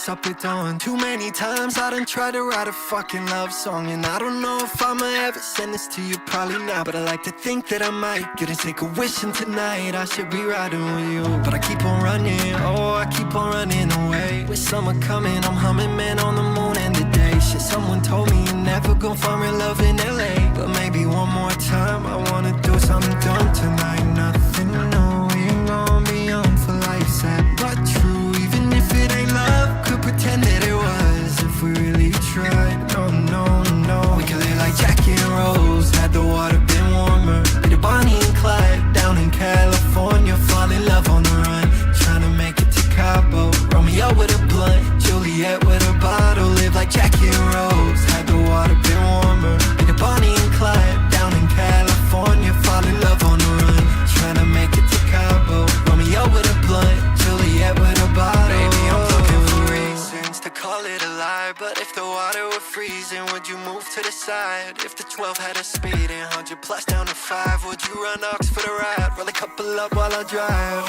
Up it on. Too many times I done tried to write a fucking love song, and I don't know if I'ma ever send this to you, probably not. But I like to think that I might get a sick of wishing tonight I should be riding with you. But I keep on running, oh, I keep on running away. With summer coming, I'm humming, man, on the moon and the day. Shit, someone told me you're never gonna find real love in LA. But maybe one more time, I wanna do something dumb tonight. Nothing new, we ain't gonna be young for life, sad but true. Even if it ain't love, could pretend that it was if we really tried. No, no, no. We could live like Jackie and Rose, had the water been warmer. Be the Bonnie and Clyde down in California, fall in love on the run. Trying to make it to Cabo, Romeo with a blunt, Juliet with a bottle. Live like Jackie and Rose, had the water been warmer. Be the Bonnie and Clyde down in California, fall in love on the run. Trying to make it to Cabo, Romeo with a blunt, Juliet with a bottle. Baby, I'm looking for reasons to call it a lie. But if the water were freezing, would you move to the side? If the 12 had a speed and 100 plus down to 5, would you run Ox for the ride? Roll a couple up while I drive.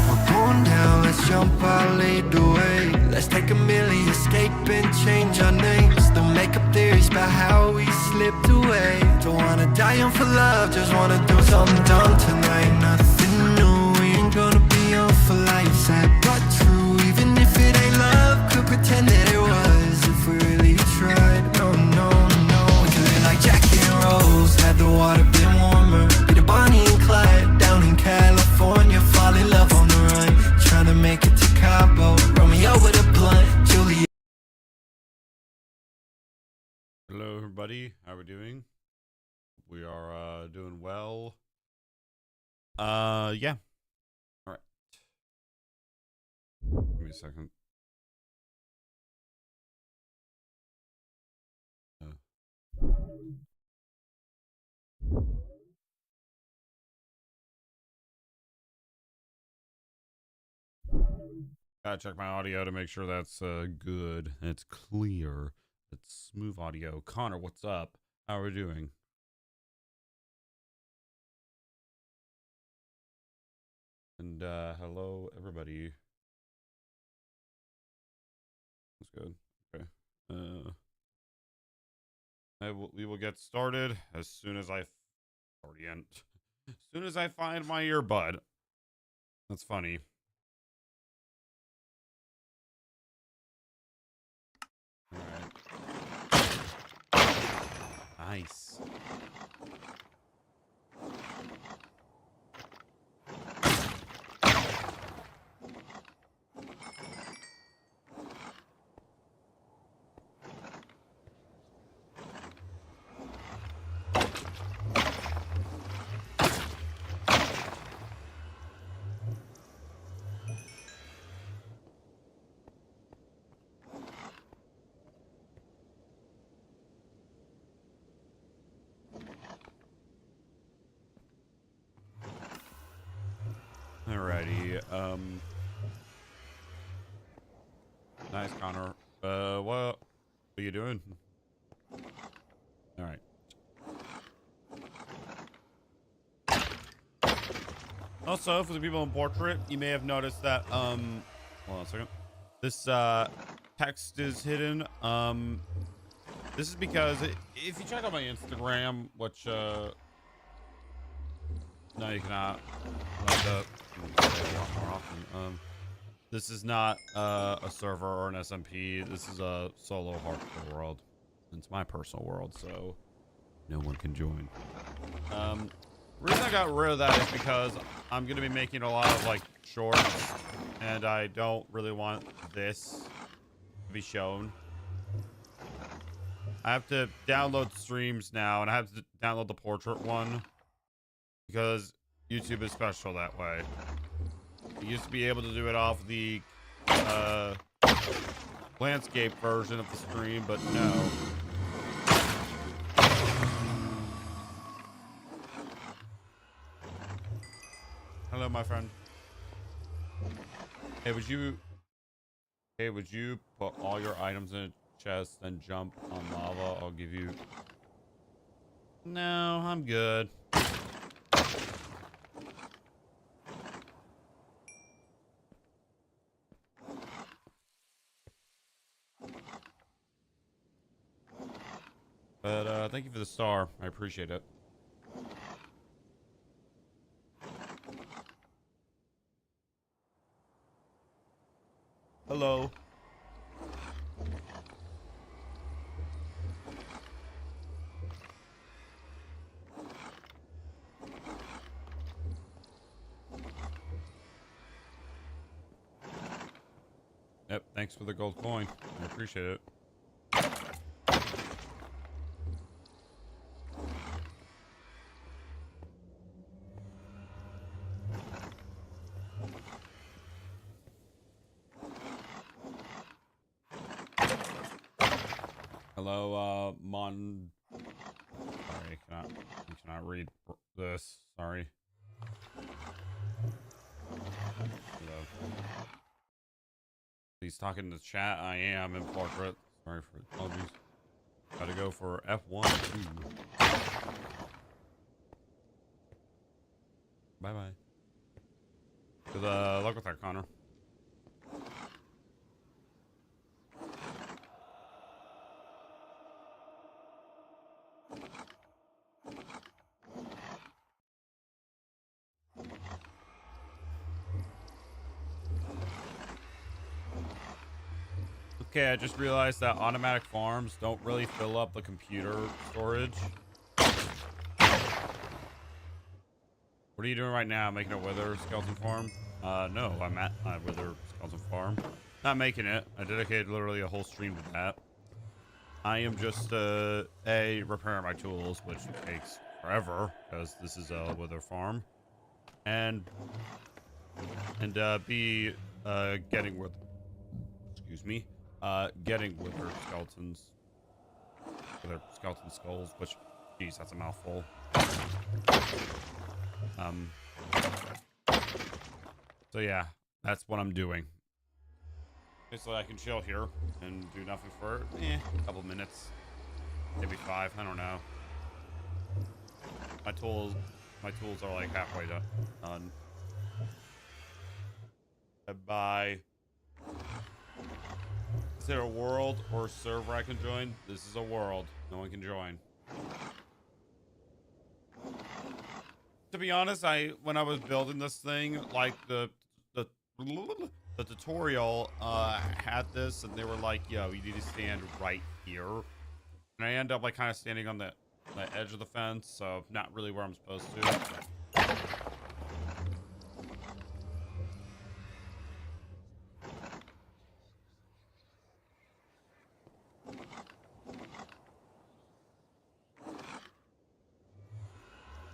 We're going down, let's jump, I'll lead the way. Let's take a milli, escape and change our names. Don't make up theories about how we slipped away. Don't wanna die young for love, just wanna do something dumb tonight. Nothing new, we ain't gonna be on for life, sad but true. Even if it ain't love, could pretend that it was if we really tried. No, no, no. We could live like Jackie and Rose, had the water been warmer. Be the Bonnie and Clyde down in California, fall in love on the run. Trying to make it to Cabo, Romeo with a blunt, Juliet. Hello everybody, how are we doing? We are doing well. Yeah. All right. Give me a second. Gotta check my audio to make sure that's good. It's clear. It's smooth audio. Connor, what's up? How are we doing? And hello everybody. That's good. Okay. We will get started as soon as I already end. As soon as I find my earbud. That's funny. All right. Nice. Alrighty, nice, Connor. What are you doing? Alright. Also, for the people in portrait, you may have noticed that, hold on a second. This, text is hidden. This is because if you check out my Instagram, which, no, you cannot. More often. This is not a server or an SMP. This is a solo hardcore world. It's my personal world, so no one can join. The reason I got rid of that is because I'm gonna be making a lot of like shorts, and I don't really want this to be shown. I have to download streams now, and I have to download the portrait one because YouTube is special that way. You used to be able to do it off the landscape version of the stream, but no. Hello, my friend. Hey, would you put all your items in a chest, then jump on lava? I'll give you... No, I'm good. But thank you for the star. I appreciate it. Hello. Yep, thanks for the gold coin. I appreciate it. Hello, Sorry, I cannot read this. Sorry. Hello. Please talk in the chat. I am in portrait. Sorry for apologies. Gotta go for F1. Bye bye. Good luck with that, Connor. Okay, I just realized that automatic farms don't really fill up the computer storage. What are you doing right now? Making a wither skeleton farm? No, I'm at my wither skeleton farm. Not making it. I dedicated literally a whole stream to that. I am just, repairing my tools, which takes forever, because this is a wither farm. And B, getting with, excuse me, getting wither skeletons, wither skeleton skulls, which, geez, that's a mouthful. So yeah, that's what I'm doing. Basically, I can chill here and do nothing for a couple minutes, maybe 5. I don't know. My tools are like halfway done. Goodbye. Is there a world or server I can join? This is a world. No one can join. To be honest, when I was building this thing, like the tutorial had this, and they were like, "Yo, you need to stand right here," and I end up like kind of standing on the edge of the fence, so not really where I'm supposed to.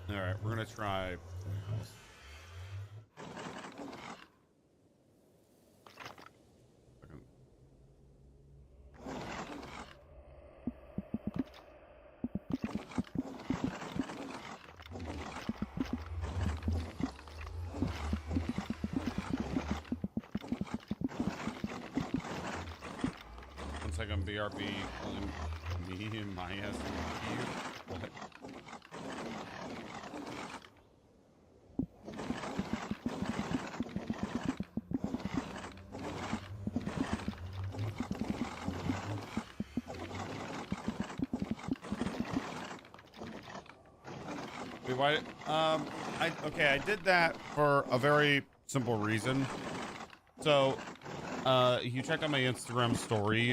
All right, we're gonna try something else. One second, BRB calling me and my ass. What? Why? I did that for a very simple reason. So, if you check out my Instagram story,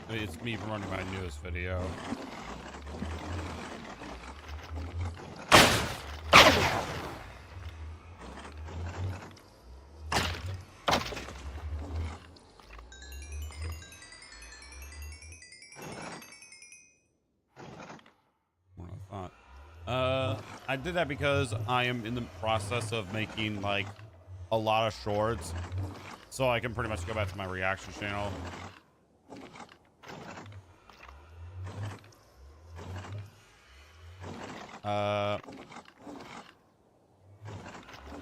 it's me promoting my newest video. I did that because I am in the process of making like a lot of shorts, so I can pretty much go back to my reaction channel.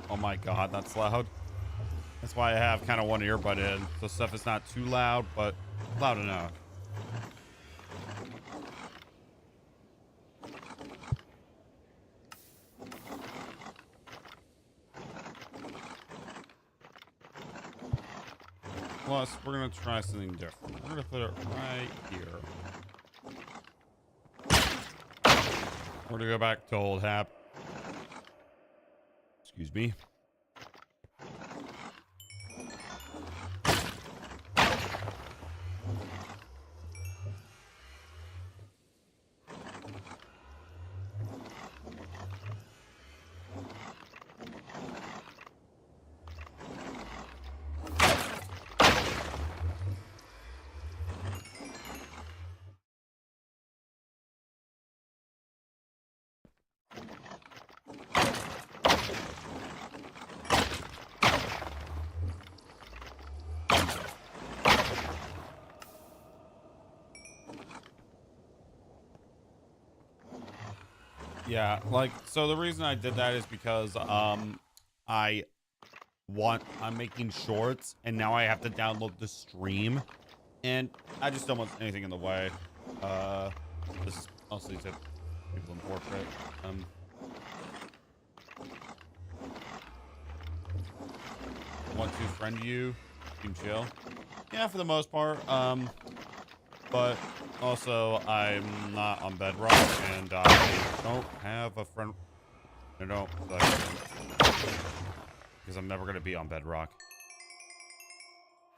Oh my god, that's loud. That's why I have kind of one earbud in, so stuff is not too loud, but loud enough. Plus, we're gonna try something different. We're gonna put it right here. We're gonna go back to old Hap. Excuse me. Yeah, like, so the reason I did that is because I'm making shorts and now I have to download the stream and I just don't want anything in the way. This is also to people in portrait. Want to friend you can chill. Yeah, for the most part. But also, I'm not on Bedrock, and I don't have a friend. I don't, because I'm never going to be on Bedrock.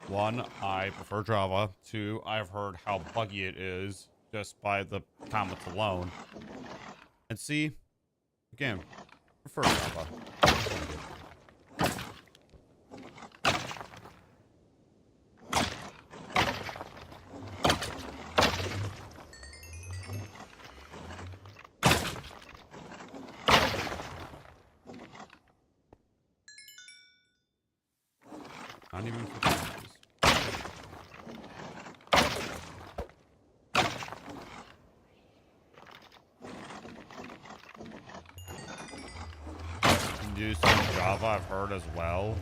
One, I prefer Java. Two, I've heard how buggy it is just by the comments alone. And C, again, prefer Java. Not even for this. Can do some Java, I've heard as well.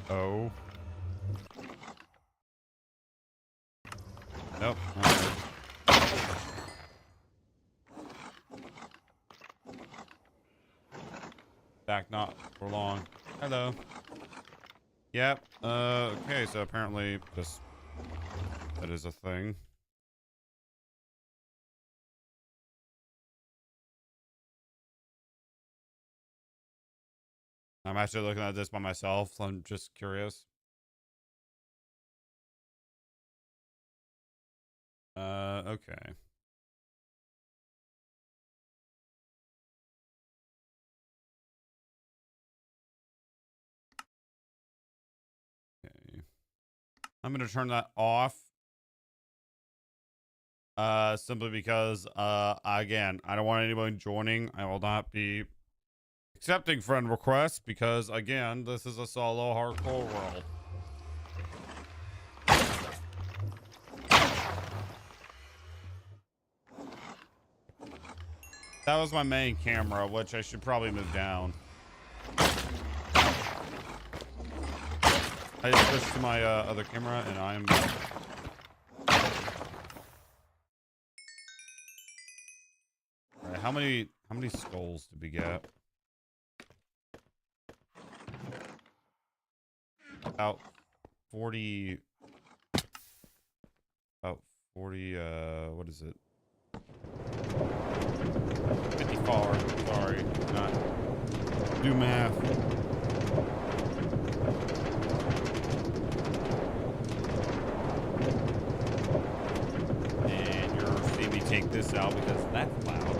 Oh. Nope. Back not for long. Hello. Yep. Okay, so apparently just that is a thing. I'm actually looking at this by myself. So I'm just curious. Okay. Okay. I'm going to turn that off. Simply because, again, I don't want anyone joining. I will not be accepting friend requests because, again, this is a solo hardcore world. That was my main camera, which I should probably move down. I just switched to my other camera, and I'm... All right, how many skulls did we get? About 40. About 40. What is it? 54. Sorry, not do math. And you're seeing me take this out because that's loud.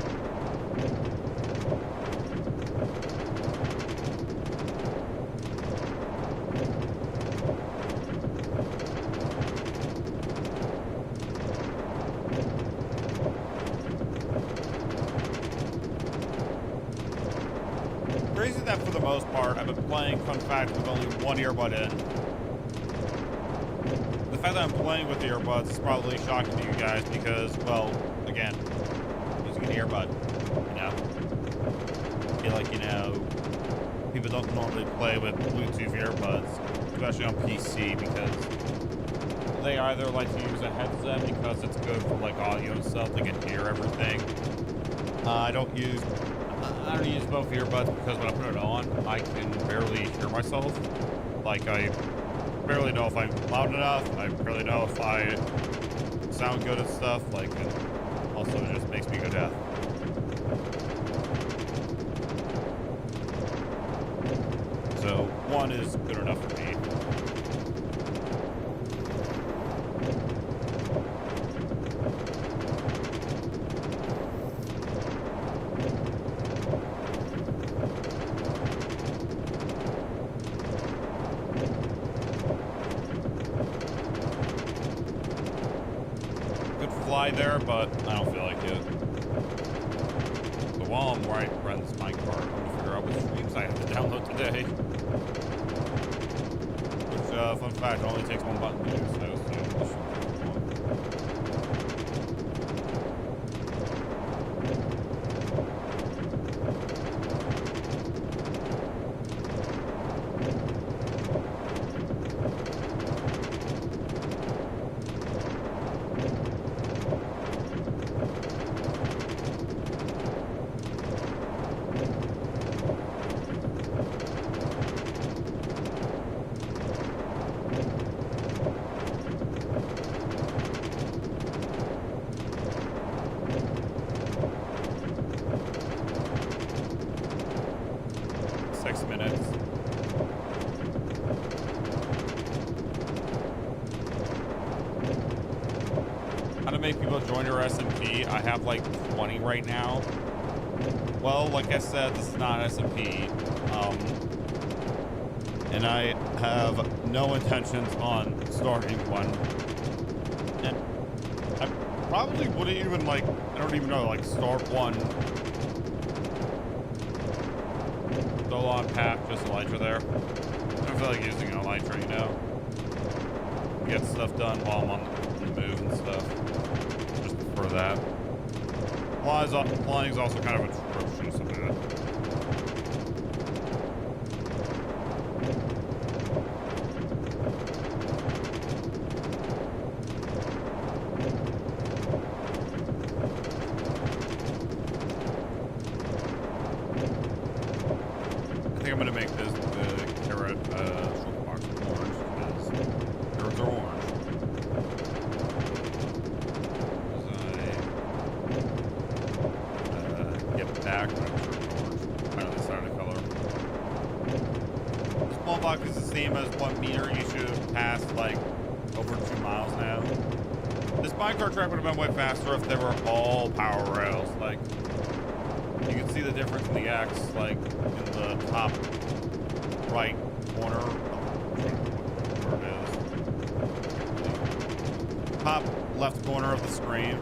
Crazy that for the most part, I've been playing, fun fact, with only one earbud in. The fact that I'm playing with the earbuds is probably shocking to you guys because, well, again, I'm using an earbud, you know? I feel like, you know, people don't normally play with Bluetooth earbuds, especially on PC, because they either like to use a headset because it's good for, like, audio and stuff, they can hear everything. I don't use both earbuds because when I put it on, I can barely hear myself. Like, I barely know if I'm loud enough. I barely know if I sound good at stuff. Like, and also it just makes me go deaf. So 1 is good enough for me. Could fly there, but I don't feel like it. So while I'm running this minecart, I'm gonna figure out what streams I have to download today. Which, fun fact, it only takes 1 button to do so. This shouldn't take long. 6 minutes. How to make people join your SMP? I have like 20 right now. Well, like I said, this is not SMP. And I have no intentions on starting one. And I probably wouldn't even I don't even know, start one solo on path, just Elytra there. I don't feel like using an Elytra, you know? Get stuff done while I'm on the move and stuff. Just prefer that. Flying is also kind of atrocious at that. I think I'm gonna make this the carrot short box orange because carrots are orange. As I get back when it's orange, finally decided to color. The small block is the same as 1 meter. You should have passed over 2 miles now. This minecart track would have been way faster if they were all power rails. You can see the difference in the X, in the top right corner. Where it is. Top left corner of the screen.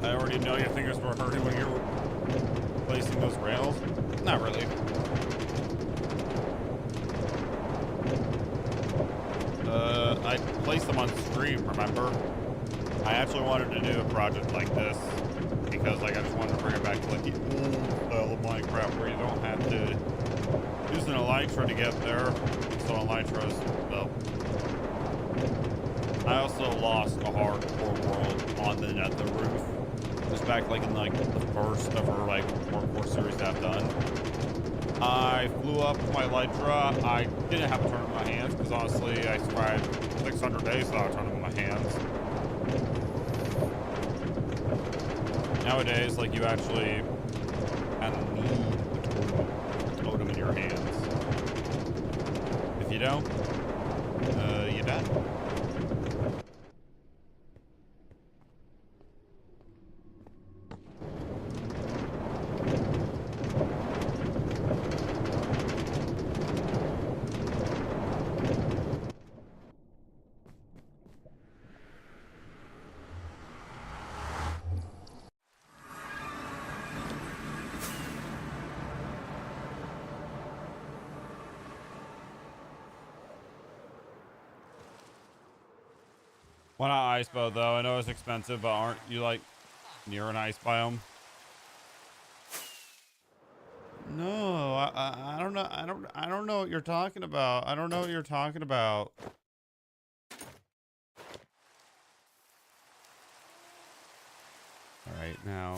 I already know your fingers were hurting when you were placing those rails. Not really. I placed them on stream, remember? I actually wanted to do a project like this because I just wanted to bring it back to the old style of Minecraft where you don't have to use an Elytra to get there. So Elytras, well, I also lost a hardcore world on the Nether roof. This back in the first ever hardcore series I've done. I flew up with my Elytra. I didn't have a turn in my hands because honestly I survived 600 days without a turn in my hands. Nowadays, like, you actually kind of need a totem in your hands. If you don't, you die. Why not ice boat though? I know it's expensive, but aren't you like near an ice biome? No, I don't know. I don't know what you're talking about. I don't know what you're talking about. All right, now.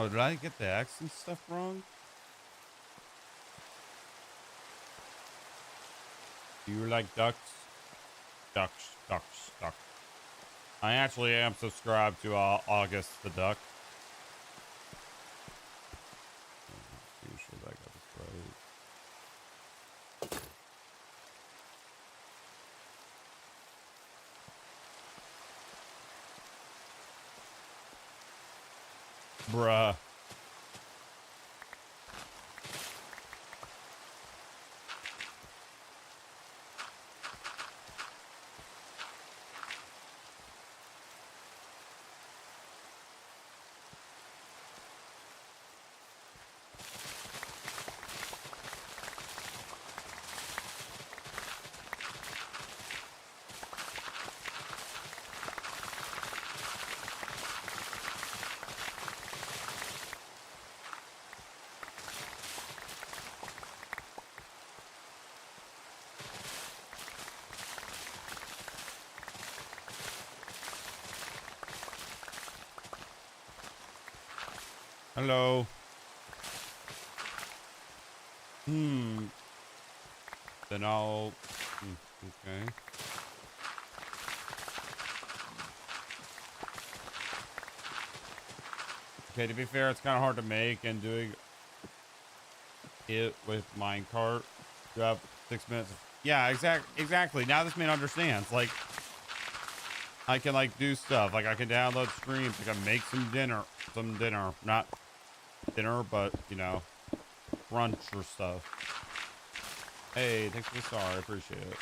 Oh, did I get the X and stuff wrong? Do you like ducks? Ducks, ducks, ducks. I actually am subscribed to August the Duck. Pretty sure that got this right. Bruh. Hello. Then I'll... okay. Okay, to be fair, it's kind of hard to make, and doing it with minecart, you have 6 minutes. Yeah, exactly. Now this man understands. Like, I can like do stuff. Like I can download streams. I can make some dinner. Not dinner, but you know, brunch or stuff. Hey, thanks for the star. I appreciate it.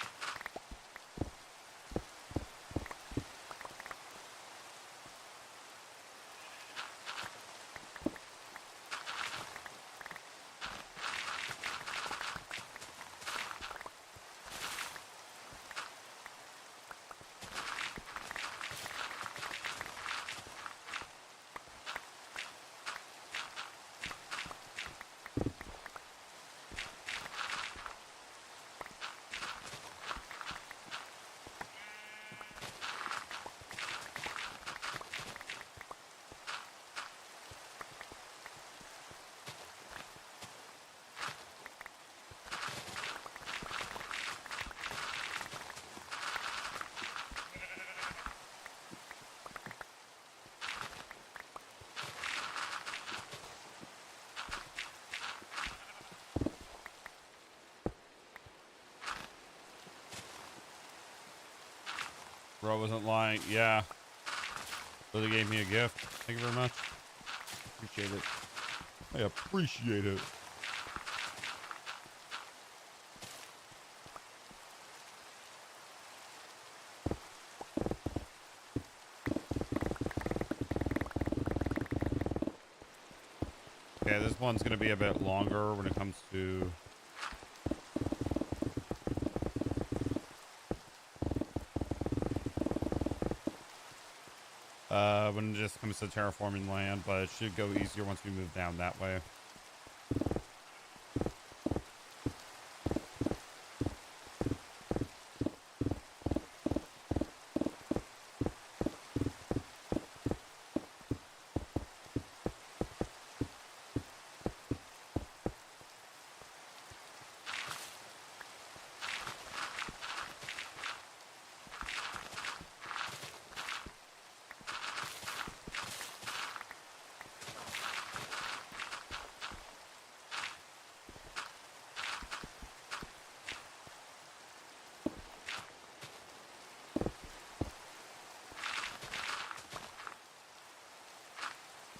Bro wasn't lying. Yeah. Really gave me a gift. Thank you very much. Appreciate it. I appreciate it. Okay, this one's going to be a bit longer when it comes to... when it just comes to terraforming land, but it should go easier once we move down that way.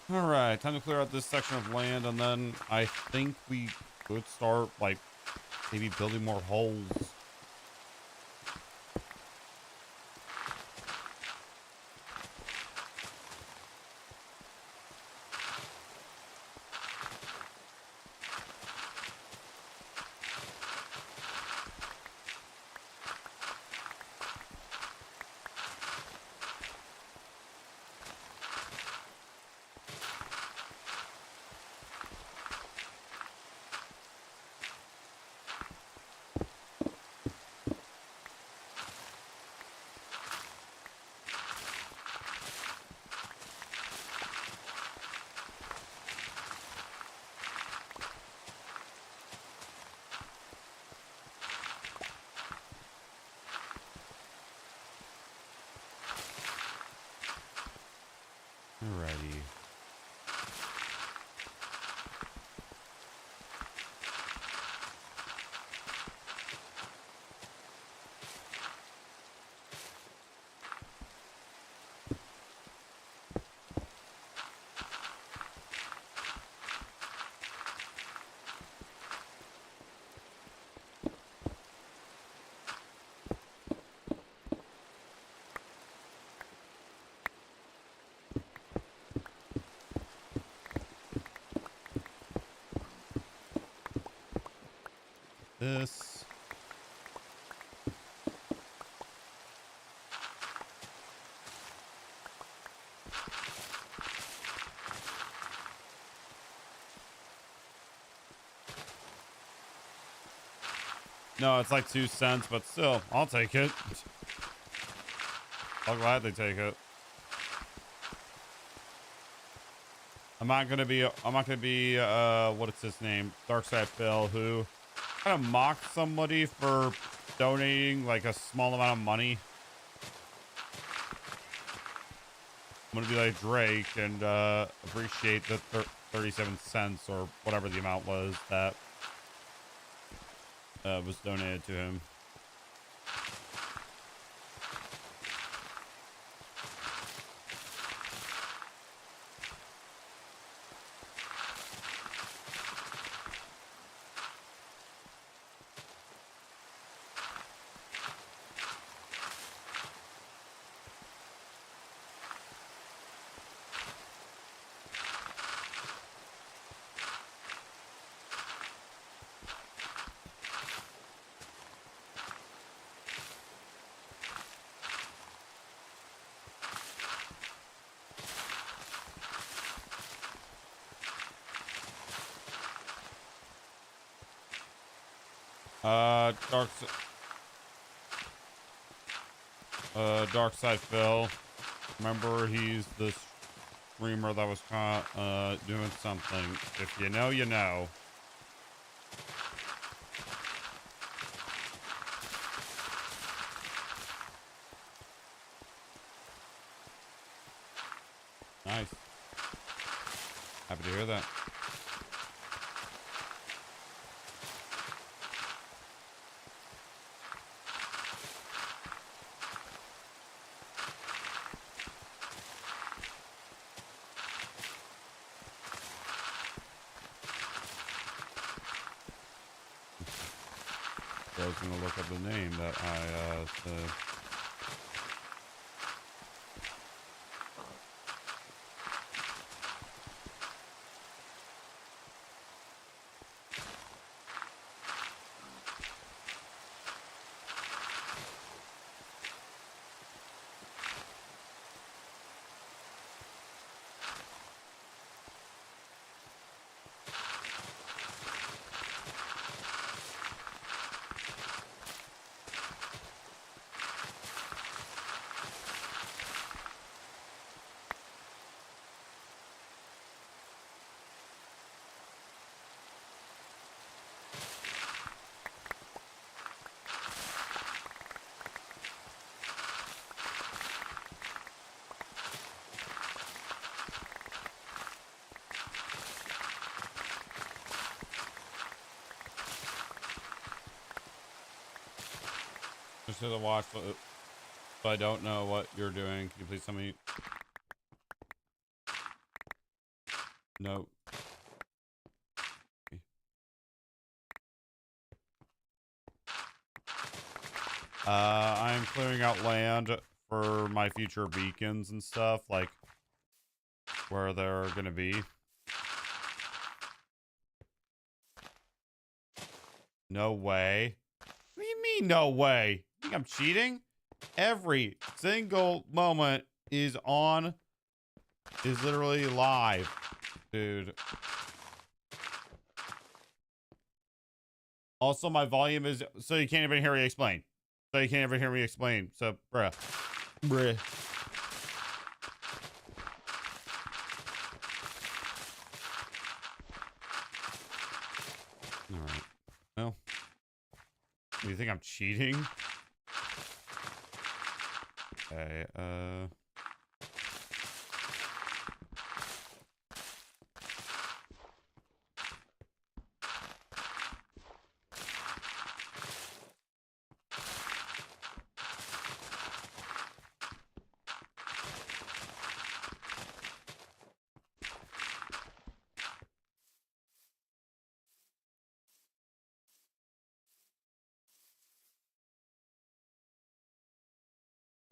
All right, time to clear out this section of land, and then I think we could start like maybe building more holes. Alrighty. This. No, it's like 2 cents, but still, I'll take it. I'm glad they take it. I'm not gonna be, what is his name? Darkside Phil, who kind of mocked somebody for donating like a small amount of money. I'm gonna be like Drake and appreciate the 37 cents or whatever the amount was that was donated to him. Darkside Phil. Remember, he's the streamer that was caught doing something. If you know, you know. Nice. Happy to hear that. So I was gonna look up the name that I said. Just to the watch, but I don't know what you're doing. Can you please tell me No. I'm clearing out land for my future beacons and stuff, like where they're gonna be. No way. What do you mean, no way? You think I'm cheating? Every single moment is literally live, dude. Also, my volume is so you can't even hear me explain. So, bruh. Bruh. All right. Well, do you think I'm cheating? Okay,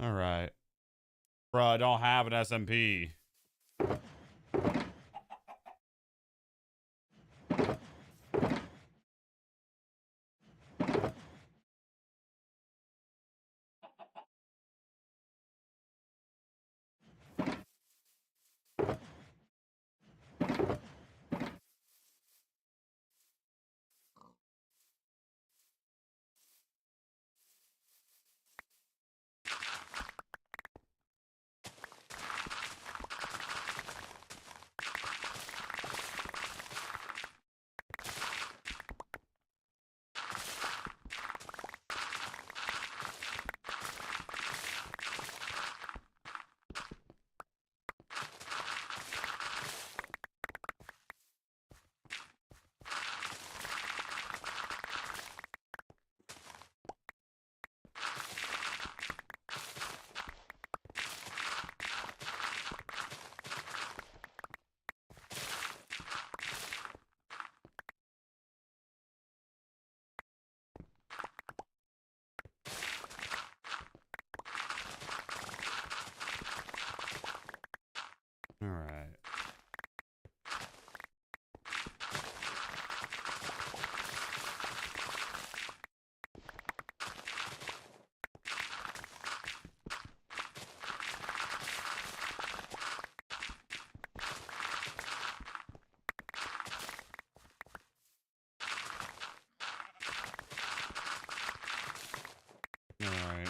all right. Bro, I don't have an SMP. All right. All right.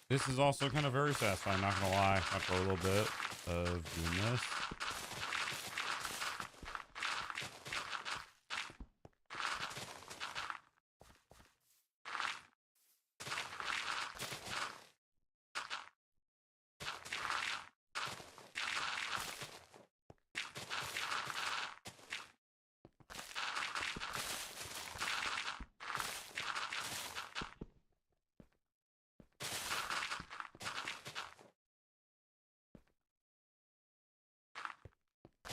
This is also kind of very satisfying, not gonna lie, after a little bit of doing this.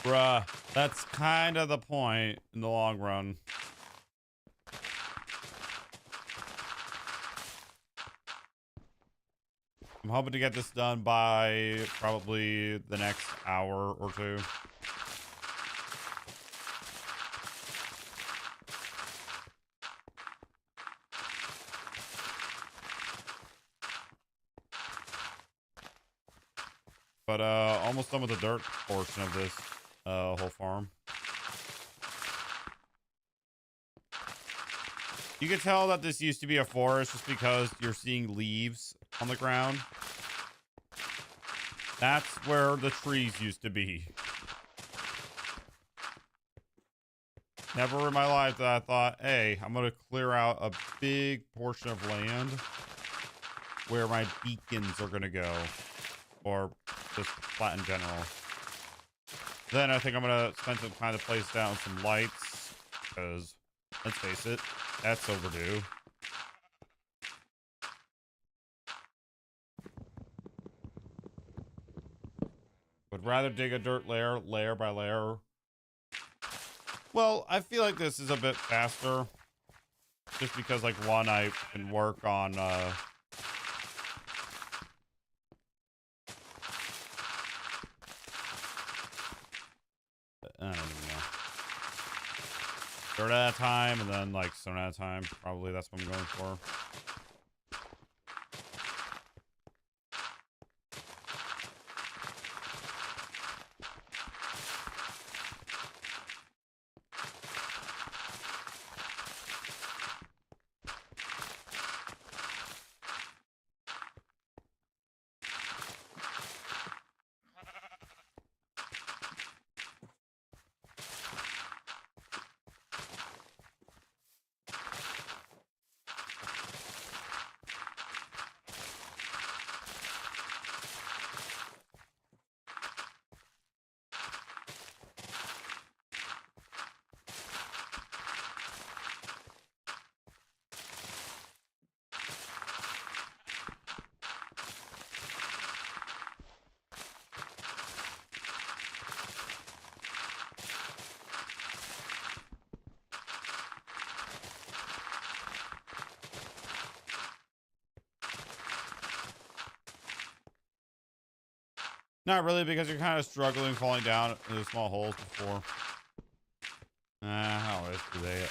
Bruh, that's kind of the point in the long run. I'm hoping to get this done by probably the next hour or two. But almost done with the dirt portion of this whole farm. You can tell that this used to be a forest just because you're seeing leaves on the ground. That's where the trees used to be. Never in my life that I thought, hey, I'm going to clear out a big portion of land where my beacons are going to go. Or just flat in general. Then I think I'm going to spend some time to place down some lights. Because, let's face it, that's overdue. Would rather dig a dirt layer by layer. Well, I feel like this is a bit faster. Just because, like, one, I can work on, I don't even know. Dirt at a time, and then, like, stone at a time. Probably that's what I'm going for. Not really, because you're kind of struggling falling down into small holes before. How is today?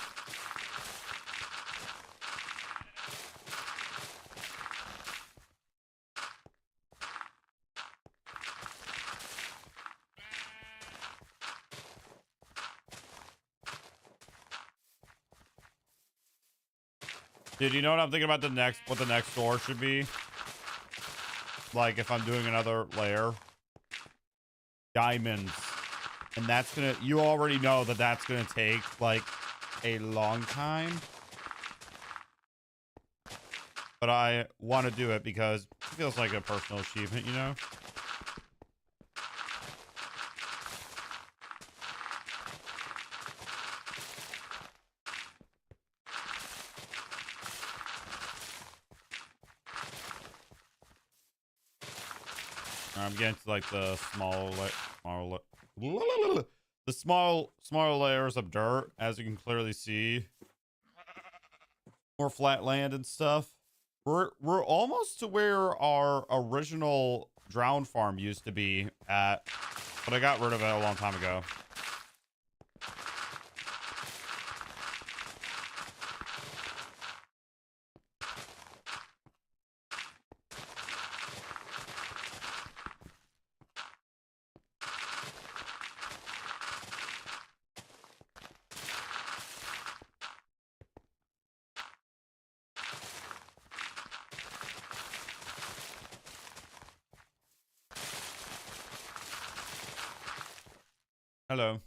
Dude, you know what I'm thinking about what the next door should be? Like, if I'm doing another layer. Diamonds. And that's gonna, you already know that that's gonna take, like, a long time. But I want to do it because it feels like a personal achievement, you know? I'm getting to like the smaller layers of dirt, as you can clearly see. More flat land and stuff. We're almost to where our original drowned farm used to be at, but I got rid of it a long time ago. Hello.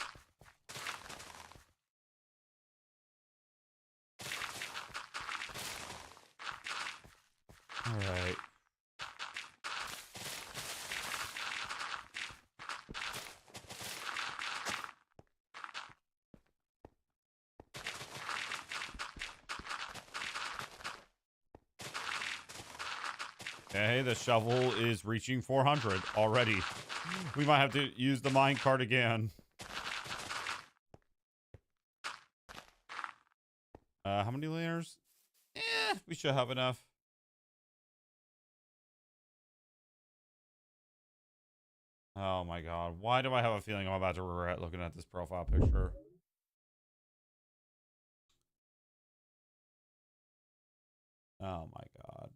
All right. Okay, the shovel is reaching 400 already. We might have to use the minecart again. How many layers? We should have enough. Oh my god. Why do I have a feeling I'm about to regret looking at this profile picture? Oh my god.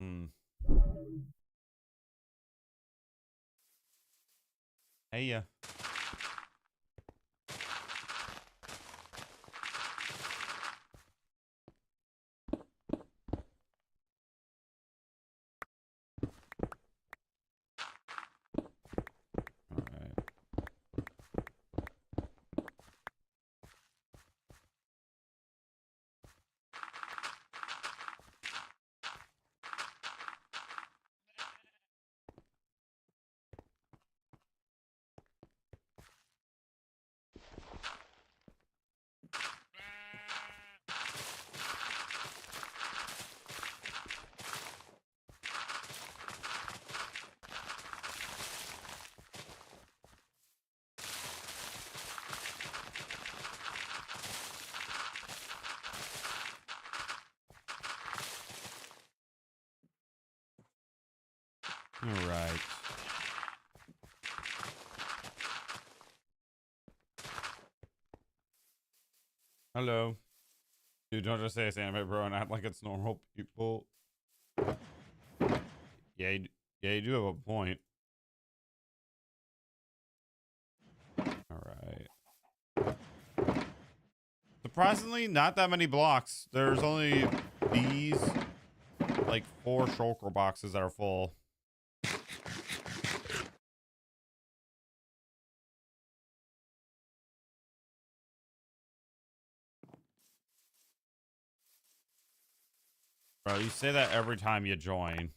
Hmm. Hey, yeah. All right. All right. Hello. Dude, don't just say it's anime, bro, and act like it's normal people. Yeah, you do have a point. All right. Surprisingly, not that many blocks. There's only these, like, 4 shulker boxes that are full. Bro, you say that every time you join.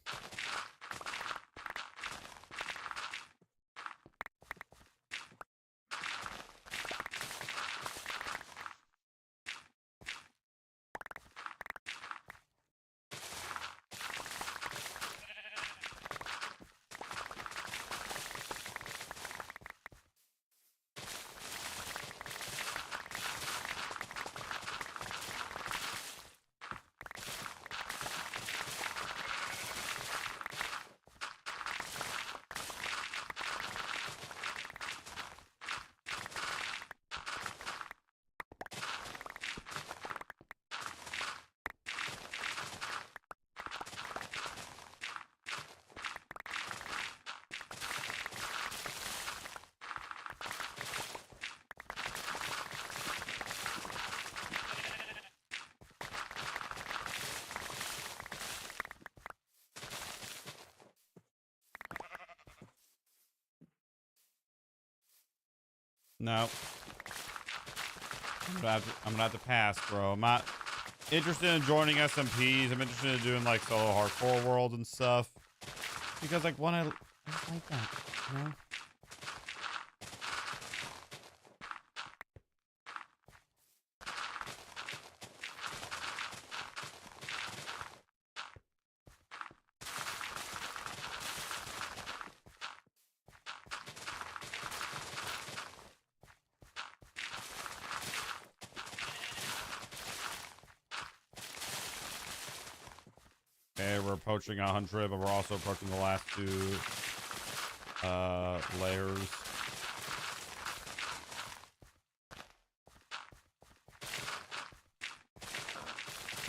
No. I'm gonna have to pass, bro. I'm not interested in joining SMPs. I'm interested in doing like solo hardcore world and stuff. Because like when I like that, you know? Okay, we're approaching 100, but we're also approaching the last 2 layers.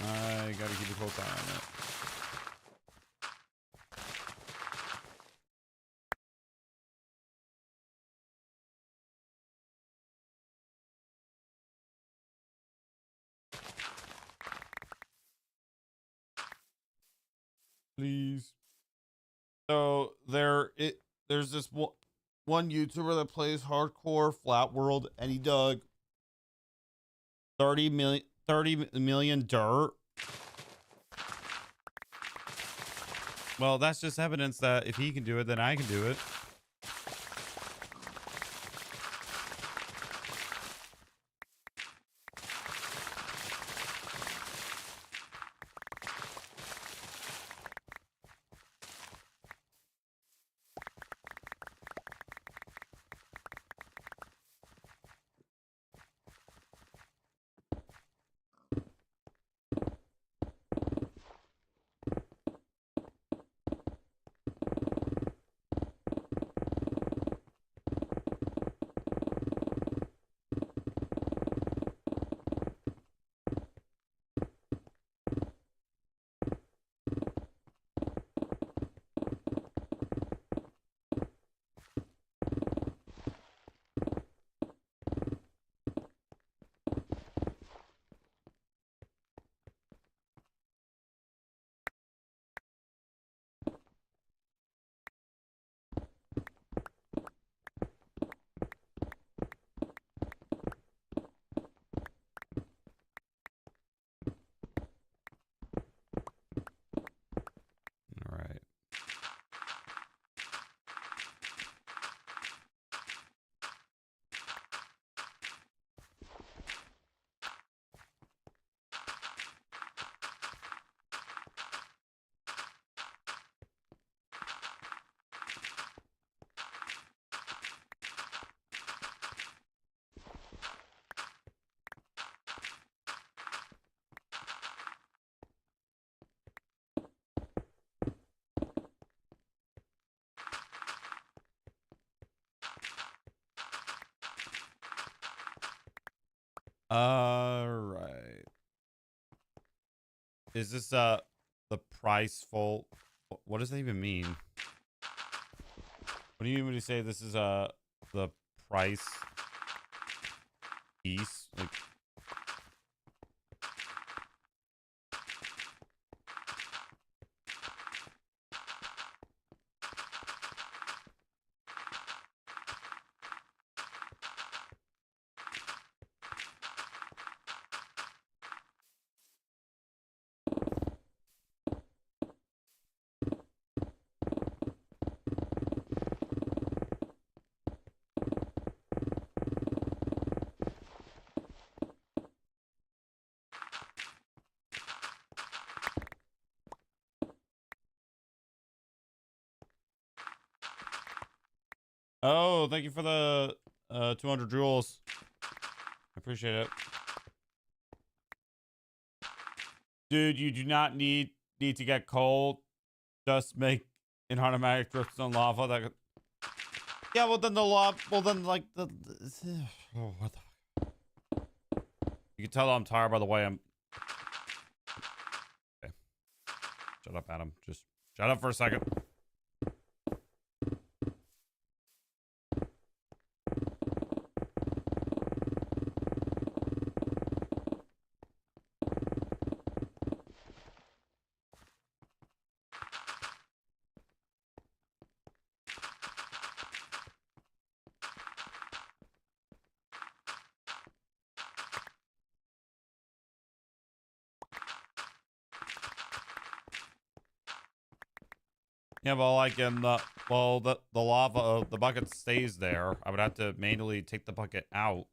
I gotta keep a close eye on it. Please. So there's this one YouTuber that plays hardcore flat world, and he dug 30 million dirt. Well, that's just evidence that if he can do it, then I can do it. Right. Is this the price full? What does that even mean? What do you mean when you say this is the price piece? Like, oh, thank you for the 200 joules. I appreciate it. Dude, you do not need to get coal. Just make an automatic dripstone lava. That. Yeah, well then the lava. Well then like the oh, what the. You can tell I'm tired by the way I'm. Okay. Shut up, Adam. Just shut up for a second. Yeah, well, like in the lava, the bucket stays there. I would have to manually take the bucket out.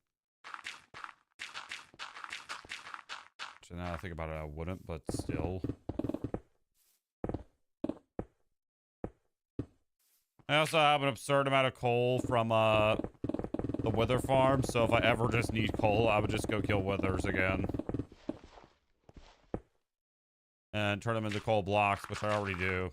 So now I think about it, I wouldn't, but still. I also have an absurd amount of coal from the Wither farm, so if I ever just need coal, I would just go kill Withers again. And turn them into coal blocks, which I already do.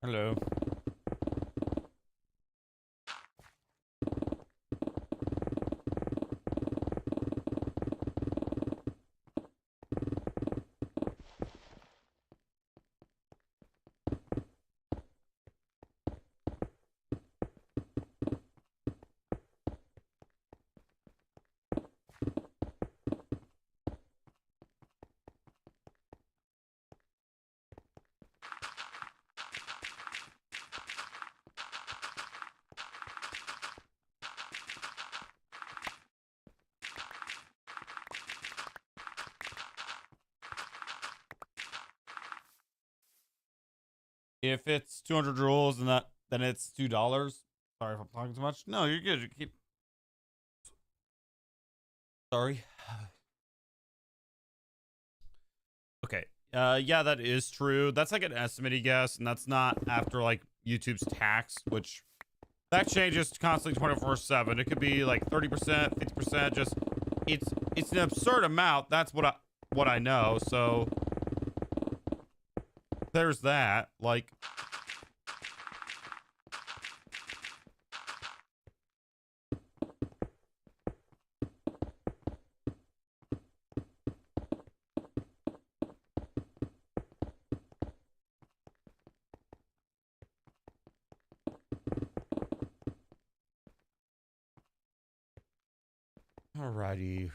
Hello. If it's 200 joules and then it's $2. Sorry if I'm talking too much. No, you're good. You keep. Sorry. Okay. Yeah, that is true. That's like an estimated guess, and that's not after like YouTube's tax, which that changes constantly 24/7. It could be like 30%, 50%. Just it's an absurd amount. That's what I know. So there's that. Like. Alrighty.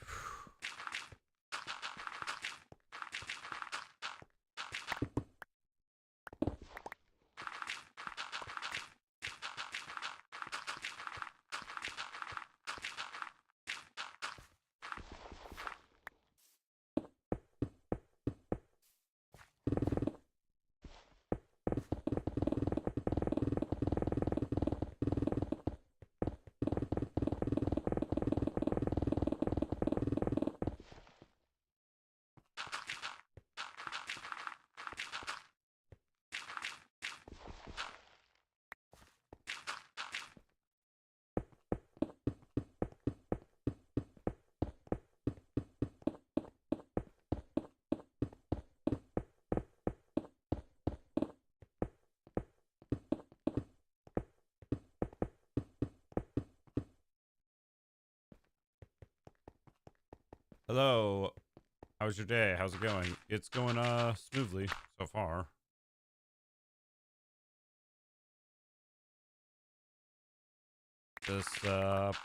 Hello. How's your day? How's it going? It's going smoothly so far. Just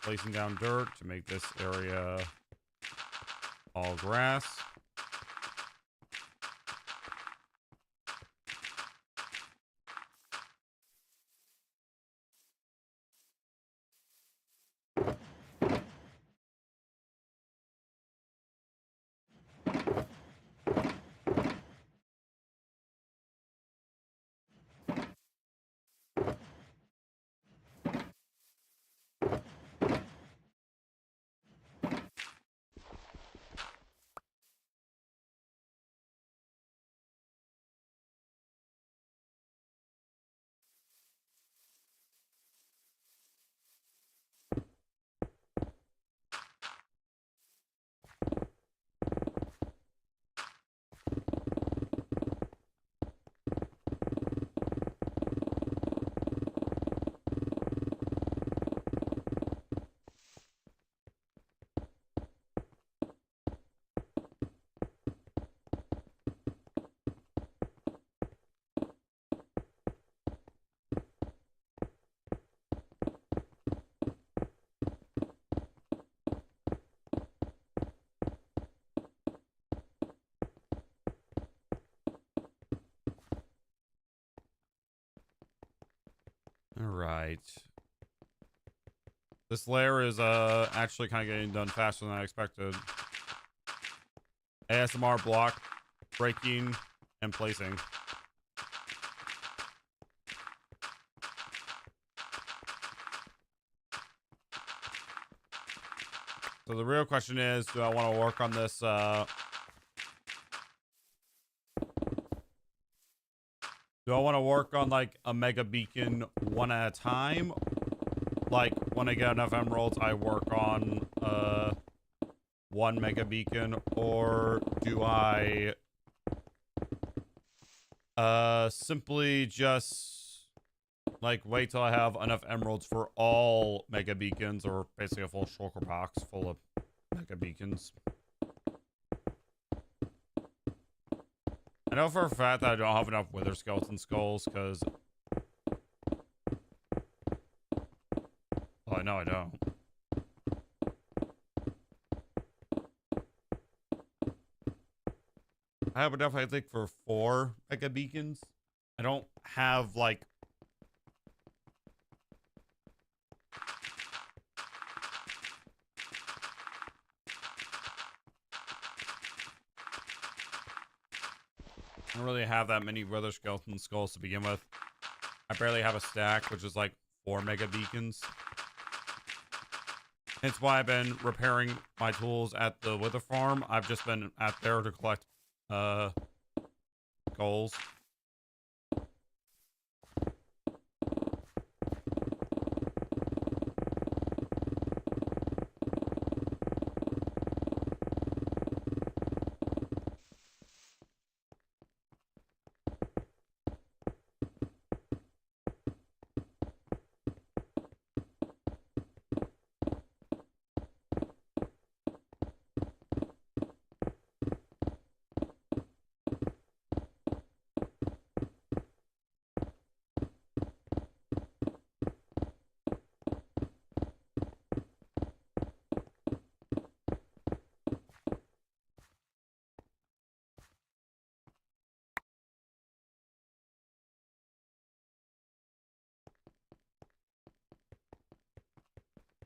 placing down dirt to make this area all grass. All right. This layer is actually kind of getting done faster than I expected. ASMR block breaking and placing. So the real question is, do I want to work on this do I want to work on like a mega beacon one at a time? Like when I get enough emeralds, I work on one mega beacon, or do I simply just like wait till I have enough emeralds for all mega beacons, or basically a full shulker box full of mega beacons? I know for a fact that I don't have enough wither skeleton skulls, because I know I don't. I have enough, I think, for 4 mega beacons. I don't have like I don't really have that many wither skeleton skulls to begin with. I barely have a stack, which is like 4 mega beacons. Hence why I've been repairing my tools at the wither farm. I've just been out there to collect skulls.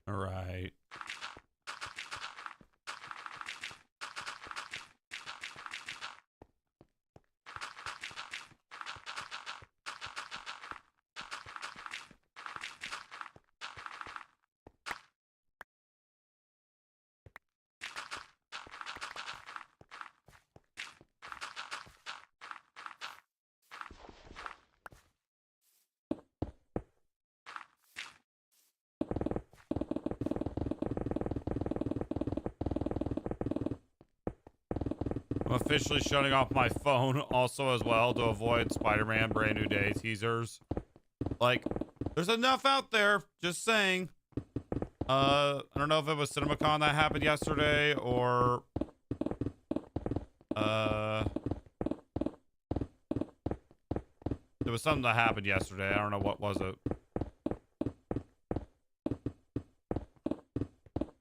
All right. I'm officially shutting off my phone also as well to avoid Spider-Man Brand New Day teasers. Like, there's enough out there, just saying. I don't know if it was CinemaCon that happened yesterday, or There was something that happened yesterday. I don't know what was it.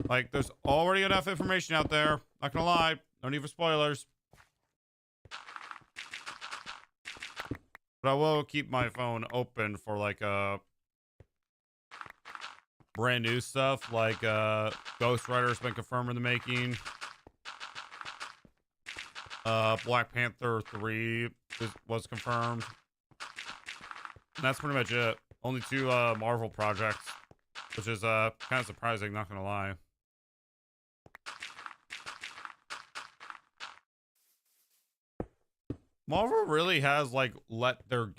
Like, there's already enough information out there. Not gonna lie. No need for spoilers. But I will keep my phone open for, like, brand new stuff. Like, Ghost Rider's been confirmed in the making. Black Panther 3 was confirmed. And that's pretty much it. Only 2 Marvel projects, which is kind of surprising, not gonna lie. Marvel really has like let their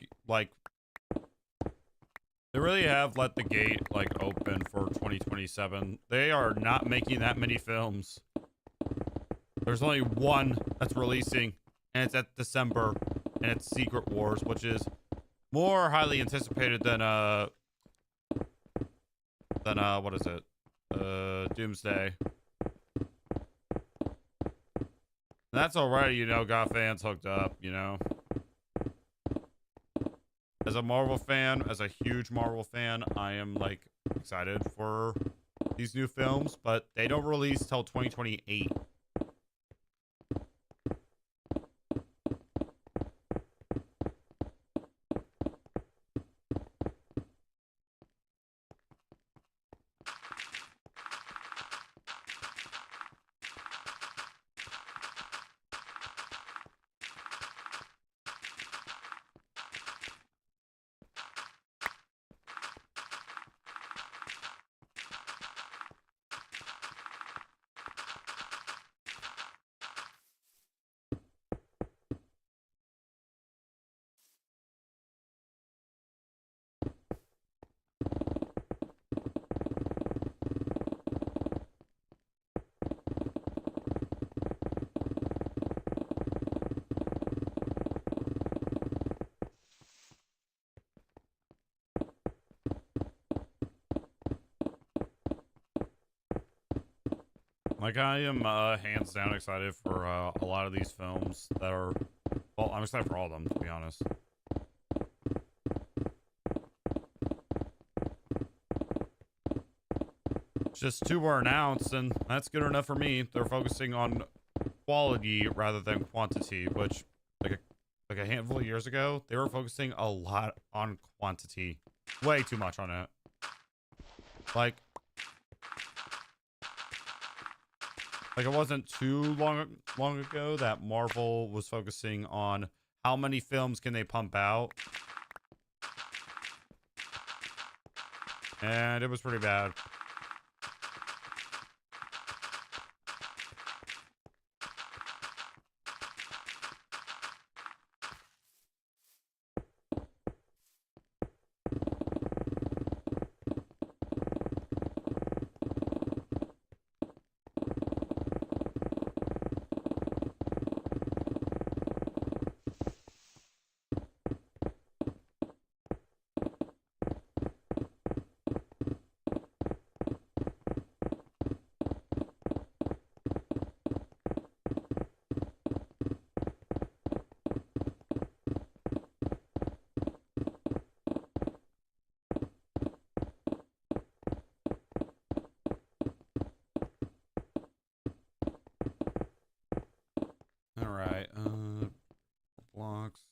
they really have let the gate like open for 2027. They are not making that many films. There's only one that's releasing, and it's at December, and it's Secret Wars, which is more highly anticipated than what is it? Doomsday. And that's already, you know, got fans hooked up, you know. As a Marvel fan, as a huge Marvel fan, I am like excited for these new films, but they don't release till 2028. Like, I am hands down excited for a lot of these films that are, well, I'm excited for all of them, to be honest. Just 2 were announced, and that's good enough for me. They're focusing on quality rather than quantity, which, like a handful of years ago, they were focusing a lot on quantity. Way too much on it. Like it wasn't too long ago that Marvel was focusing on how many films can they pump out. And it was pretty bad. All right, blocks.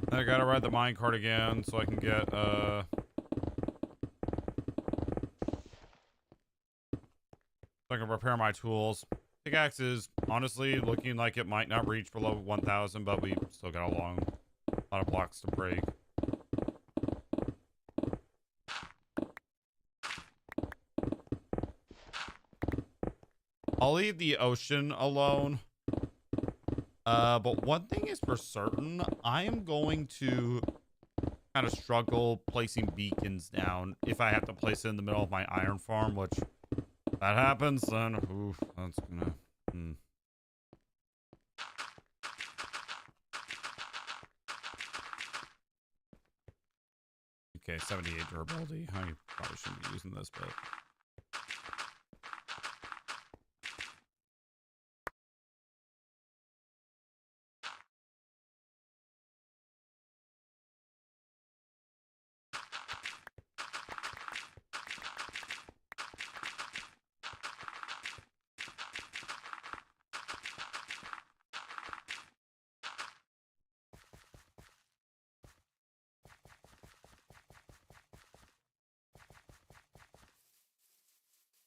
I gotta ride the minecart again so I can get, so I can repair my tools. Pickaxe is honestly looking like it might not reach below 1,000, but we still got a lot of blocks to break. I'll leave the ocean alone. But one thing is for certain, I am going to kind of struggle placing beacons down if I have to place it in the middle of my iron farm, which if that happens, then oof, that's gonna. Okay, 78 durability. I probably shouldn't be using this, but.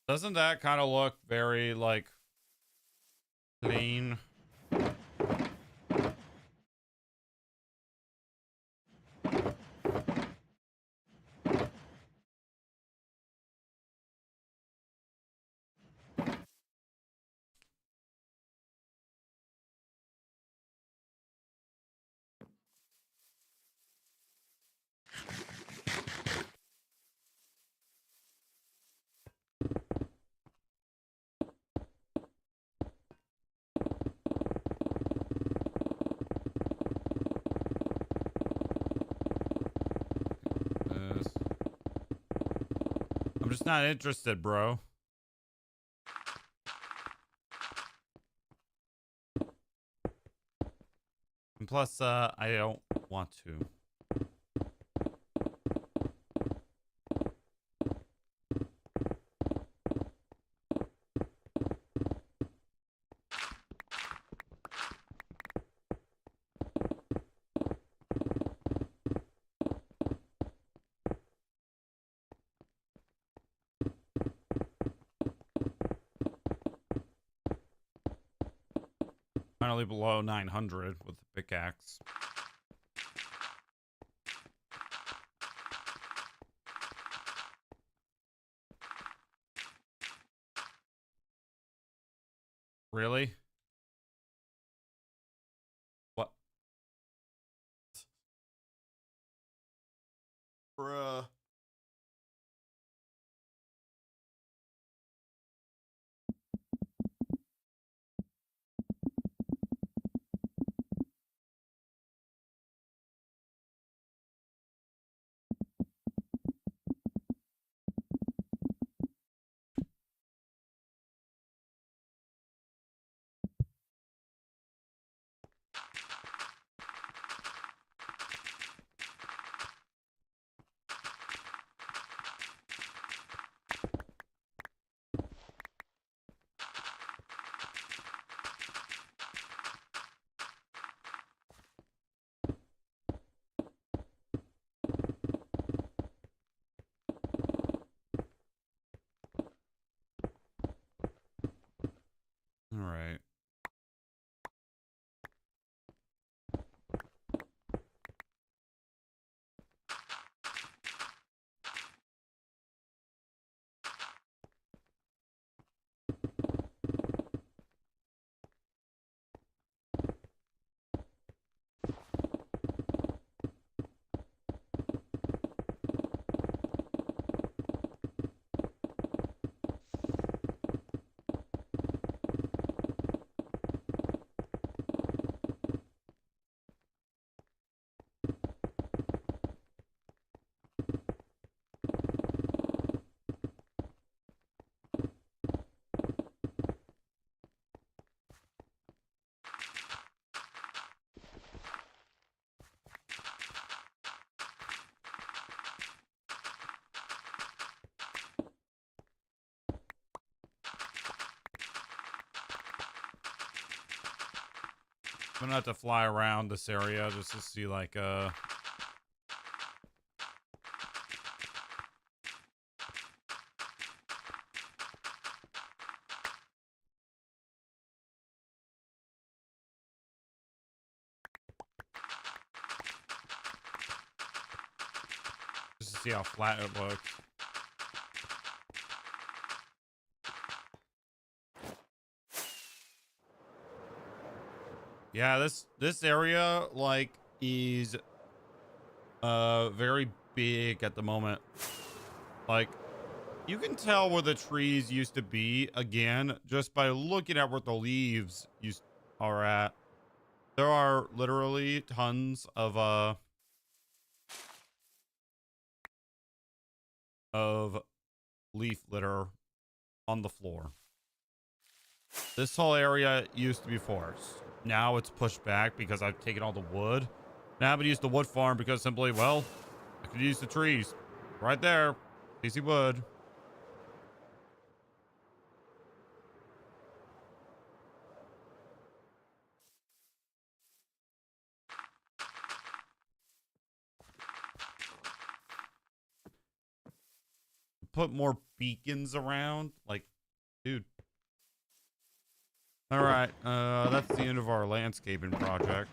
Doesn't that kind of look very, like, clean? This. I'm just not interested, bro. And plus, I don't want to. Finally below 900 with the pickaxe. Really? What? Bruh. All right. I'm gonna have to fly around this area just to see, like, to see how flat it looks. Yeah, this area like is very big at the moment. Like you can tell where the trees used to be again just by looking at where the leaves are at. There are literally tons of leaf litter on the floor. This whole area used to be forest. Now it's pushed back because I've taken all the wood. Now I haven't used the wood farm because simply, well, I could use the trees right there. Easy wood. Put more beacons around. Like, dude. All right. That's the end of our landscaping project.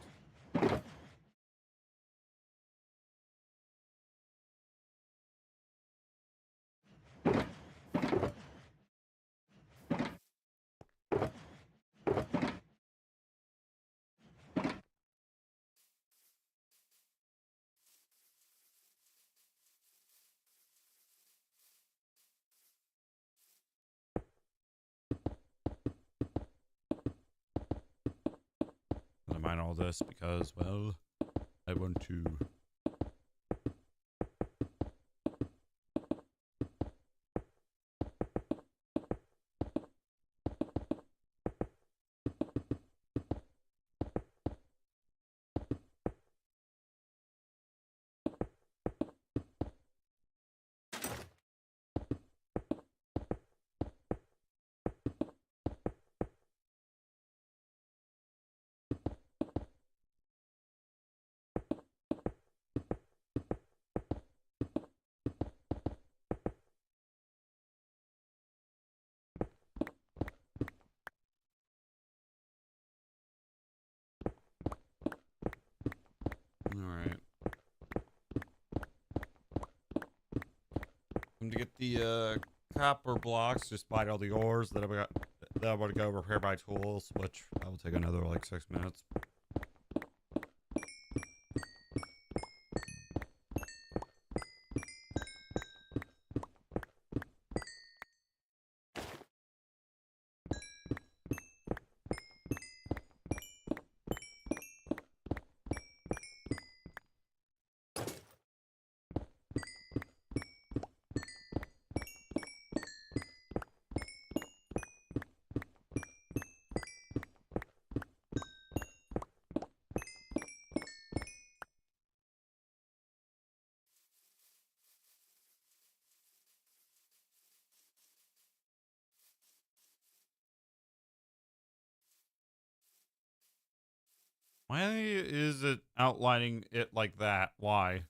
I mine all this because, well, I want to. All right. I'm to get the copper blocks, just buy all the ores that I want to go repair my tools, which that will take another like 6 minutes. Why is it outlining it like that? Why?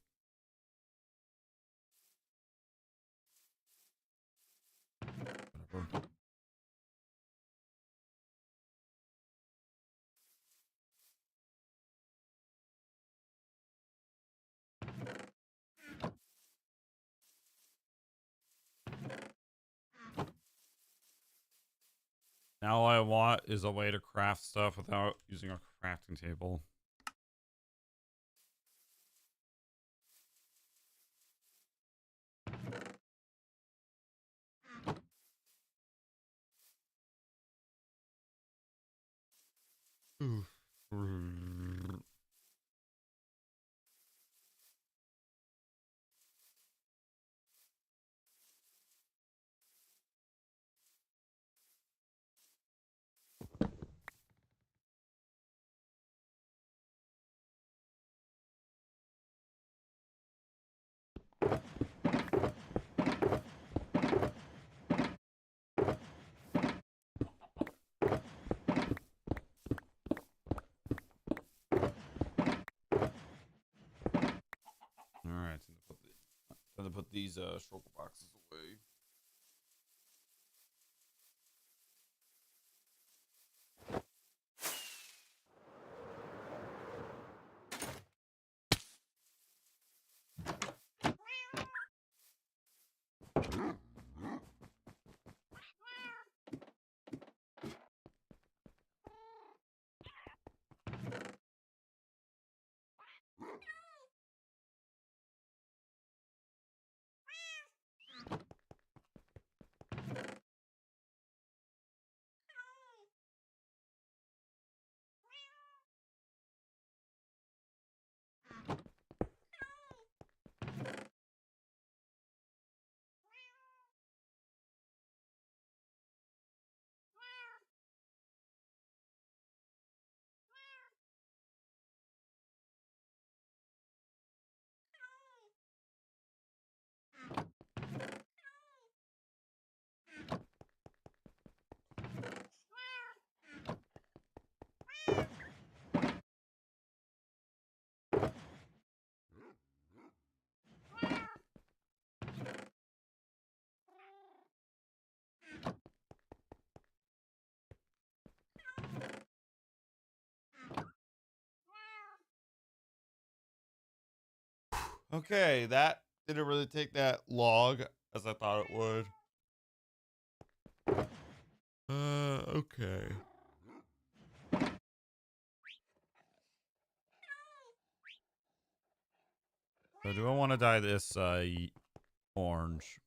Whatever. Now all I want is a way to craft stuff without using a crafting table. All right, time to put these shulker boxes away. Okay, that didn't really take that long as I thought it would. Okay. So do I want to dye this orange?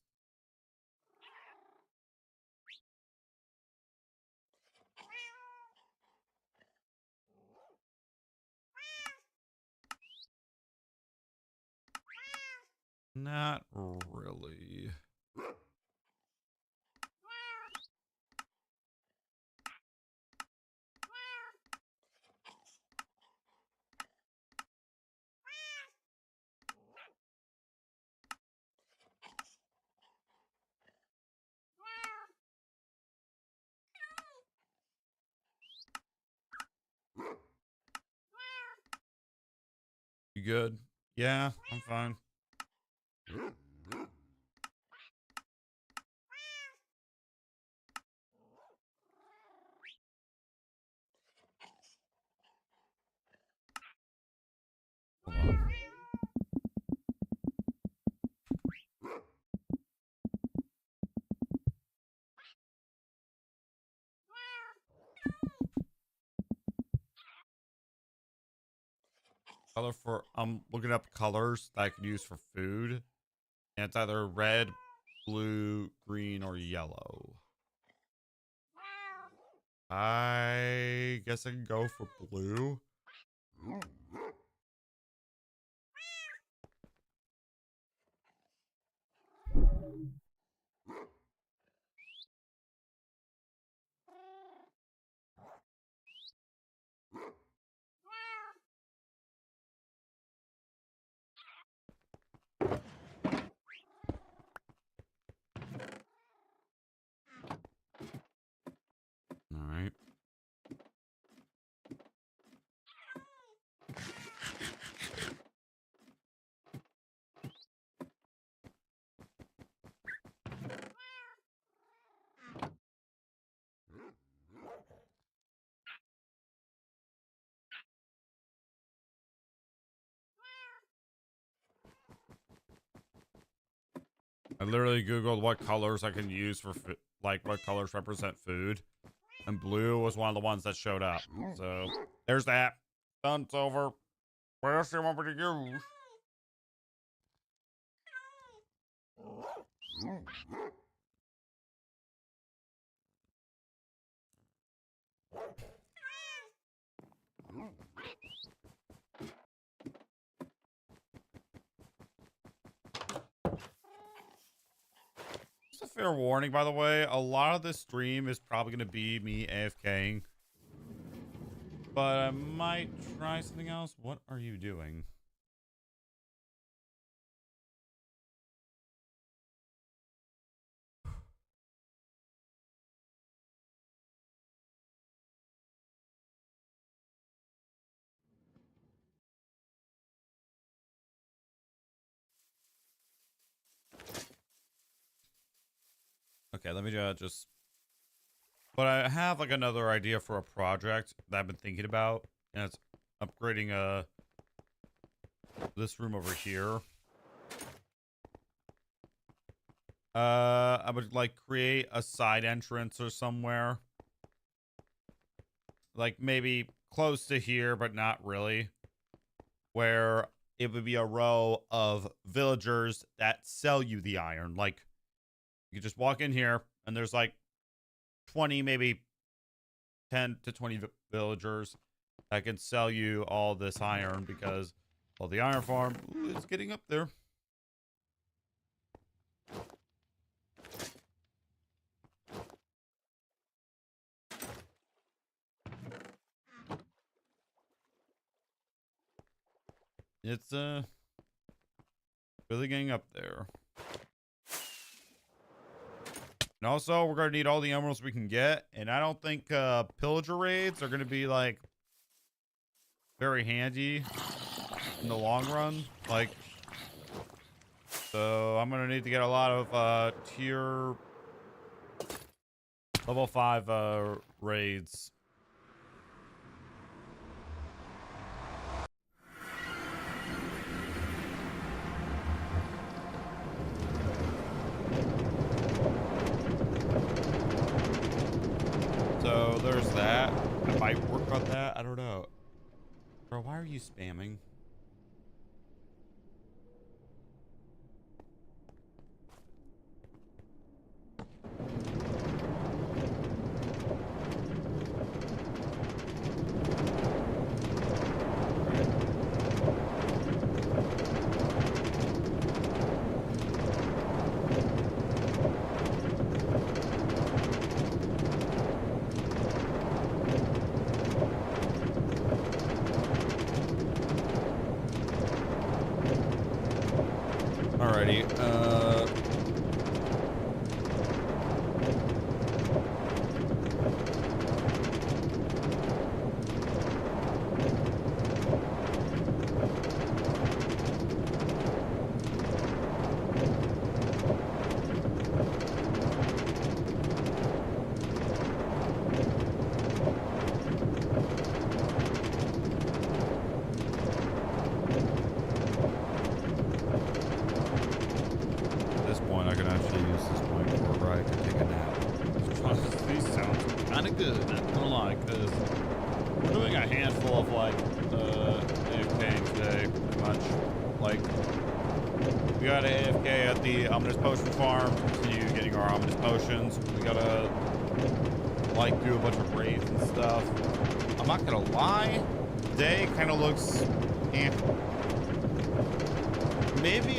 Not really. You good? Yeah, I'm fine. Hold on. Color for I'm looking up colors that I can use for food. And it's either red, blue, green, or yellow. I guess I can go for blue. All right. I literally Googled what colors I can use for like what colors represent food. And blue was one of the ones that showed up. So there's that. Done. It's over. What else do you want me to use? Just a fair warning, by the way. A lot of this stream is probably going to be me AFKing. But I might try something else. What are you doing? Okay, let me just... But I have like another idea for a project that I've been thinking about. And it's upgrading this room over here. I would like create a side entrance or somewhere. Like maybe close to here, but not really. Where it would be a row of villagers that sell you the iron. Like you just walk in here and there's like 20, maybe 10 to 20 villagers that can sell you all this iron because, well, the iron farm is getting up there. It's really getting up there. And also, we're gonna need all the emeralds we can get, and I don't think pillager raids are gonna be like very handy in the long run. Like, so I'm gonna need to get a lot of tier level 5 raids. out. Bro, why are you spamming? Alrighty, at this point, I can actually use this point for where I can take a nap. Which honestly sounds kind of good, not gonna lie, because we're doing a handful of, like, AFK today, pretty much. Like, we got AFK at the Ominous Potion Farm, continue getting our Ominous Potions. We gotta, like, do a bunch of raids and stuff. I'm not gonna lie, today kind of looks, eh. Maybe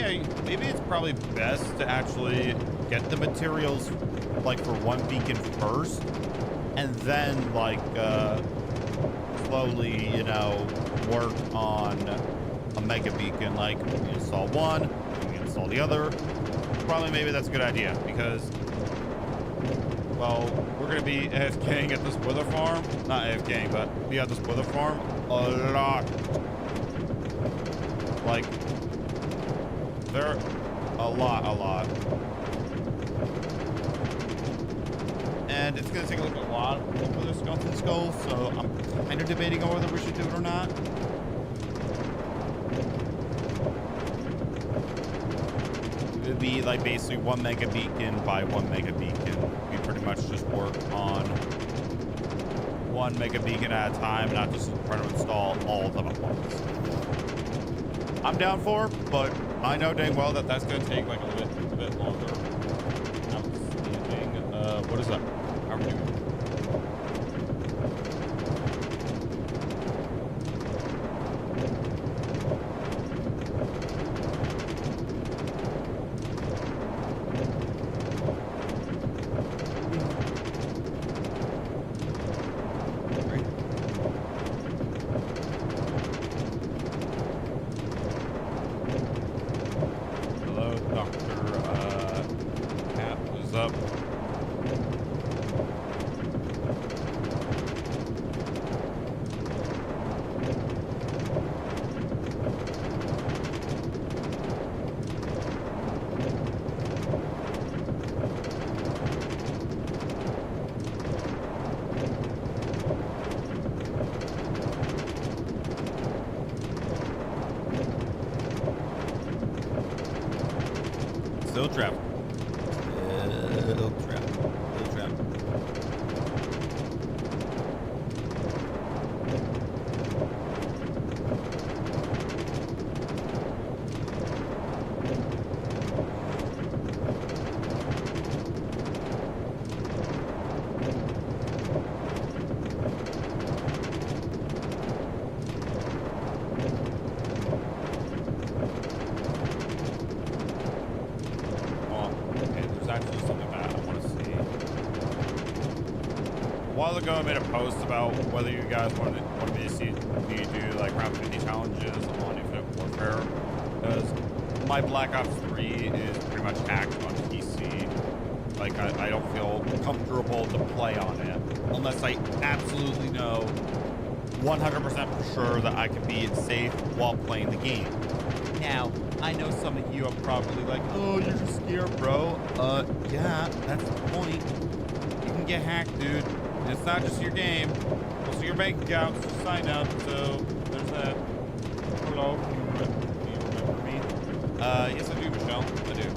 it's probably best to actually get the materials, like, for one beacon first, and then, like, slowly, you know, work on a mega beacon. Like, we install one, we install the other. Probably maybe that's a good idea, because, well, we're gonna be AFKing at this wither farm. Not AFKing, but be at this wither farm a lot. Like, there a lot. And it's gonna take a lot of the skeleton skulls, so I'm kind of debating on whether we should do it or not. It would be like basically one mega beacon by one mega beacon. We pretty much just work on one mega beacon at a time, not just trying to install all of them at once. I'm down for, but I know dang well that that's going to take like a bit longer. Outstanding. What is that? How are we doing? Hello, Dr. Cat, what's up? Still trapped. Still trapped. Still trapped. Okay, there's actually something that I want to see. A while ago, I made a post about whether you guys wanted me to see me do like round 50 challenges on Infinite Warfare, because my Black Ops 3 is pretty much hacked on PC. Like, I don't feel comfortable to play on it unless I absolutely know 100% for sure that I can be safe while playing the game. Now, I know some of you are probably like, oh, you're just scared, bro. Yeah, that's the point. You can get hacked, dude. And it's not just your game. Also your bank account, so sign up, so there's that. Hello, can you remember me? Yes I do, Michelle. I do.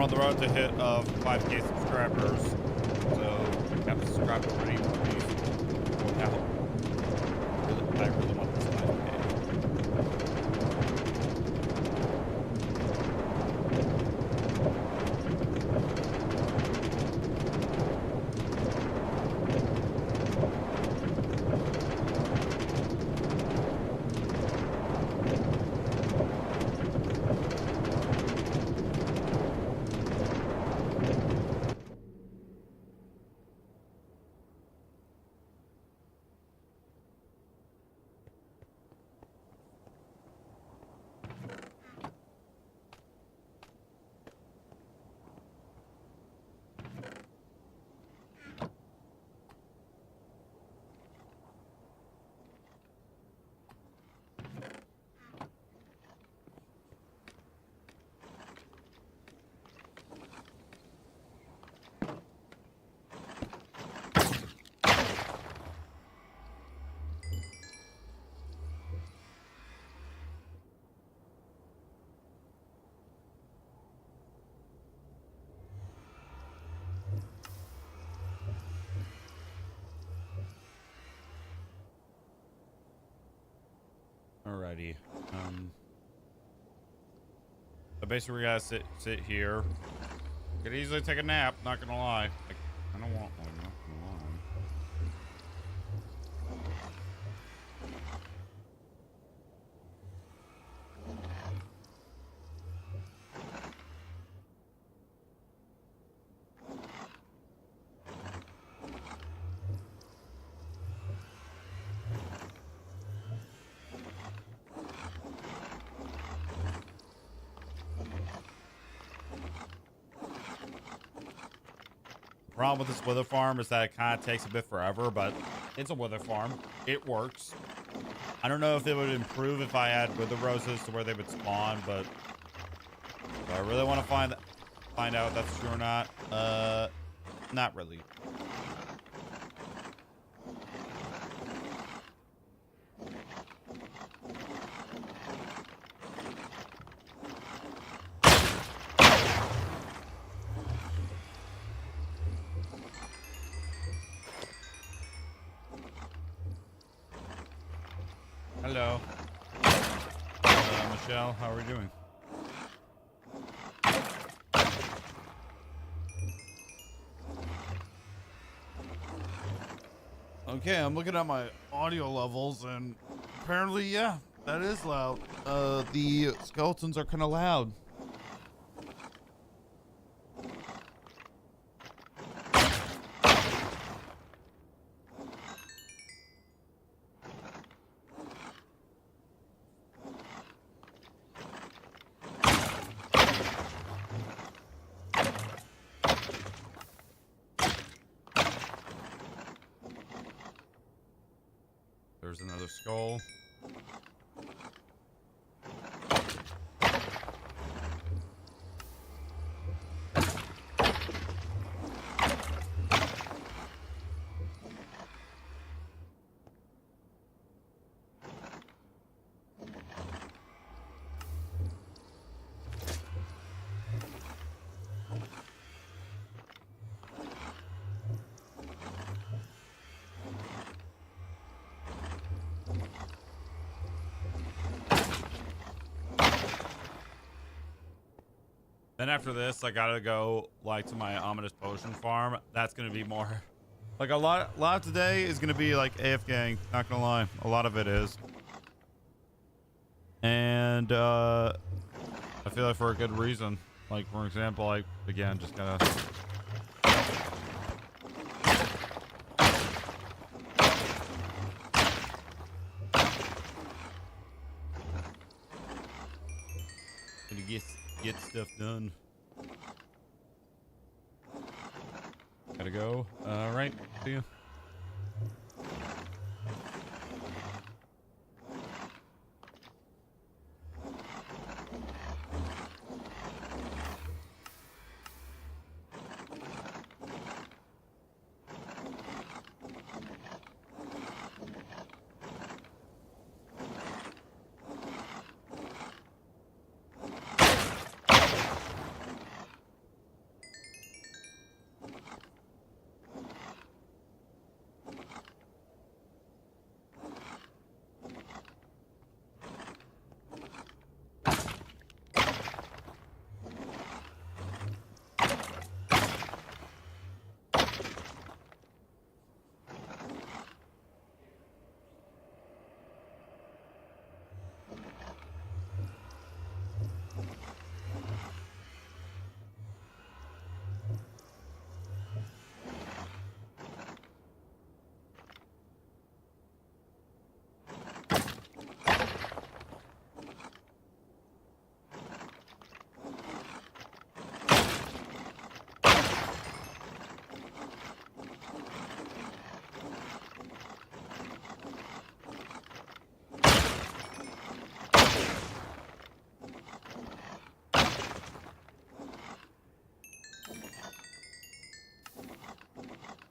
on the road to hit of 5K subscribers. So, if you haven't subscribed already, please go out. I really want this 5K. Alrighty. So basically we gotta sit here. Could easily take a nap, not gonna lie. I don't want one, not gonna lie. Problem with this wither farm is that it kind of takes a bit forever, but it's a wither farm. It works. I don't know if it would improve if I add wither roses to where they would spawn, but do I really want to find out if that's true or not? Not really. Hello. Michelle, how are we doing? Okay, I'm looking at my audio levels and apparently, yeah, that is loud. The skeletons are kind of loud. There's another skull. Then after this, I gotta go like to my ominous potion farm. That's gonna be more like a lot of today is gonna be like AFKing, not gonna lie. A lot of it is. And I feel like for a good reason. Like for example, like again, just gotta get stuff done. Gotta go. Right. See ya.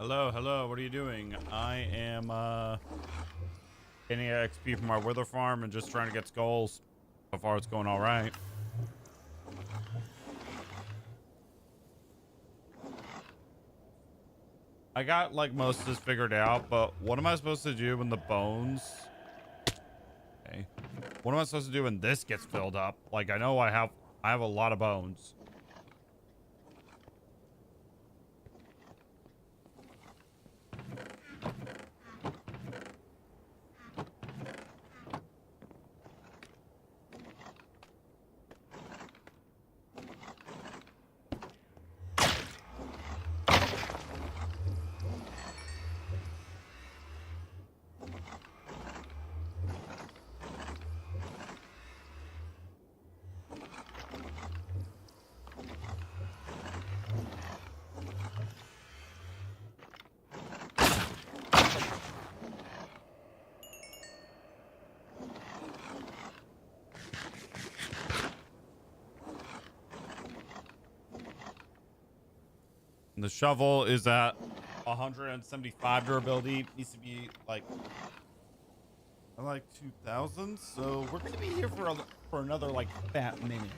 Hello, hello. What are you doing? I am getting XP from our wither farm and just trying to get skulls. So far, it's going all right. I got like most of this figured out, but what am I supposed to do when the bones? Okay. What am I supposed to do when this gets filled up? Like, I know I have a lot of bones. The shovel is at 175 durability. Needs to be like 2,000. So we're gonna be here for another like fat minute.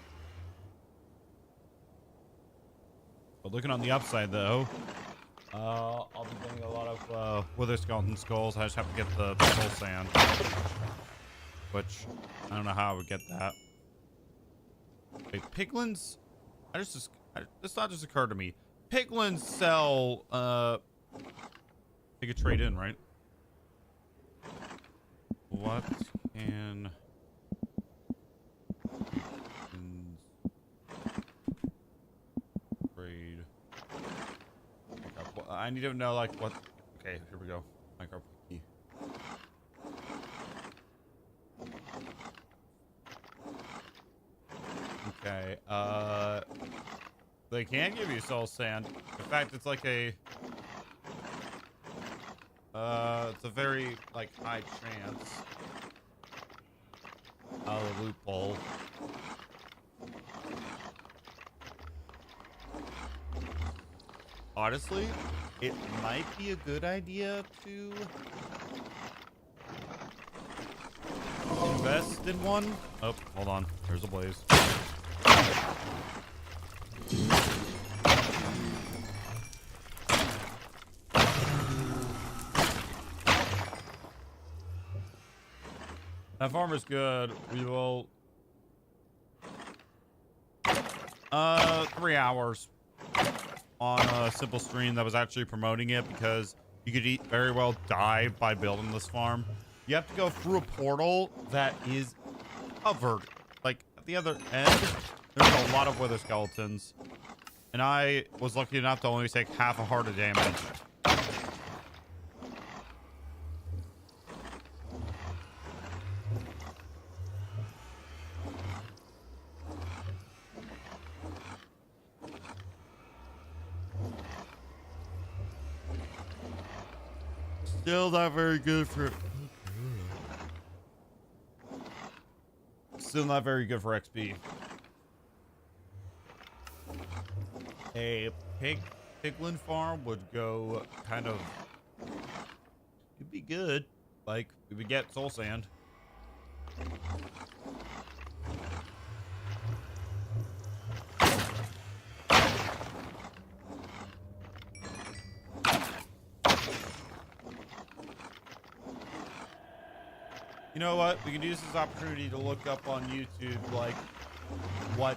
But looking on the upside though, I'll be getting a lot of wither skeleton skulls. I just have to get the soul sand, which I don't know how I would get that. Wait, piglins? This thought just occurred to me. Piglins sell, they could trade in, right? What can piglins trade? I need to know, like, what. Okay, here we go. Minecraft key. Okay, they can give you soul sand. In fact, it's like it's a very like high chance. Oh, the loophole. Honestly, it might be a good idea to invest in one. Oh, hold on. There's a blaze. That farm is good. We will 3 hours on a simple stream that was actually promoting it, because you could very well die by building this farm. You have to go through a portal that is covered. Like at the other end, there's a lot of wither skeletons, and I was lucky enough to only take half a heart of damage. Still not very good for. Still not very good for XP. A piglin farm would go kind of. It'd be good. Like we would get soul sand. You know what? We can use this opportunity to look up on YouTube, like, what,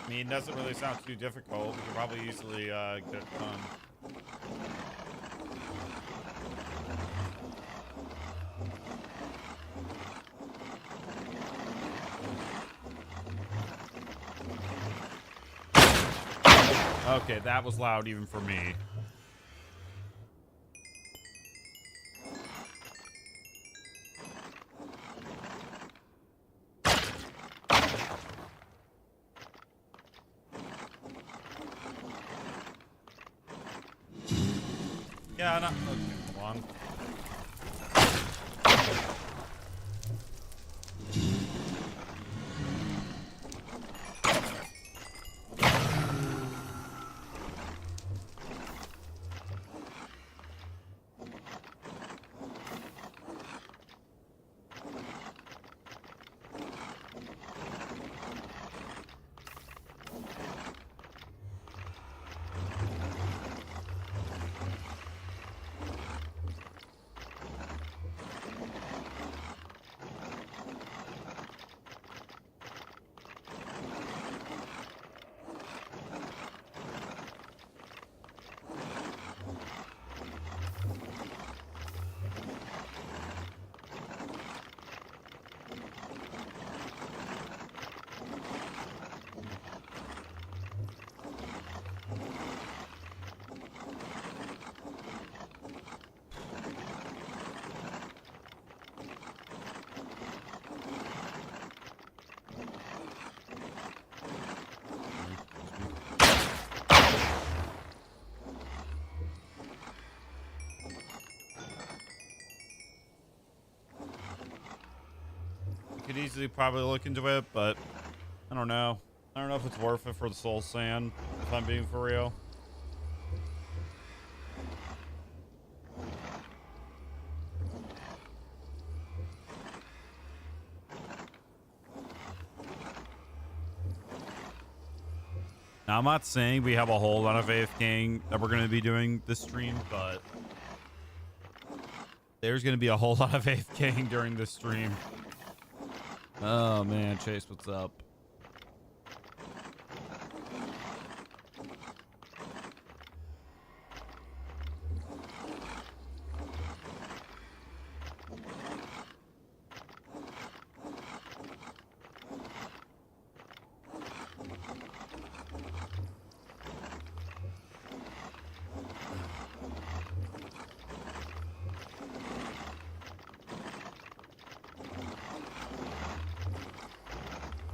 I mean, it doesn't really sound too difficult. We could probably easily get it done. Okay, that was loud even for me. Yeah, no, okay, hold on. Could easily probably look into it, but I don't know. I don't know if it's worth it for the soul sand, if I'm being for real. Now, I'm not saying we have a whole lot of AFKing that we're going to be doing this stream, but there's going to be a whole lot of AFKing during this stream. Oh man, Chase, what's up?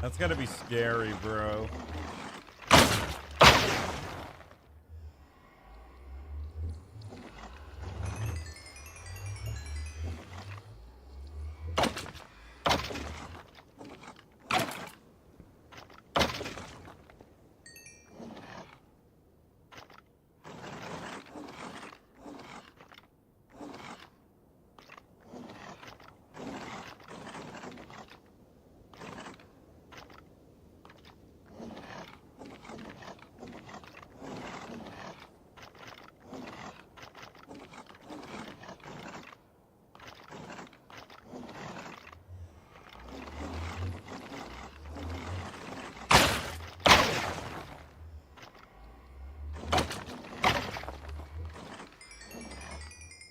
That's gotta be scary, bro.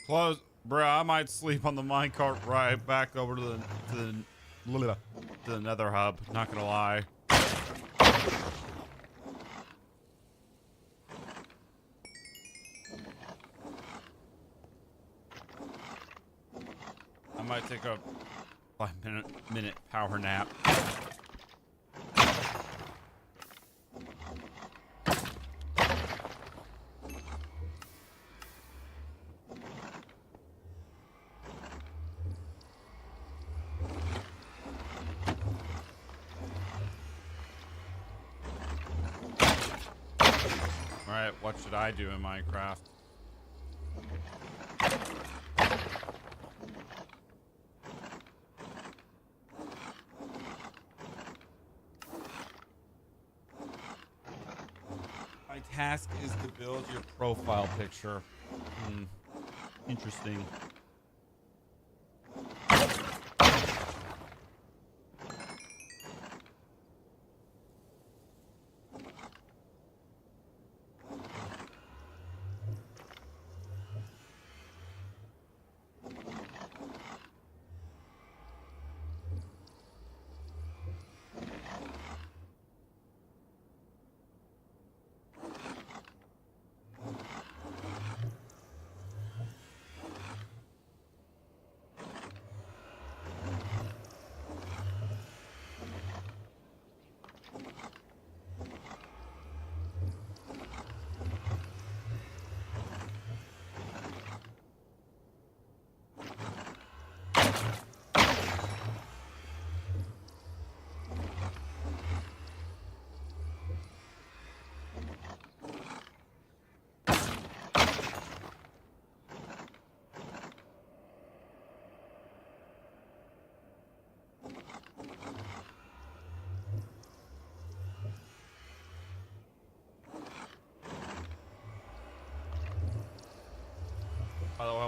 Close, bro. I might sleep on the minecart right back over to the nether hub. Not gonna lie. I might take a 5-minute power nap. Alright, what should I do in Minecraft? My task is to build your profile picture. Interesting.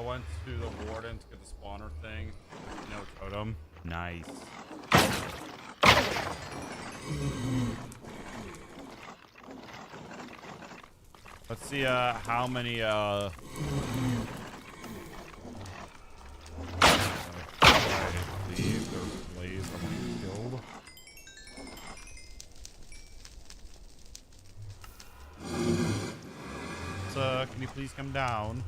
went to the warden to get the spawner thing. No totem. Nice. Let's see how many please, there's blaze someone killed. Can you please come down?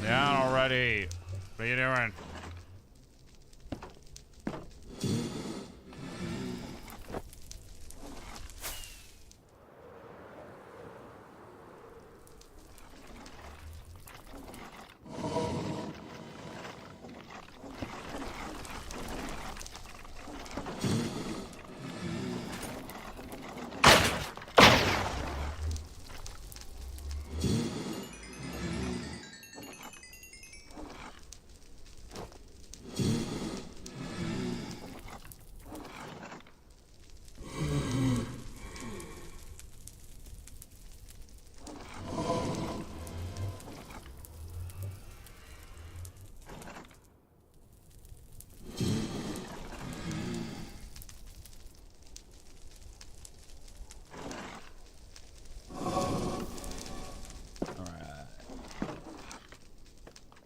Down already. What are you doing?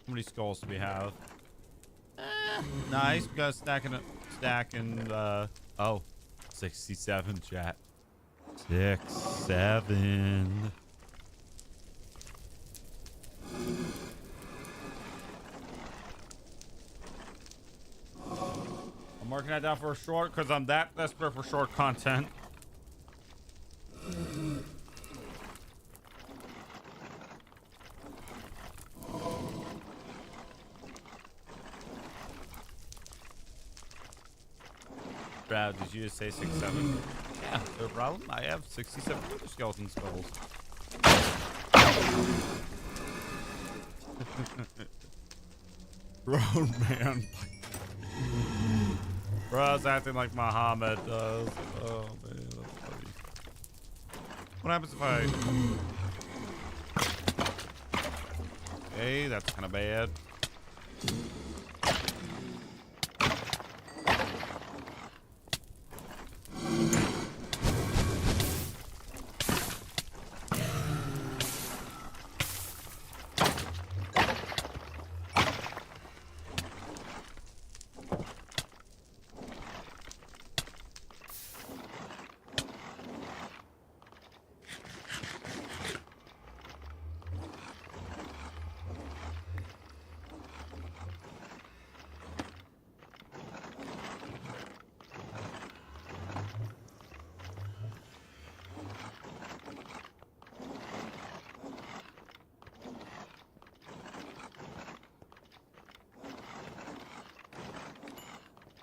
How many skulls do we have? Nice. We got a stack in oh, 67 chat. 67. I'm marking that down for a short because I'm that desperate for short content. Brad, did you just say 67? Yeah, no problem. I have 67 other skeleton skulls. Grown man. Bro's acting like Muhammad does. Oh man, that's funny. What happens if I... Okay, that's kind of bad.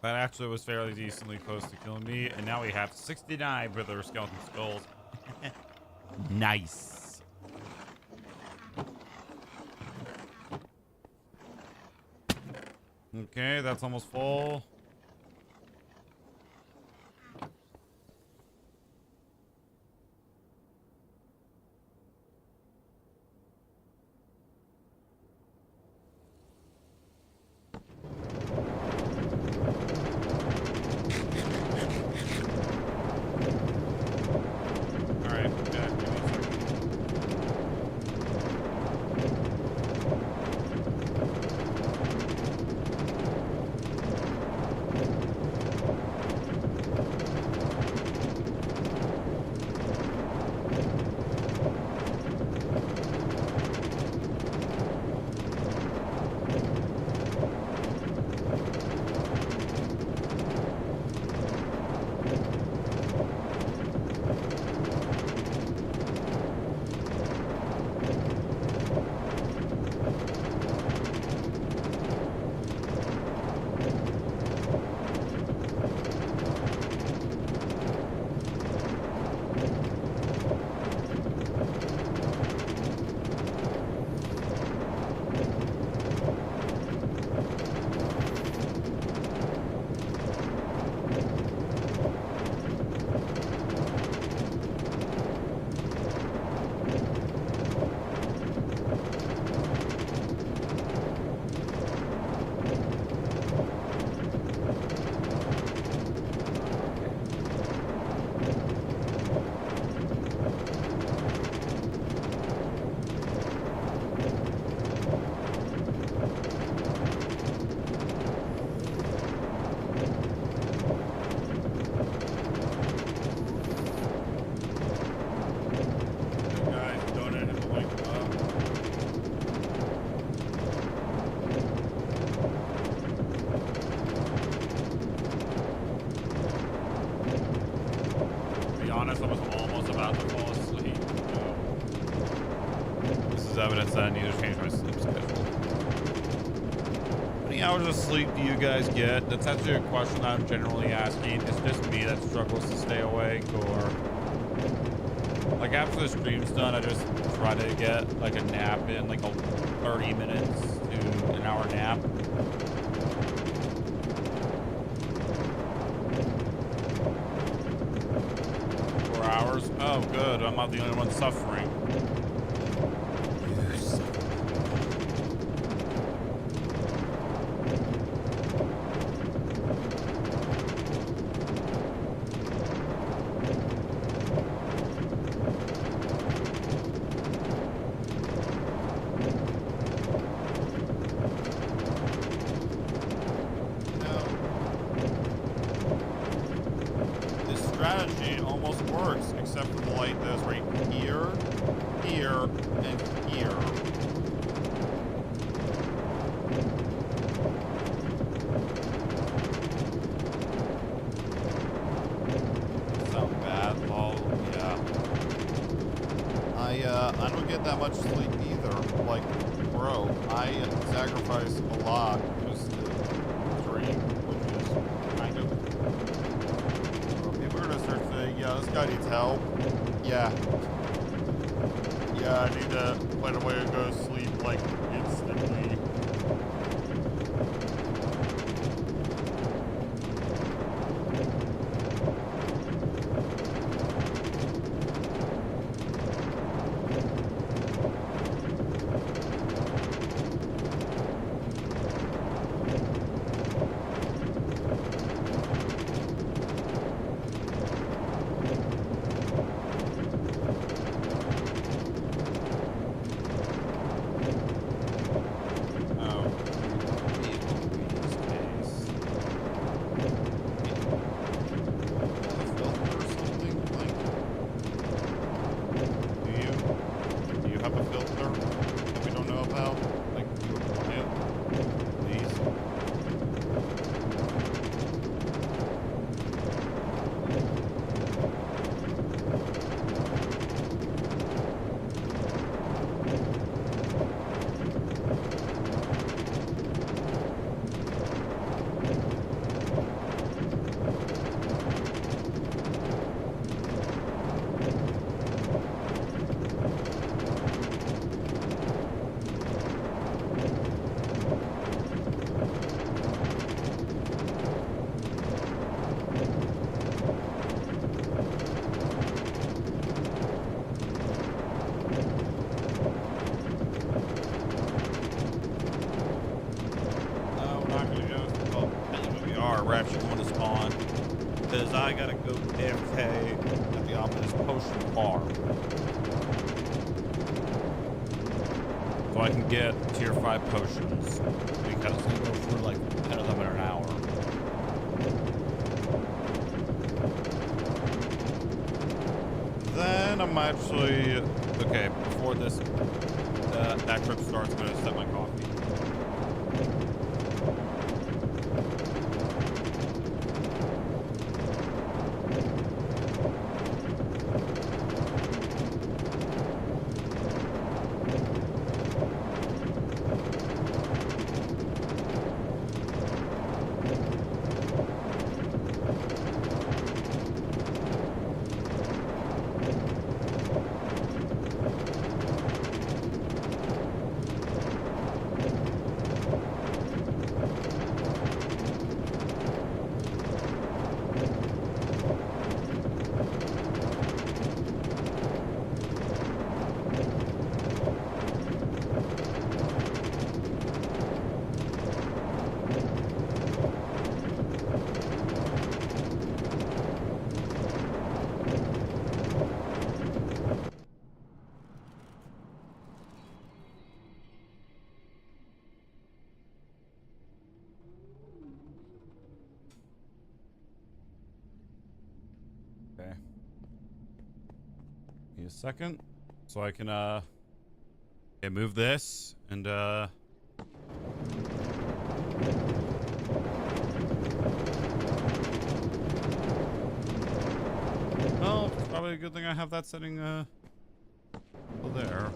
That actually was fairly decently close to killing me, and now we have 69 Wither skeleton skulls. Nice. Okay, that's almost full. evidence that I need to change my sleep schedule. How many hours of sleep do you guys get? That's actually a question I'm generally asking. It's just me that struggles to stay awake, or like after the stream's done, I just try to get like a nap in, like a 30 minutes to an hour nap. Hours. Oh, good. I'm not the only one suffering. Strategy almost works, except for the light that's right here, here, and here. Sound bad, lol. Yeah. I don't get that much sleep either. Like, bro, I sacrifice a lot just to dream, which is kind of. Yeah, this guy needs help. Yeah. Yeah, I need to find a way to go to sleep, like, instantly. We're actually going to spawn because I gotta go AFK at the ominous potion farm so I can get tier 5 potions because they go for like 10 of them in an hour. Then I'm actually okay before this that trip starts. I'm gonna set my coffee. Okay. Give me a second so I can okay, move this and well, it's probably a good thing I have that setting over there.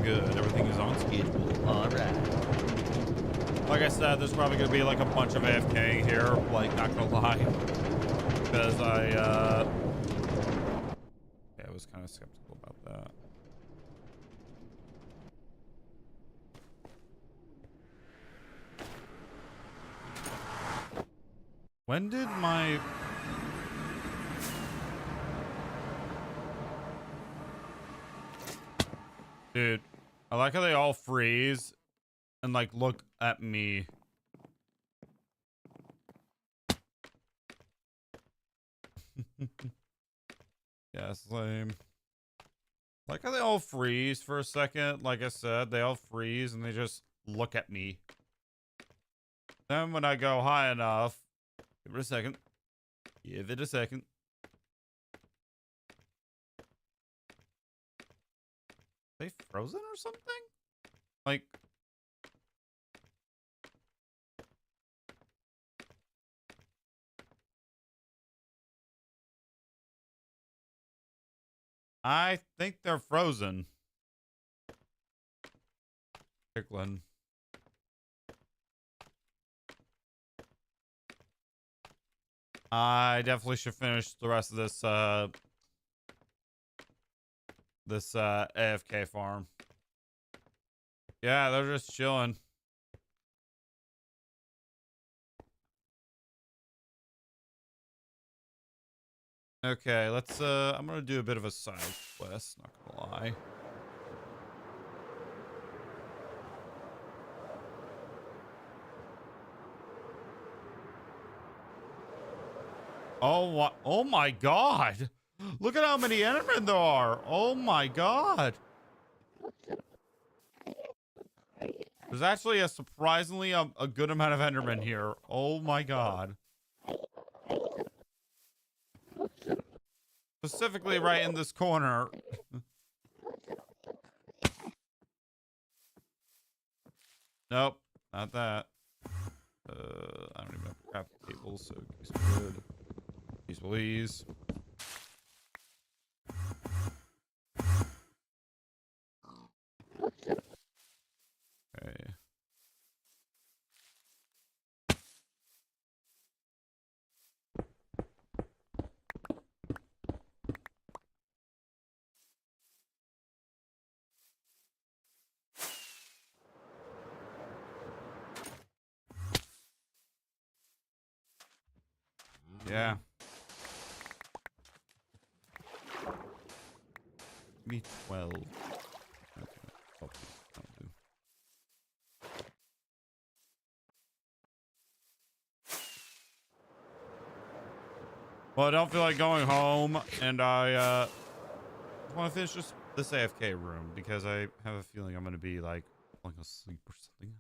good. Everything is on schedule. All right. Like I said, there's probably gonna be like a bunch of AFK here. Like, not gonna lie, because I was kind of skeptical about that. When did my... Dude, I like how they all freeze and like look at me. Yeah, it's lame. Like how they all freeze for a second. Like I said, they all freeze and they just look at me. Then when I go high enough, give it a second. Give it a second. Are they frozen or something? Like... I think they're frozen. Picklin. I definitely should finish the rest of this AFK farm. Yeah, they're just chilling. Okay, let's I'm gonna do a bit of a side quest, not gonna lie. Oh, what? Oh my god! Look at how many Endermen there are! Oh my god! There's actually a surprisingly a good amount of Endermen here. Oh my god. Specifically right in this corner. Nope, not that. I don't even have a craft table, so he's good. Please, please. Okay. Yeah. Give me 12. Okay. Oh, that'll do. Well, I don't feel like going home, and I want to finish just this AFK room because I have a feeling I'm going to be like falling asleep or something.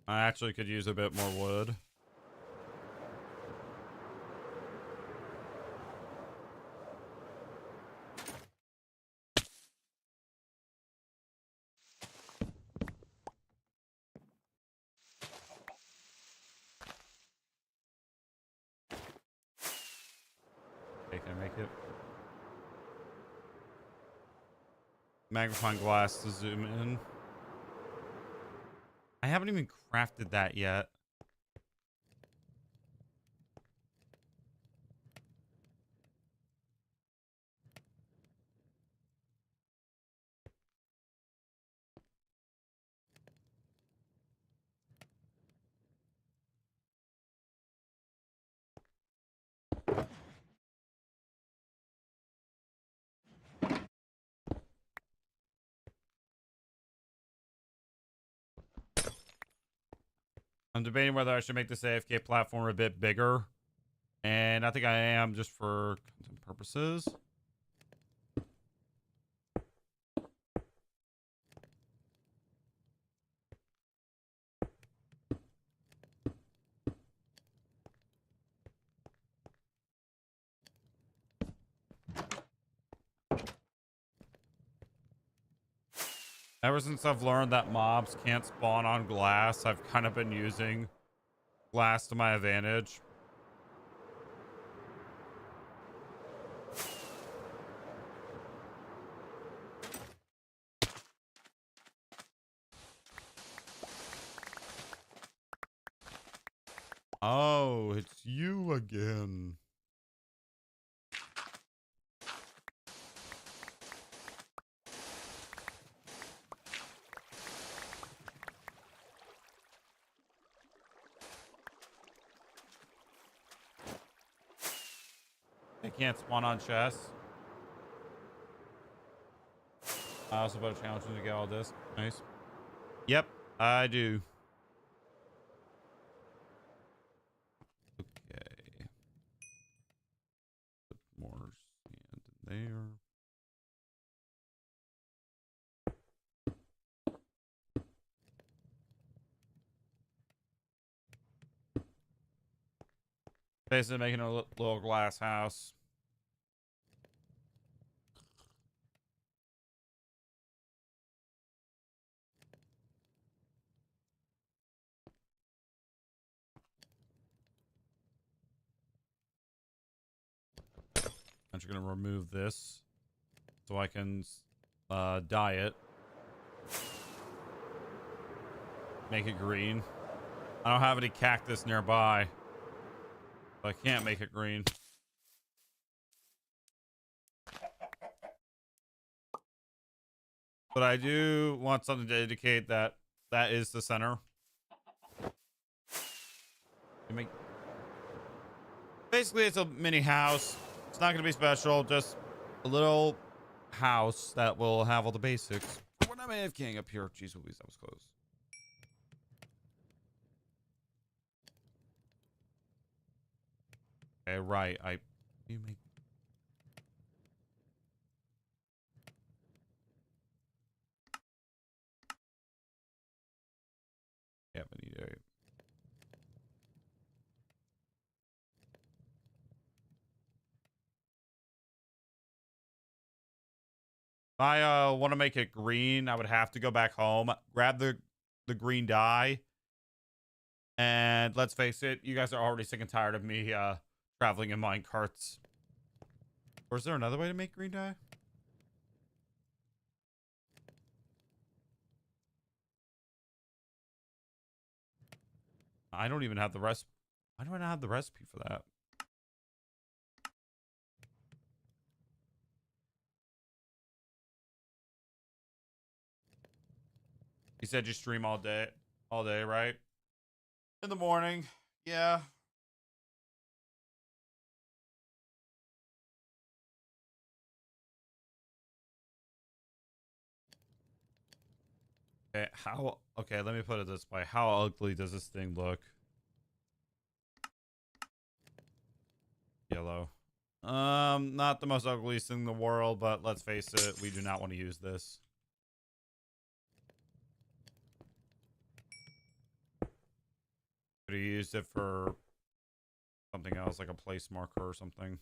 I actually could use a bit more wood. Okay, can I make it? Magnifying glass to zoom in. I haven't even crafted that yet. I'm debating whether I should make this AFK platform a bit bigger. And I think I am, just for content purposes. Ever since I've learned that mobs can't spawn on glass, I've kind of been using glass to my advantage. Oh, it's you again. They can't spawn on chests. I also put a challenge to get all this. Nice. Yep, I do. Okay. Put more sand in there. Basically making a little glass house. I'm just gonna remove this so I can dye it, make it green. I don't have any cactus nearby, so I can't make it green. But I do want something to indicate that that is the center. Basically, it's a mini house. It's not going to be special, just a little house that will have all the basics. We're not AFKing up here. Jeez Louise, that was close. Okay, right. You make. Yeah, but need a. If I want to make it green, I would have to go back home, grab the green dye, and let's face it, you guys are already sick and tired of me traveling in mine carts. Or is there another way to make green dye? I don't even have the recipe. Why do I not have the recipe for that? You said you stream all day, right? In the morning, yeah. Okay, okay, let me put it this way. How ugly does this thing look? Yellow. Not the most ugliest thing in the world, but let's face it, we do not want to use this. Could have used it for something else, like a place marker or something.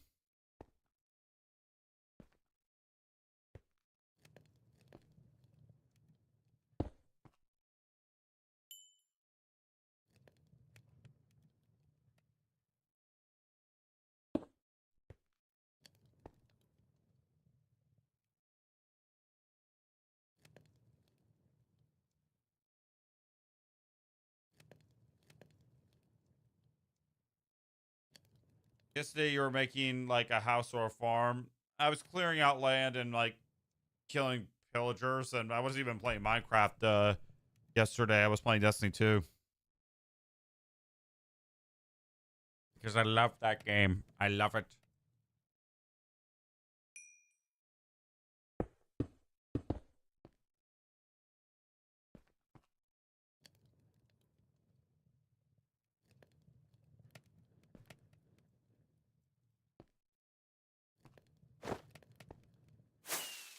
Yesterday you were making like a house or a farm. I was clearing out land and like killing pillagers, and I wasn't even playing Minecraft yesterday. I was playing Destiny 2. Because I love that game. I love it.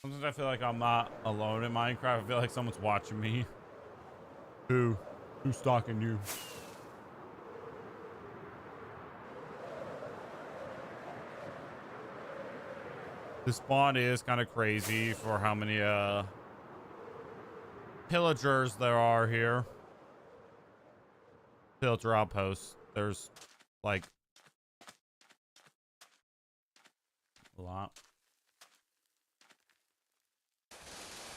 Sometimes I feel like I'm not alone in Minecraft. I feel like someone's watching me. Who? Who's stalking you? The spawn is kind of crazy for how many pillagers there are here. Pillager outposts. There's like a lot.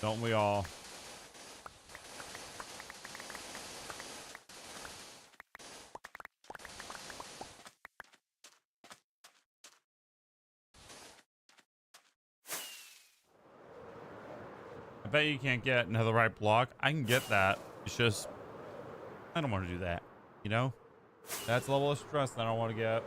Don't we all? I bet you can't get another right block. I can get that. It's just, I don't want to do that. You know? That's a level of stress that I don't want to get.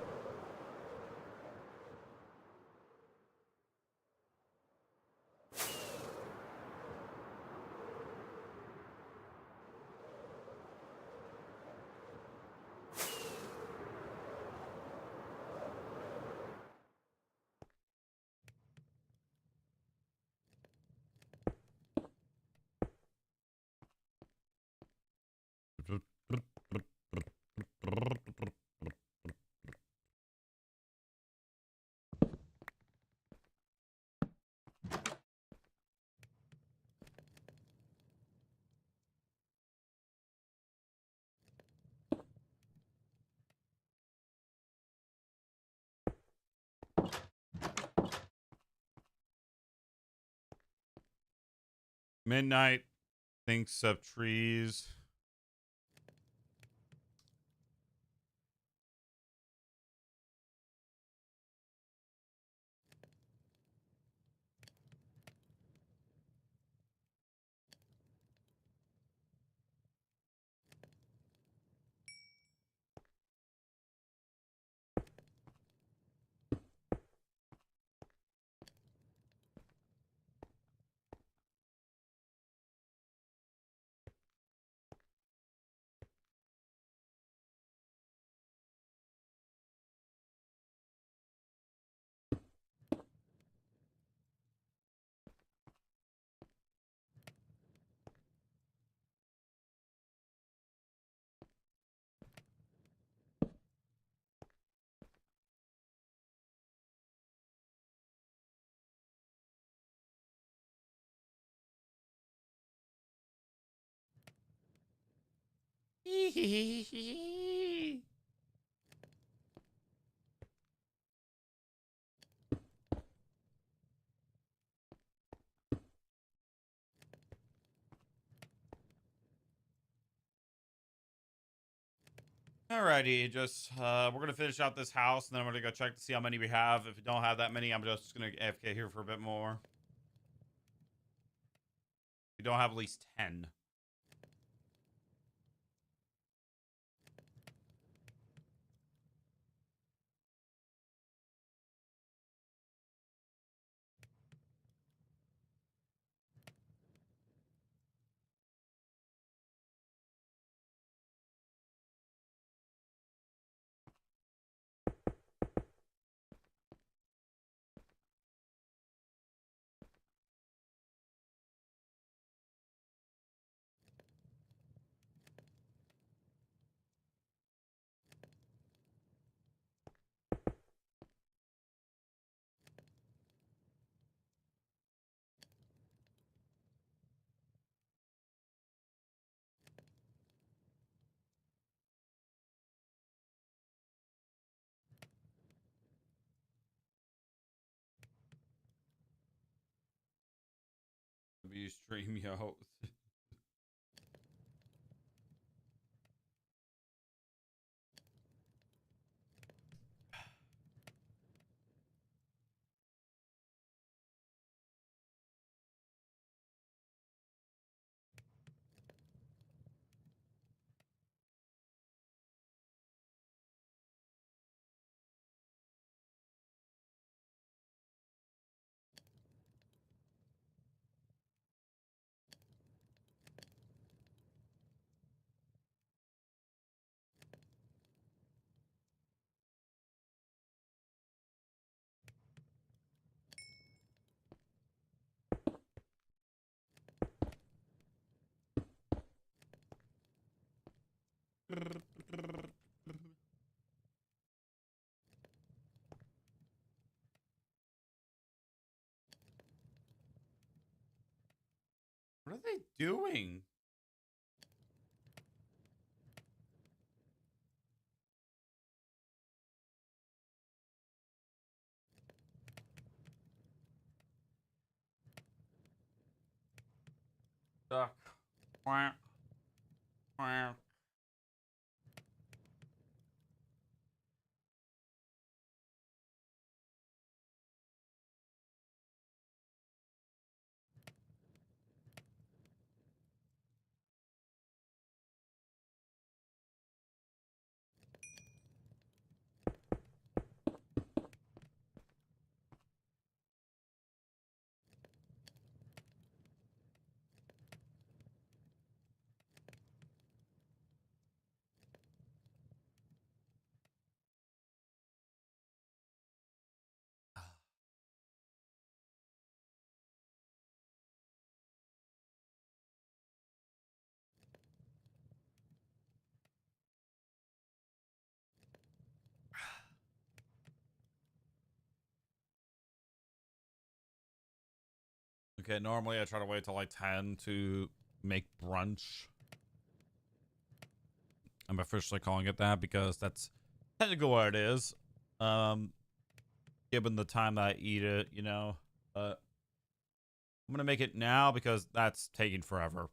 Midnight thinks of trees. Alrighty, just we're gonna finish out this house, and then I'm gonna go check to see how many we have. If we don't have that many, I'm just gonna AFK here for a bit more. We don't have at least 10. Maybe stream yo. What are they doing? Duck. Quack. Quack. Okay, normally I try to wait till like 10 to make brunch. I'm officially calling it that because that's technically what it is. Given the time that I eat it, you know. I'm gonna make it now because that's taking forever.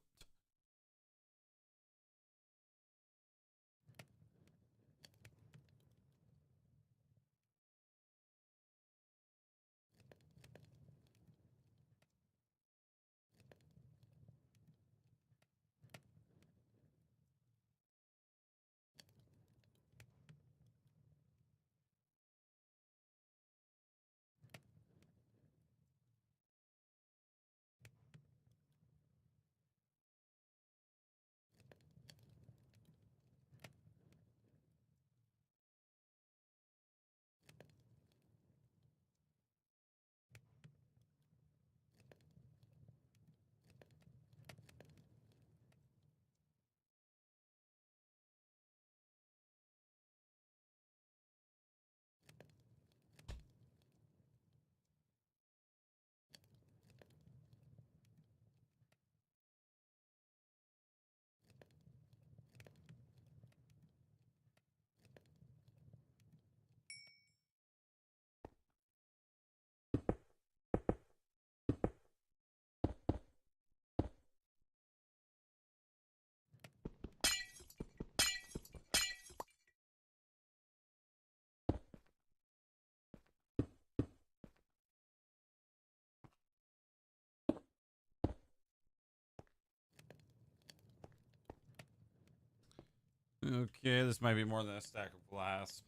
Okay, this might be more than a stack of glass.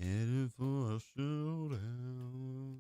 Headed for a showdown.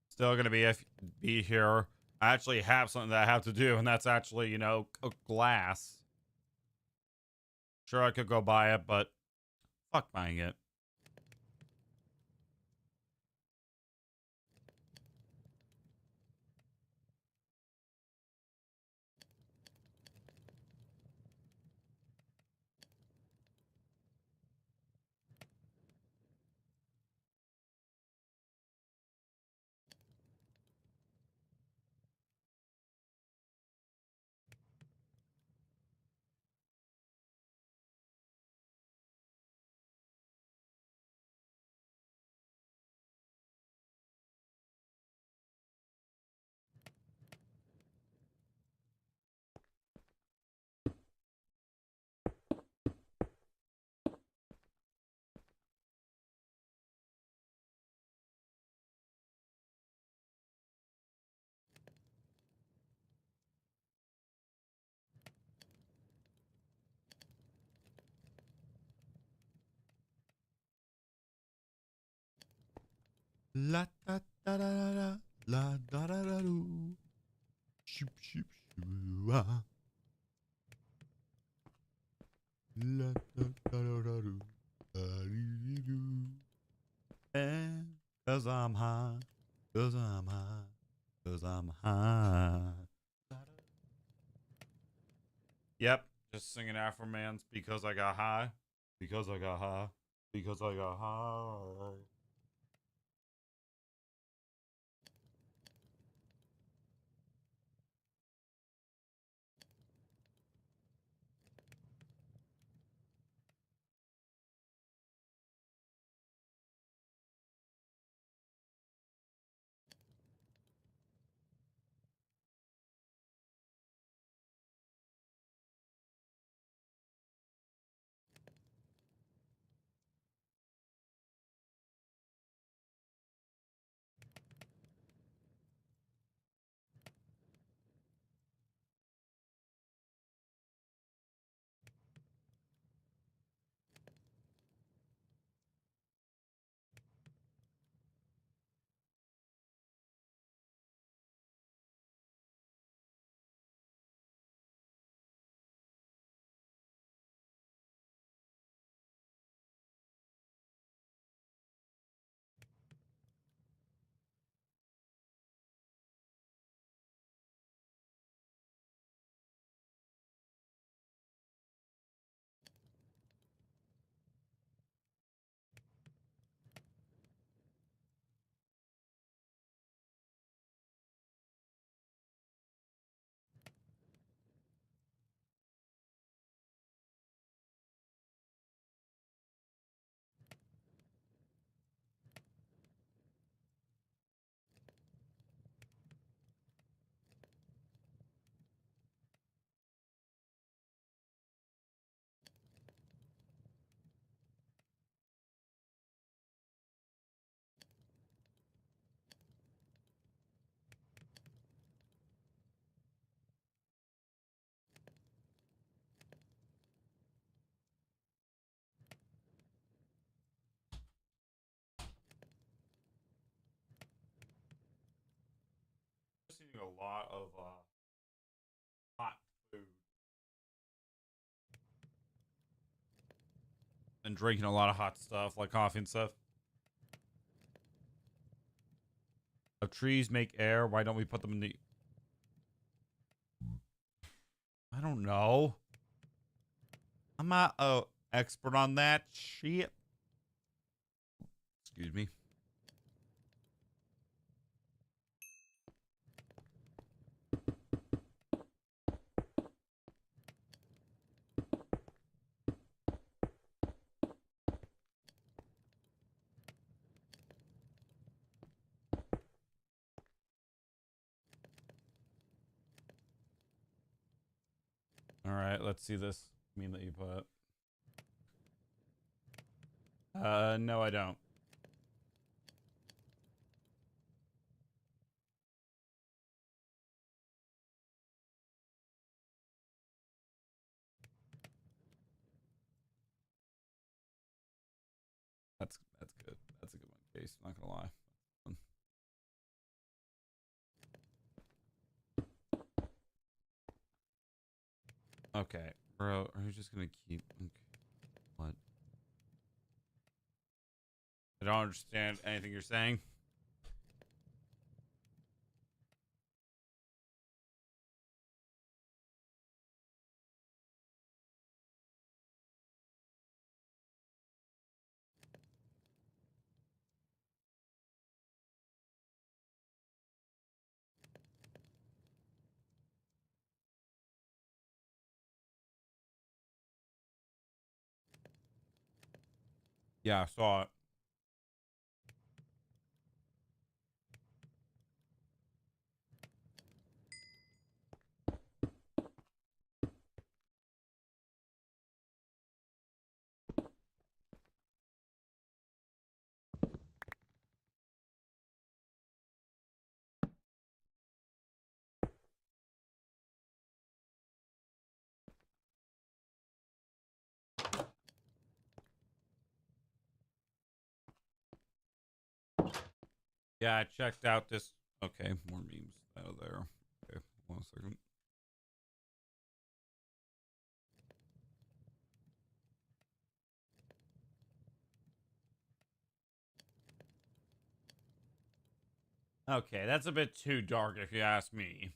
Still gonna be here. I actually have something that I have to do, and that's actually, you know, cook glass. Sure, I could go buy it, but fuck buying it. La da da da da da. La da da da do. Shoop shoop shoo ah. La da da da da do. Da-dee-dee-doo. And 'cause I'm high. 'Cause I'm high. 'Cause I'm high. Yep, just singing Afromans because I got high. Because I got high. Because I got high. Just eating a lot of hot food and drinking a lot of hot stuff like coffee and stuff. If trees make air, why don't we put them in the... I don't know. I'm not a expert on that shit. Excuse me. All right, let's see this meme that you put. No, I don't. That's good. That's a good one, Case. Not gonna lie. Okay, bro. Are you just gonna keep? Okay. What? I don't understand anything you're saying. Yeah, I saw it. Yeah, I checked out this. Okay, more memes out of there. Okay, 1 second. Okay, that's a bit too dark if you ask me.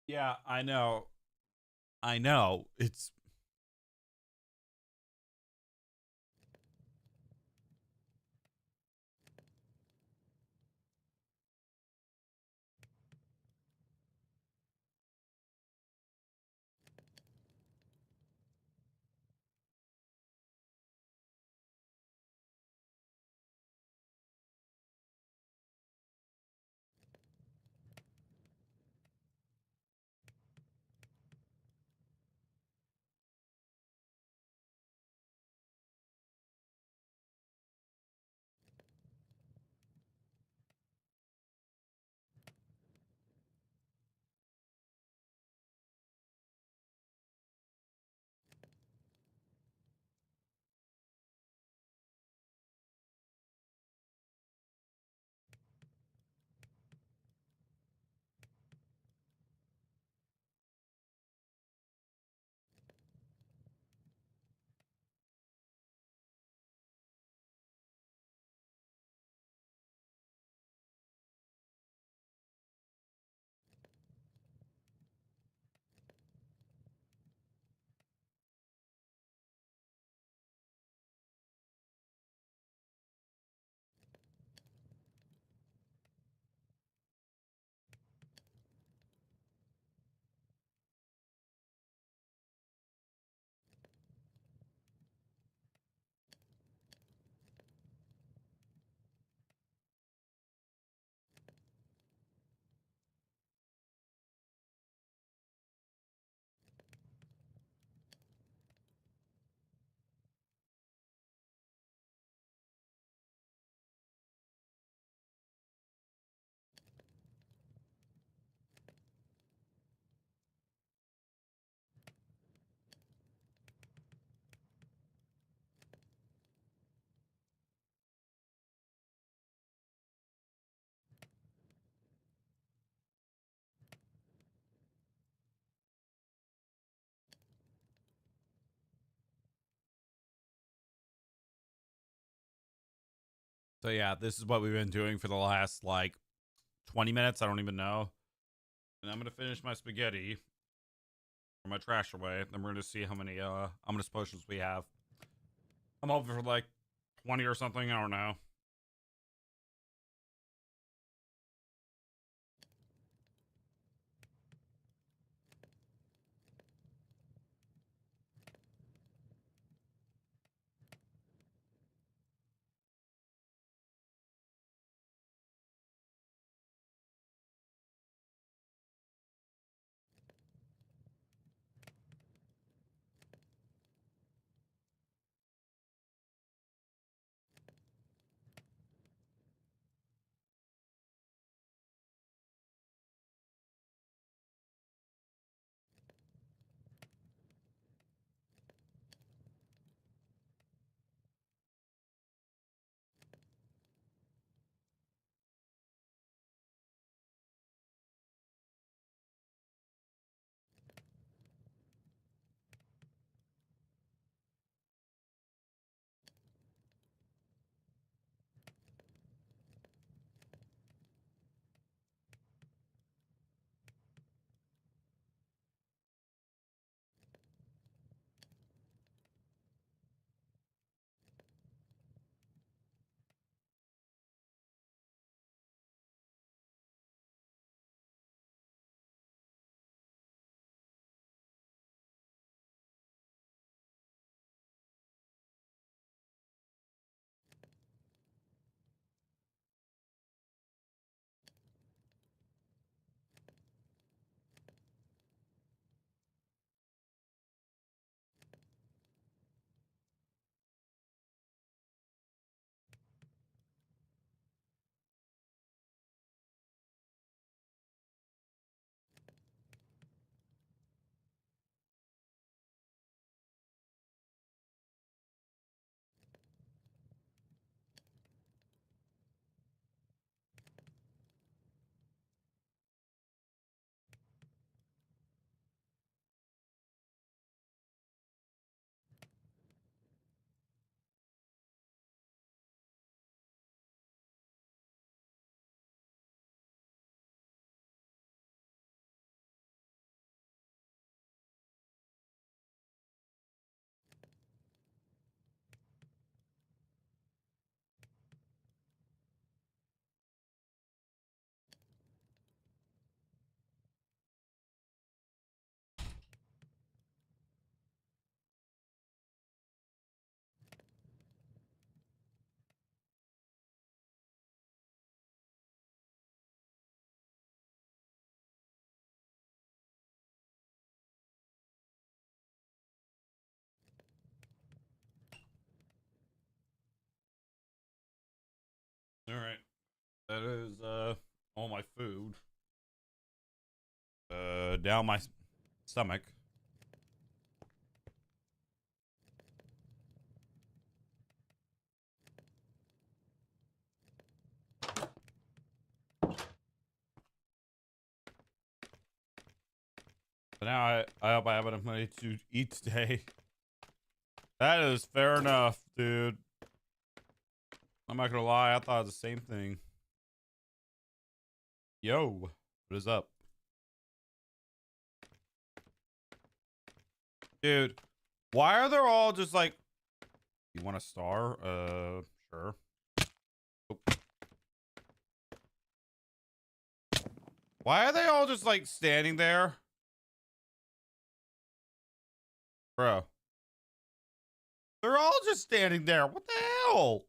Yeah, I know. I know. It's so yeah, this is what we've been doing for the last like 20 minutes. I don't even know. And I'm gonna finish my spaghetti or my trash away. Then we're gonna see how many ominous potions we have. I'm hoping for like 20 or something. I don't know. all my food down my stomach. But now I hope I have enough money to eat today. That is fair enough, dude. I'm not gonna lie, I thought the same thing. Yo, what is up? Dude, why are they all just like, you want a star? Sure. Oh. Why are they all just like standing there? Bro. They're all just standing there. What the hell?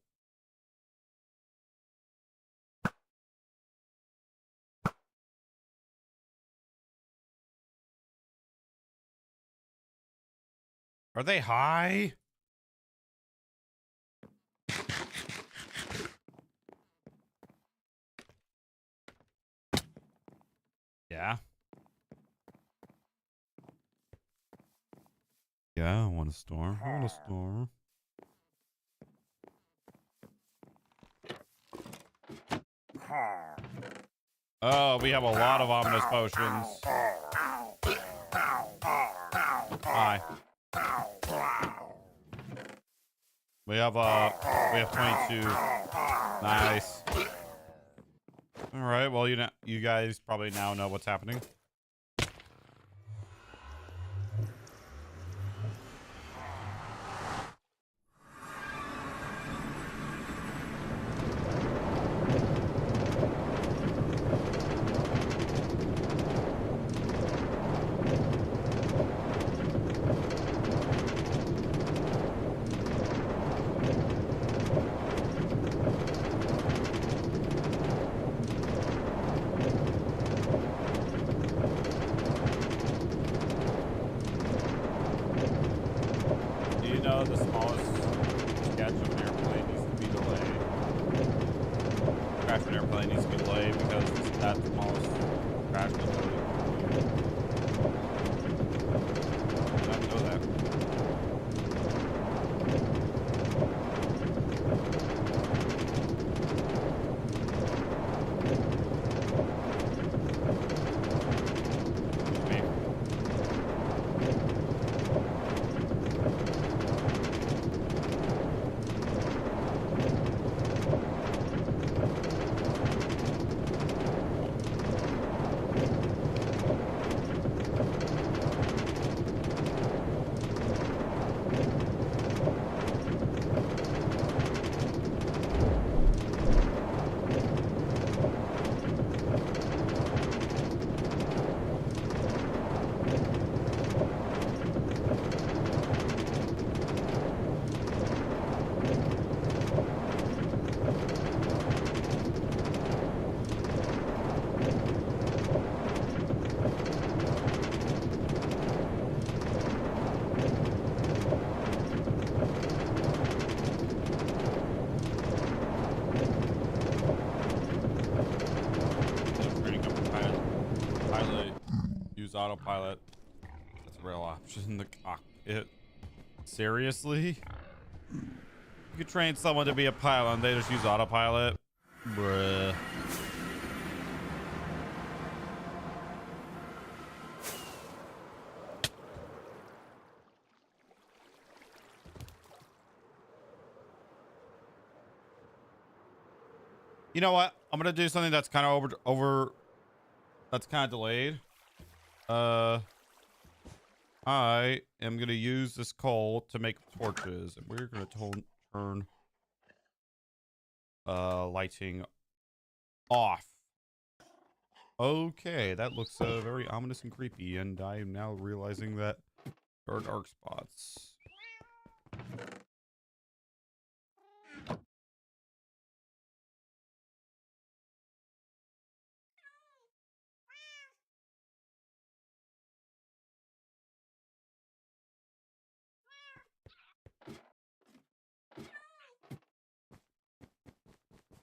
Are they high? Yeah. Yeah, I want a star. I want a star. Oh, we have a lot of ominous potions. Hi. We have 22. Nice. All right. Well, you guys probably now know what's happening. The smallest sketch of an airplane needs to be delayed. Crash of an airplane needs to be delayed because it's that smallest crash ability. I didn't know that. Autopilot. That's a real option in the cockpit. Seriously? You could train someone to be a pilot and they just use autopilot? Bruh. You know what? I'm gonna do something that's kind of that's kind of delayed. I am gonna use this coal to make torches, and we're gonna turn lighting off. Okay, that looks very ominous and creepy, and I am now realizing that there are dark spots.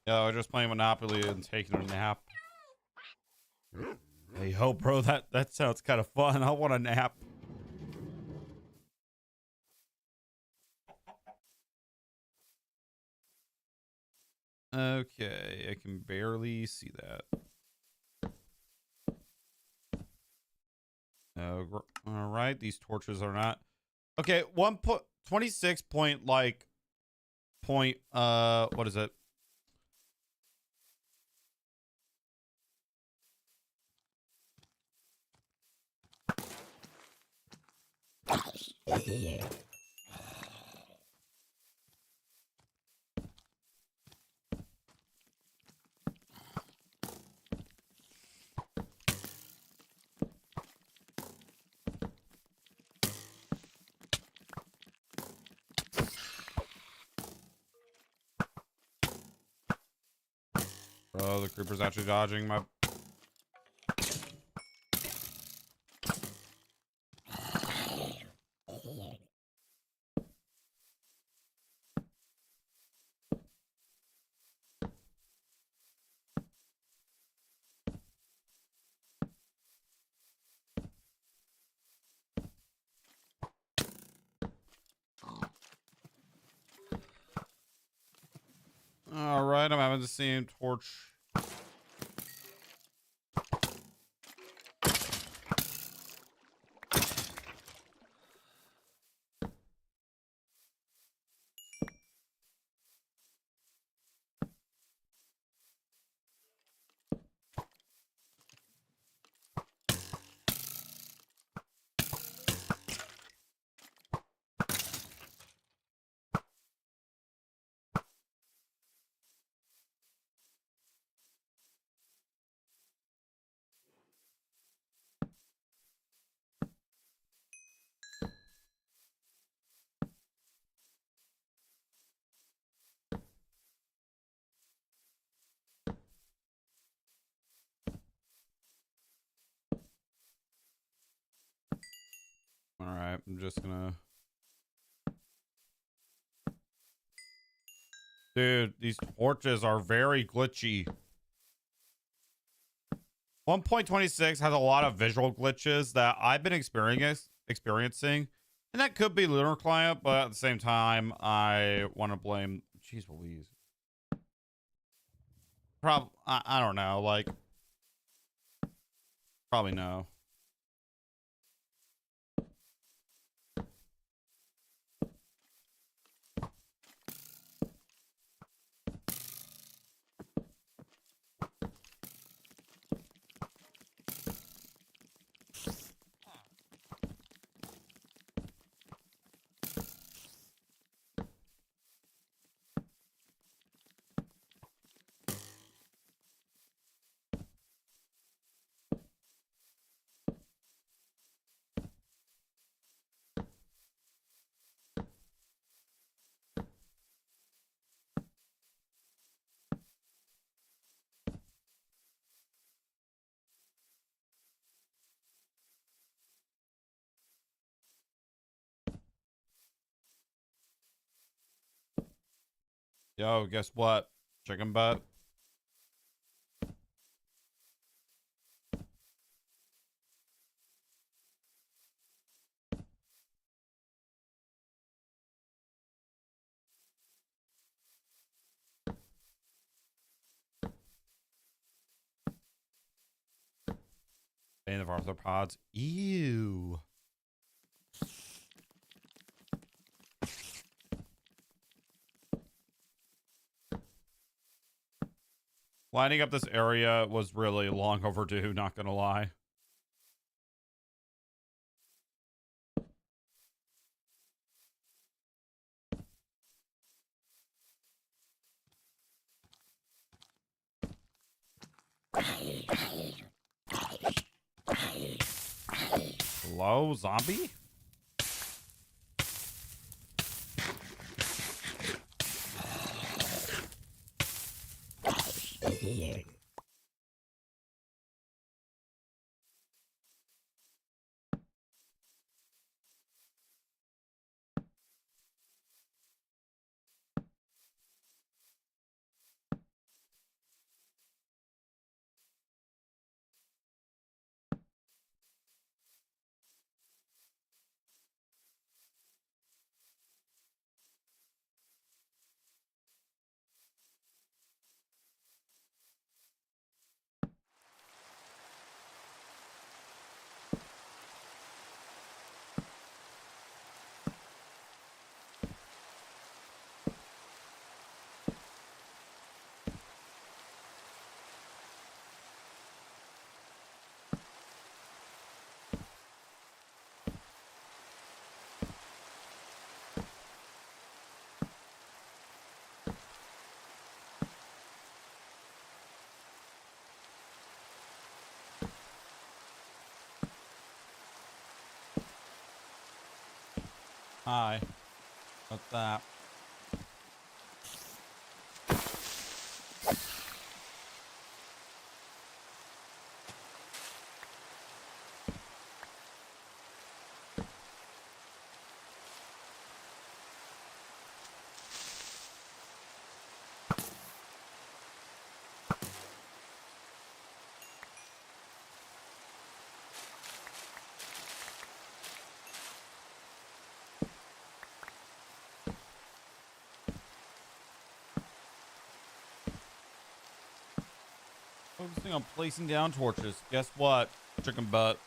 Yeah, I was just playing Monopoly and taking a nap. Hey ho, bro, that sounds kind of fun. I want a nap. Okay, I can barely see that. All right, these torches are not okay. 1.26 point like point. What is it? Oh, the creeper's actually dodging my. All right, I'm having the same torch. All right, I'm just gonna. Dude, these torches are very glitchy. 1.26 has a lot of visual glitches that I've been experiencing. And that could be Lunar Client, but at the same time, I want to blame. Jeez Louise. I don't know. Like, probably no. Yo, guess what? Chicken butt. Bane of arthropods. Ew. Lining up this area was really long overdue, not gonna lie. Hello, zombie? Hi. What's that? Focusing on placing down torches. Guess what? Chicken butt.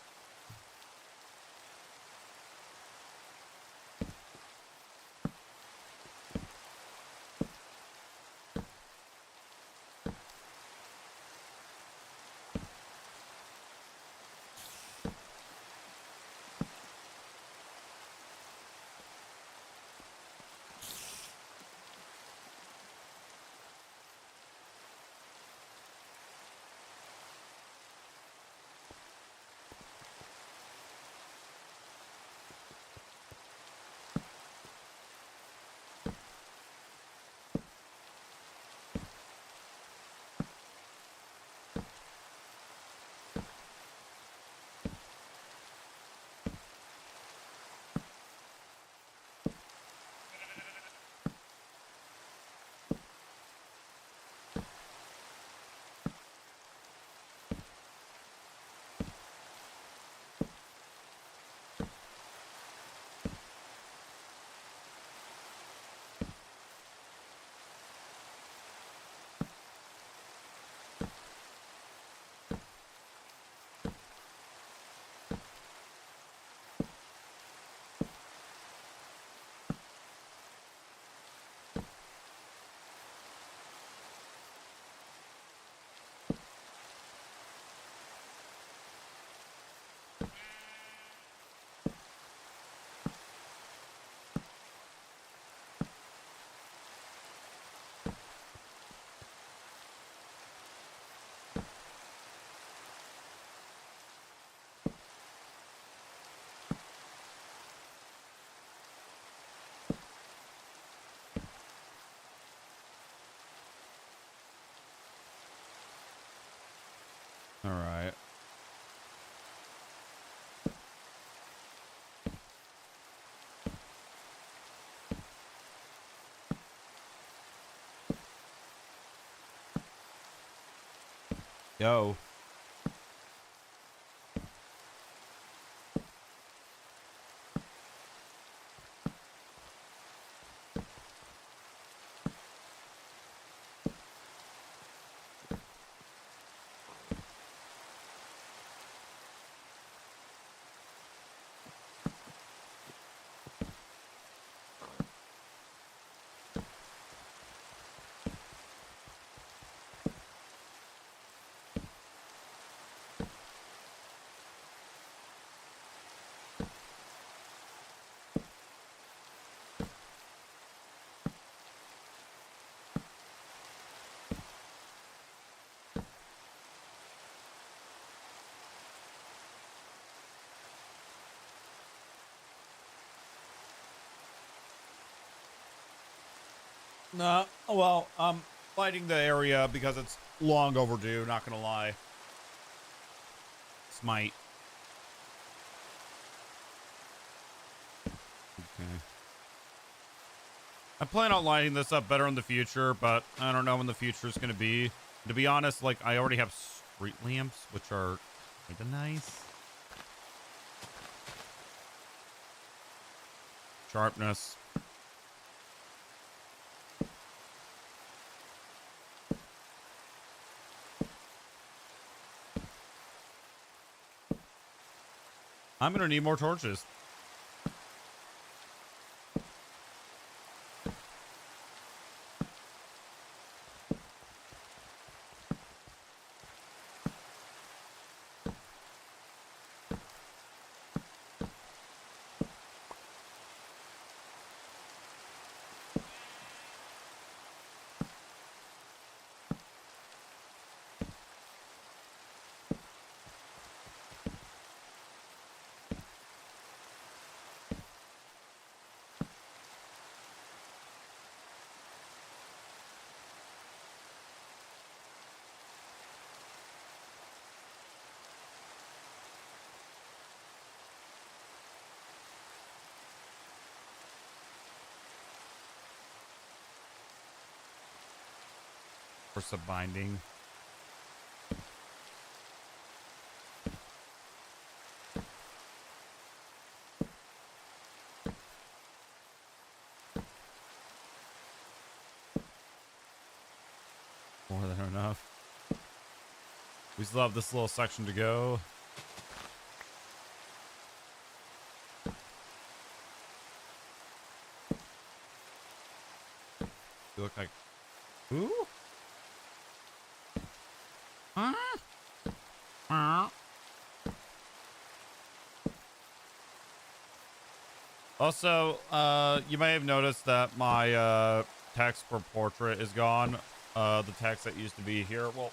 All right. Yo. No, well, I'm lighting the area because it's long overdue, not gonna lie. Smite. Okay. I plan on lighting this up better in the future, but I don't know when the future is gonna be. To be honest, like, I already have street lamps, which are kinda nice. Sharpness. I'm gonna need more torches. for some binding. More than enough. We still have this little section to go. You look like who? Huh? Also, you may have noticed that my text for portrait is gone. The text that used to be here. Well,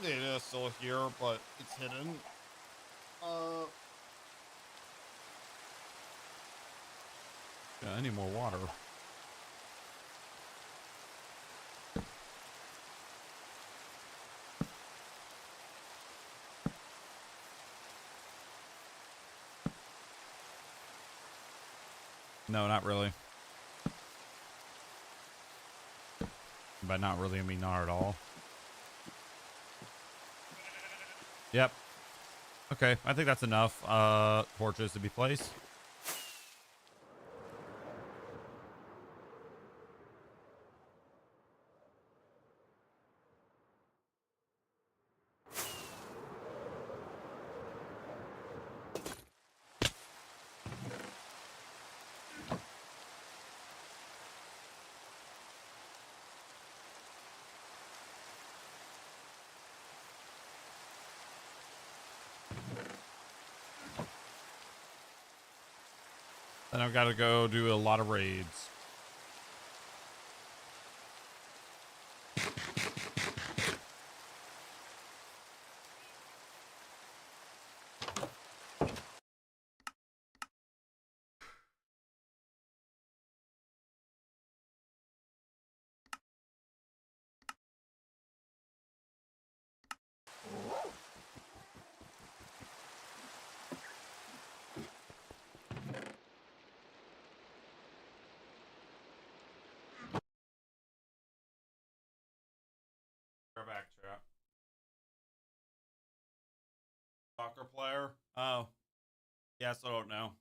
it is still here, but it's hidden. Yeah, I need more water. No, not really. By not really, I mean not at all. Yep. Okay, I think that's enough torches to be placed. Then I've got to go do a lot of raids. Go back, chat. Soccer player? Oh. Yes, I don't know.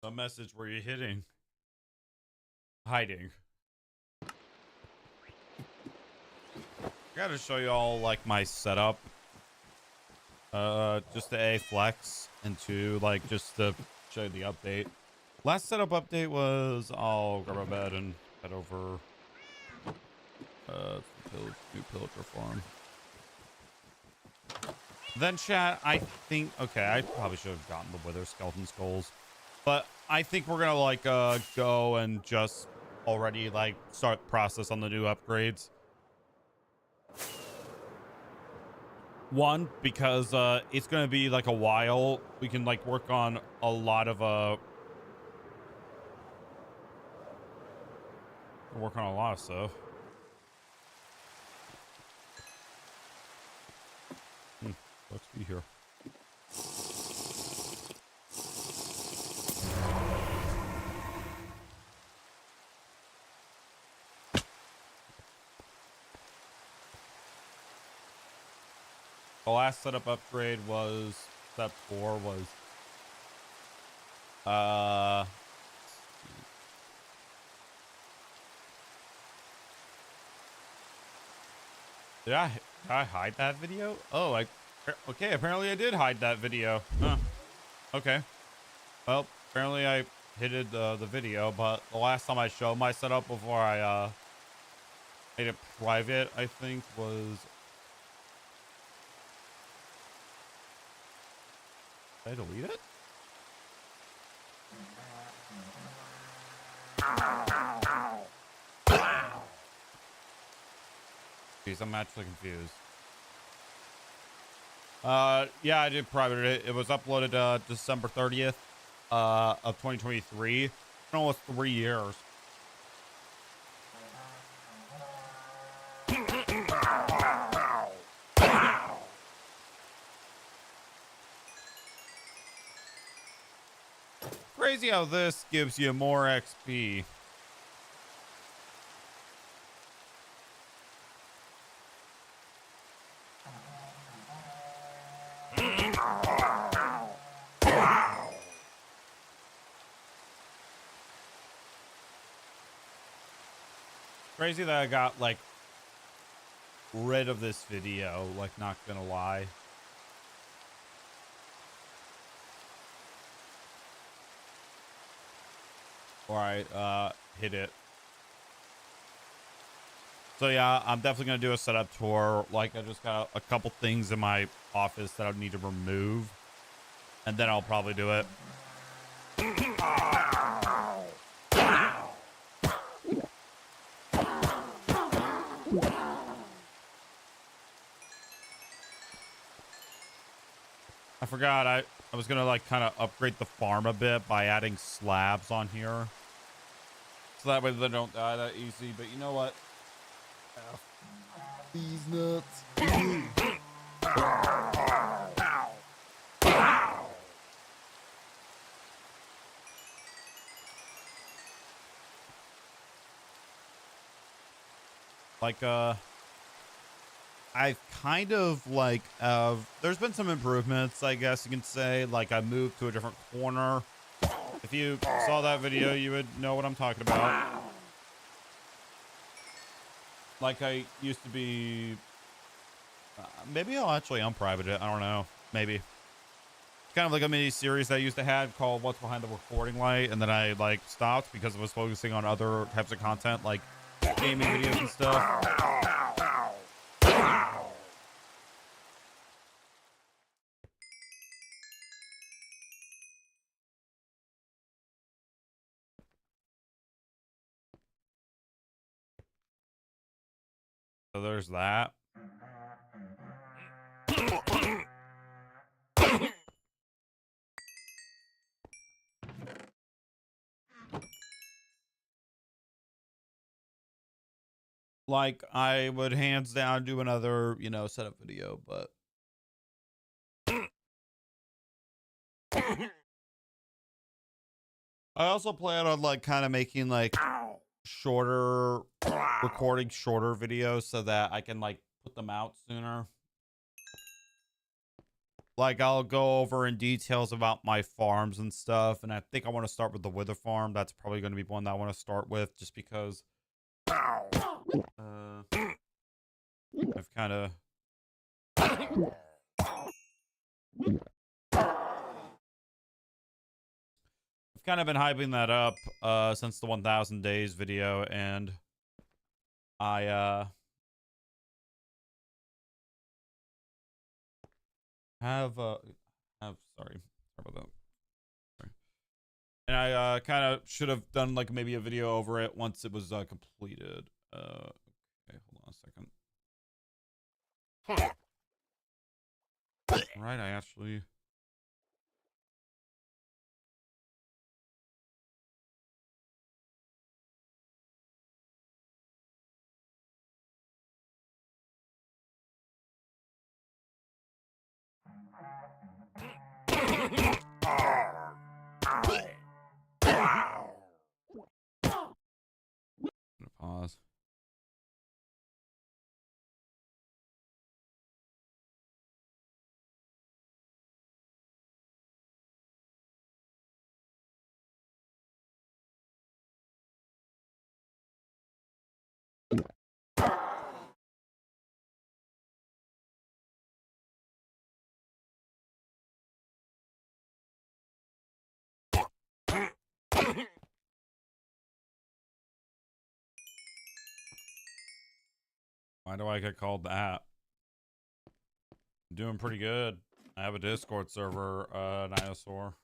A message where you're hitting. Hiding. Gotta show you all like my setup. Just to A, flex, and two, like just to show you the update. Last setup update was I'll grab a bed and head over new pillager farm. Then chat, I think okay, I probably should have gotten the wither skeleton skulls. But I think we're gonna like go and just already like start the process on the new upgrades. One, because it's gonna be like a while. We can like work on a lot of stuff. Let's be here. The last setup upgrade was step 4 was did I hide that video? Oh, okay, apparently I did hide that video. Huh. Okay. Well, apparently I hid the video, but the last time I showed my setup before I made it private, I think was, did I delete it? Jeez, I'm actually confused. Yeah, I did private it. It was uploaded December 30th of 2023. Almost 3 years. Crazy how this gives you more XP. Crazy that I got like rid of this video, like, not gonna lie. All right, hit it. So yeah, I'm definitely gonna do a setup tour. Like, I just got a couple things in my office that I need to remove, and then I'll probably do it. I forgot I was gonna like kind of upgrade the farm a bit by adding slabs on here, so that way they don't die that easy. But you know what? These nuts. Like I've kind of like there's been some improvements, I guess you can say. Like, I moved to a different corner. If you saw that video, you would know what I'm talking about. Like, I used to be maybe I'll actually unprivate it. I don't know, maybe. It's kind of like a mini series that I used to have called What's Behind the Recording Light, and then I like stopped because I was focusing on other types of content like gaming videos and stuff. So there's that. Like, I would hands down do another, you know, setup video, but I also plan on like kind of making like recording shorter videos so that I can like put them out sooner. Like, I'll go over in details about my farms and stuff, and I think I want to start with the Wither farm. That's probably going to be one that I want to start with, just because I've kind of been hyping that up since the 1000 days video, and I sorry about that. Sorry. And I kind of should have done like maybe a video over it once it was completed. Okay, hold on a second. Right, I actually. Pause. Why do I get called that? I'm doing pretty good. I have a Discord server, Dinosaur.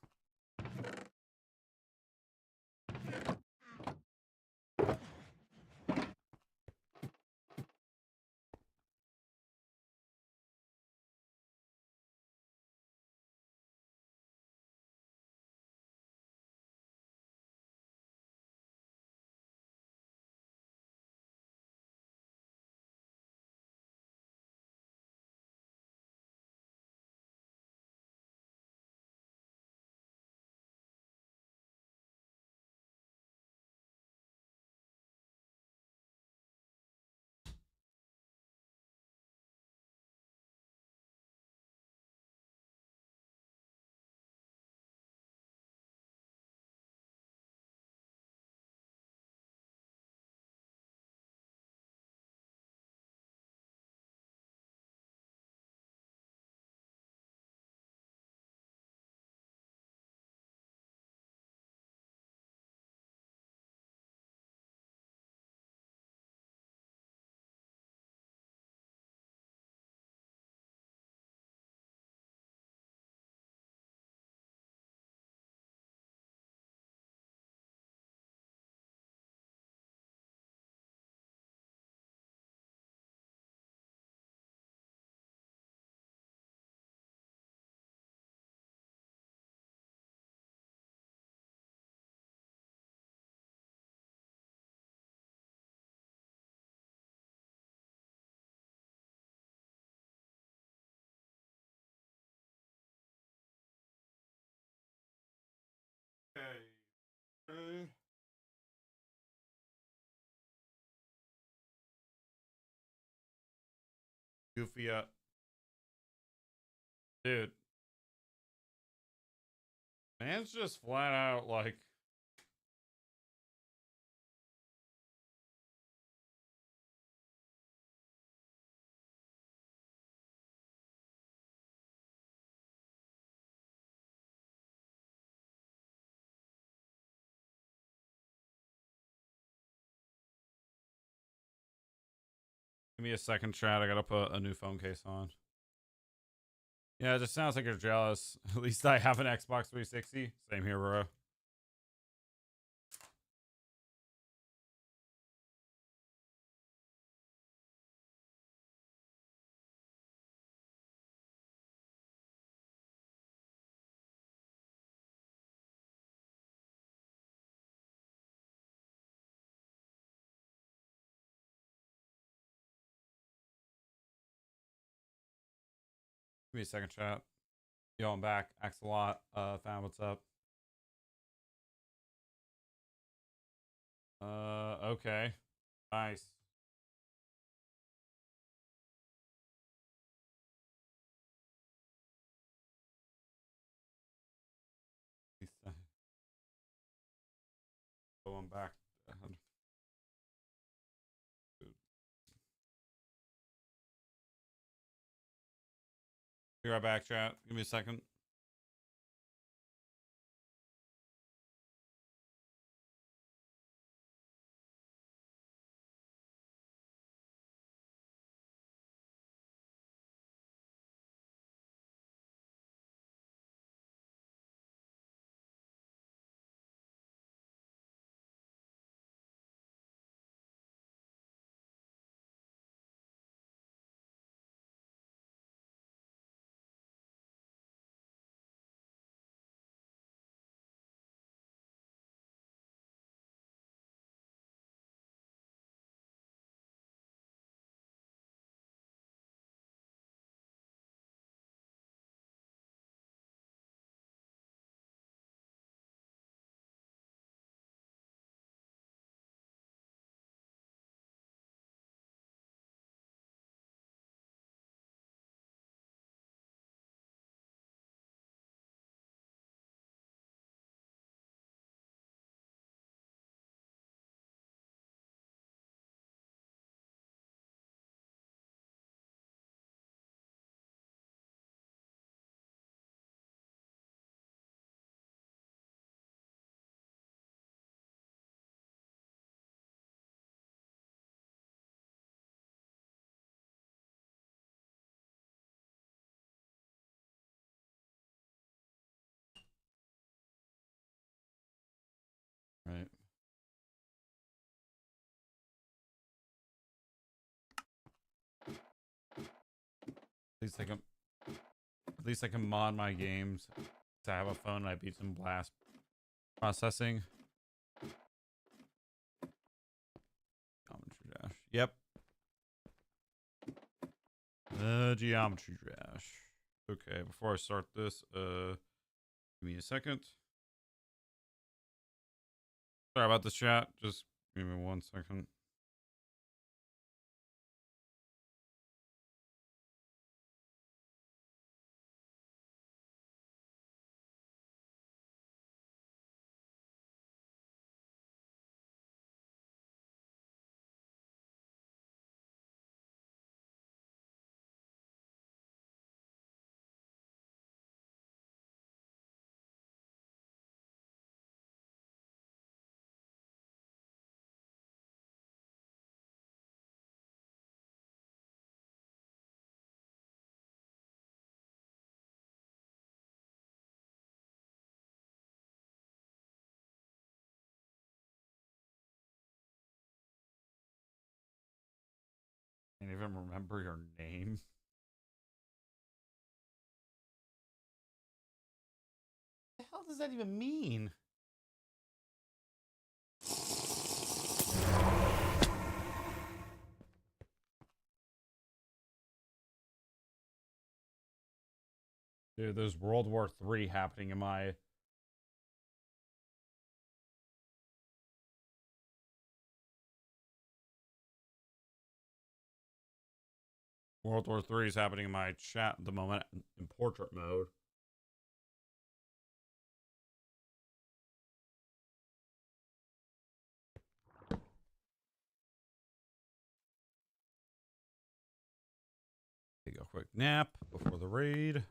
Okay. Goofy up. Dude. Man's just flat out like. Give me a second, chat. I gotta put a new phone case on. Yeah, it just sounds like you're jealous. At least I have an Xbox 360. Same here, bro. Give me a second, chat. Yo, I'm back. Axelot. Fam, what's up? Okay. Nice. Oh, I'm back. Be right back, chat. Give me a second. least I can at least I can mod my games. To have a phone, I beat some blast processing. Geometry Dash. Yep. Geometry Dash. Okay, before I start this, give me a second. Sorry about this, chat. Just give me 1 second. Can't even remember your name. What the hell does that even mean? Dude, there's World War III happening in my... World War III is happening in my chat at the moment in portrait mode. Take a quick nap before the raid.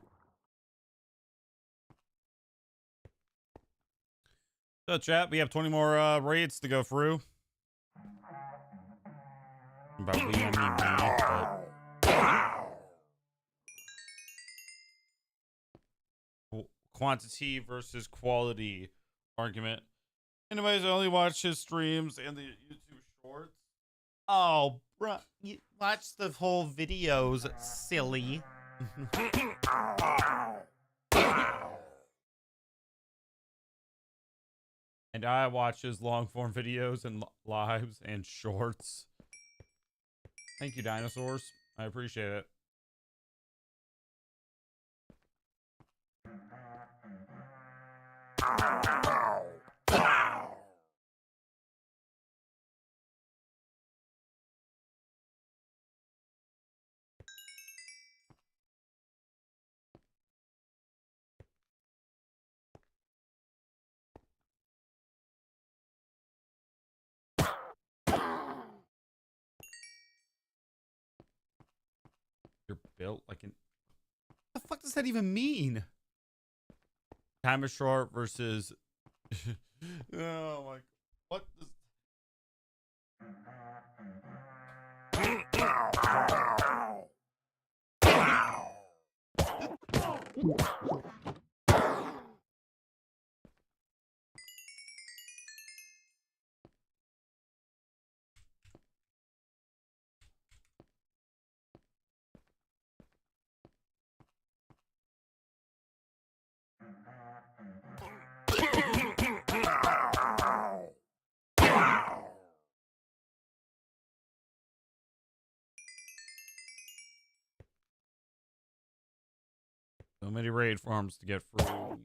So chat, we have 20 more raids to go through. By we, I mean me, but quantity versus quality argument. Anyways, I only watch his streams and the YouTube shorts. Oh, bruh, you watch the whole videos, silly. And I watch his long form videos and lives and shorts. Thank you, dinosaurs. I appreciate it. You're built like an... What the fuck does that even mean? Time is short versus... Oh my... What does... So many raid farms to get through.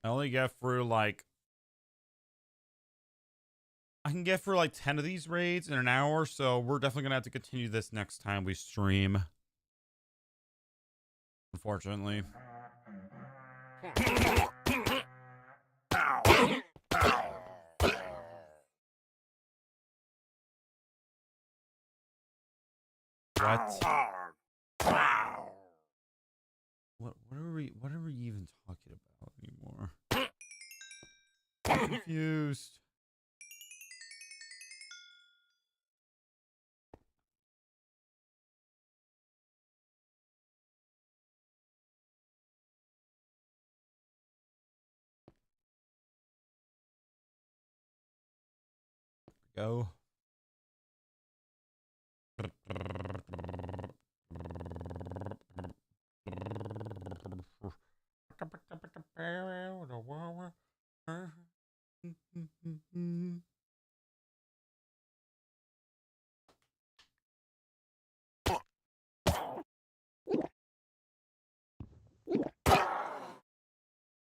I only get through like... I can get through like 10 of these raids in an hour, so we're definitely gonna have to continue this next time we stream. Unfortunately. What? what are we even talking about anymore? I'm confused. Go.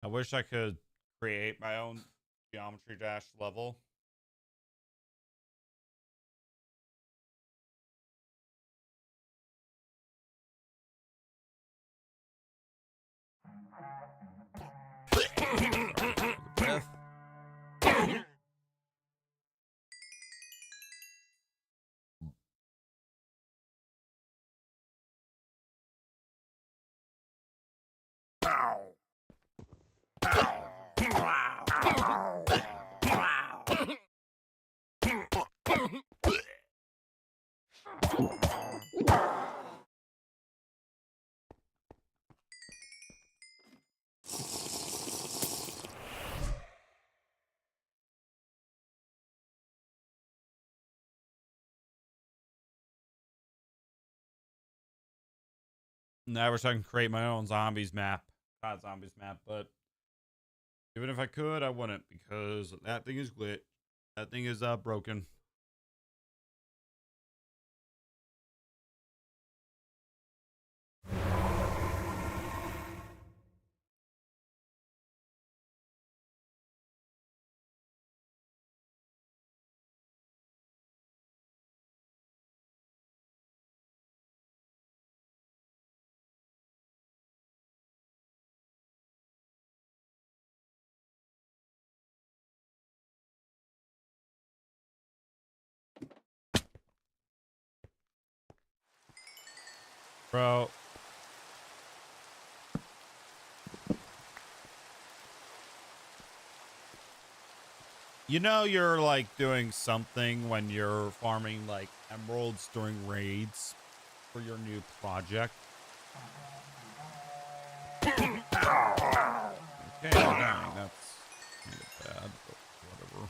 I wish I could create my own Geometry Dash level. Breath. I wish I can create my own zombies map, COD zombies map, but even if I could, I wouldn't because that thing is glitch. That thing is broken. Bro. You know you're like doing something when you're farming like emeralds during raids for your new project. Okay, dang, that's kind of bad, but whatever.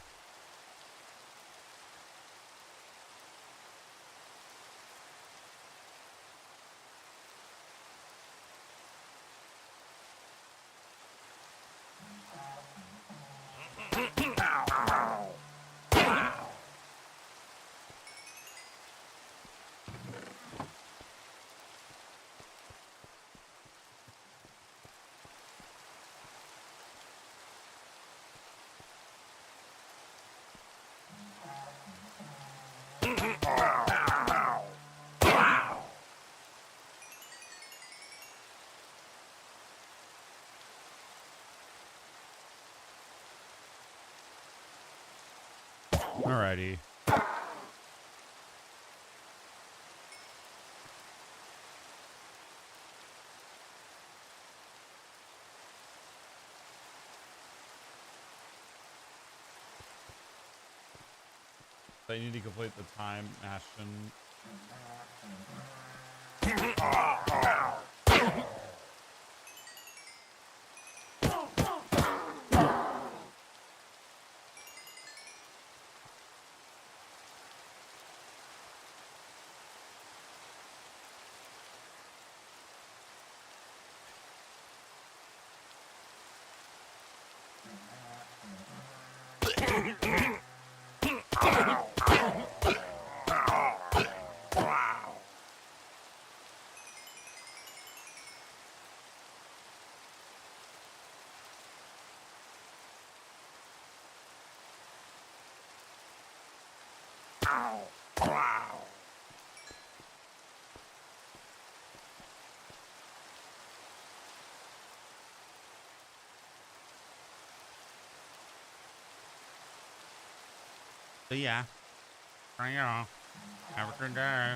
Alrighty. I need to complete the time Ashton. So yeah, bring it on. Have a good day.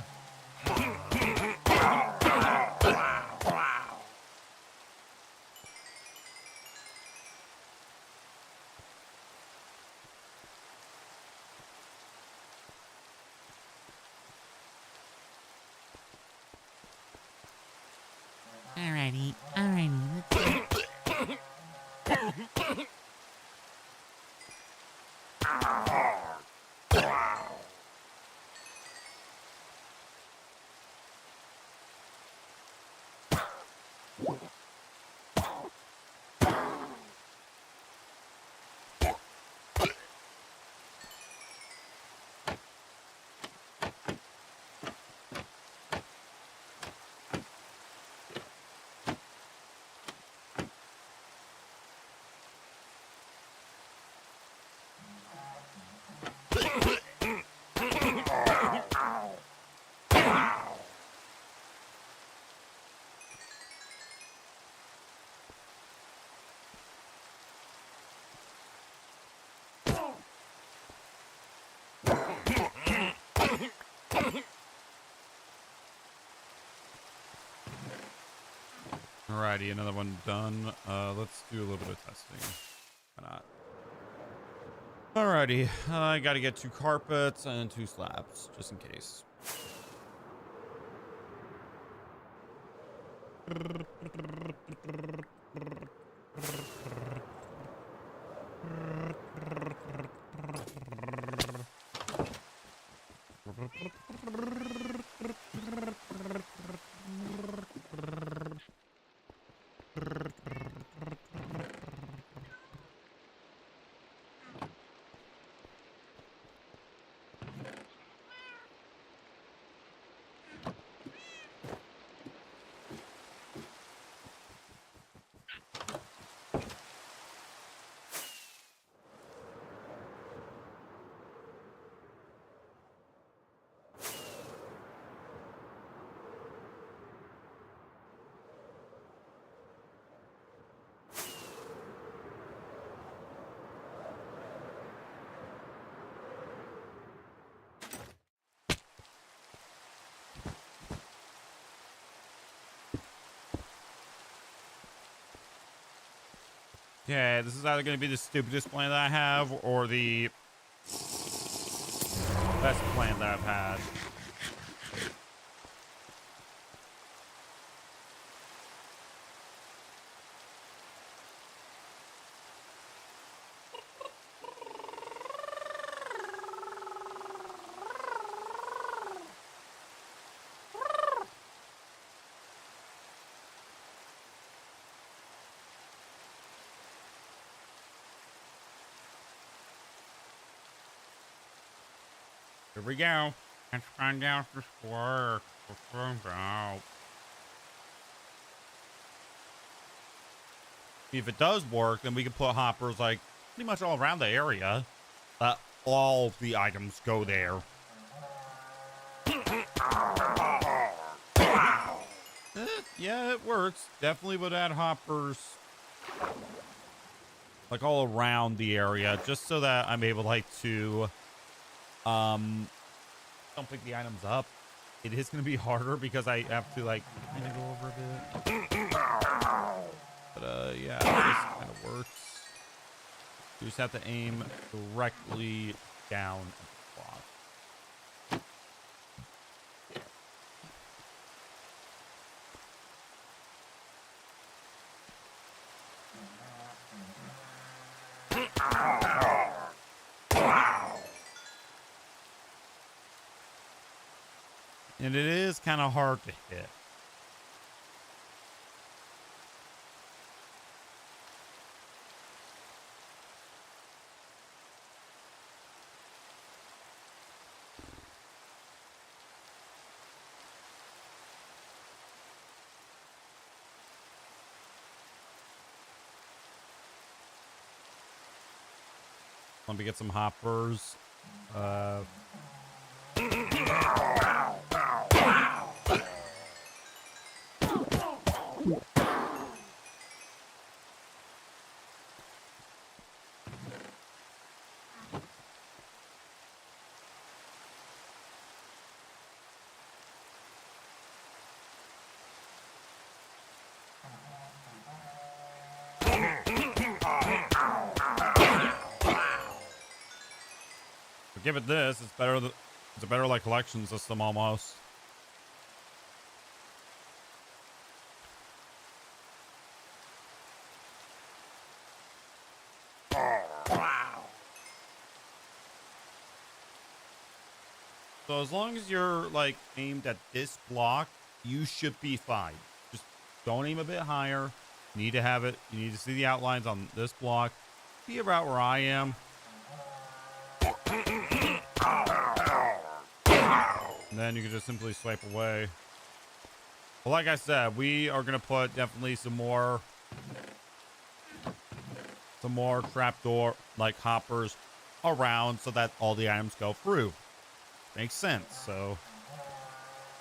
Alrighty, let's go. Alrighty, another one done. Let's do a little bit of testing. Why not? Alrighty, I gotta get 2 carpets and 2 slabs, just in case. Yeah, this is either going to be the stupidest plan that I have or the best plan that I've had. Here we go. Let's find out if this works. Let's find out. If it does work, then we can put hoppers like pretty much all around the area. All the items go there. Yeah, it works. Definitely would add hoppers like all around the area, just so that I'm able like to don't pick the items up. It is going to be harder because I have to like kind of go over a bit. But yeah, this kind of works. You just have to aim directly down at the block. And it is kind of hard to hit. Let me get some hoppers. Give it this. It's better. It's a better like collection system almost. So as long as you're like aimed at this block, you should be fine. Just don't aim a bit higher. You need to have it. You need to see the outlines on this block. Be about where I am. And then you can just simply swipe away. Well, like I said, we are going to put definitely some more trapdoor like hoppers around so that all the items go through. Makes sense. So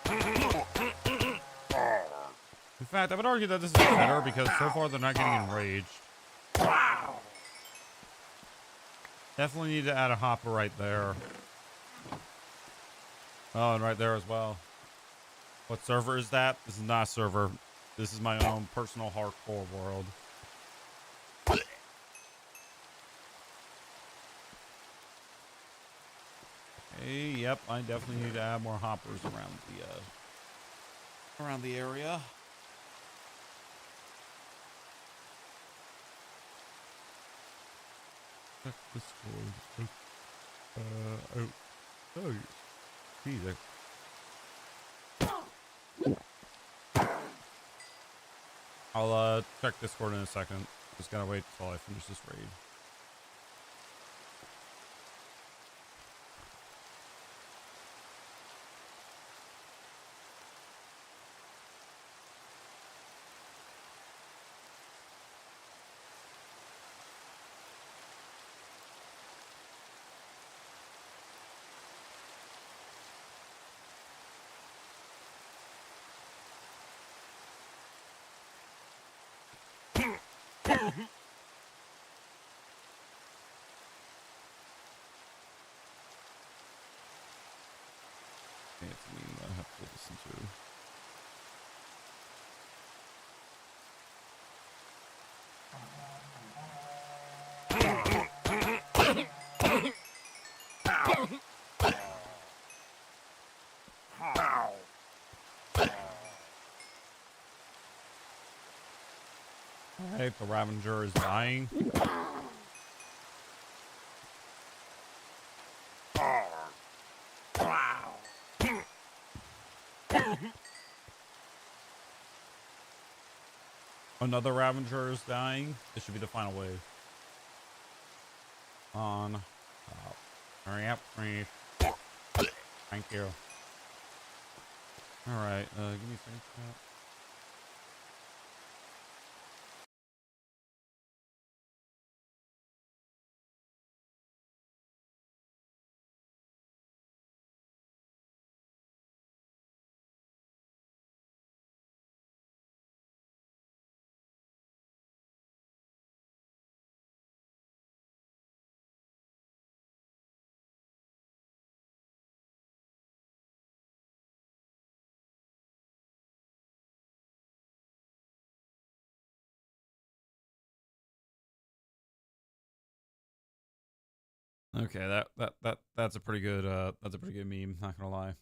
in fact, I would argue that this is better because so far they're not getting enraged. Definitely need to add a hopper right there. Oh, and right there as well. What server is that? This is not a server. This is my own personal hardcore world. Hey, yep, I definitely need to add more hoppers around the area. Check the score. Oh, geez, I'll check Discord in a second. Just gotta wait till I finish this raid. It's me that I have to listen to. Alright, the Ravager is dying. Another Ravager is dying. This should be the final wave. On. Hurry up, please. Thank you. Alright, give me a second. Okay, that's a pretty good meme, not gonna lie.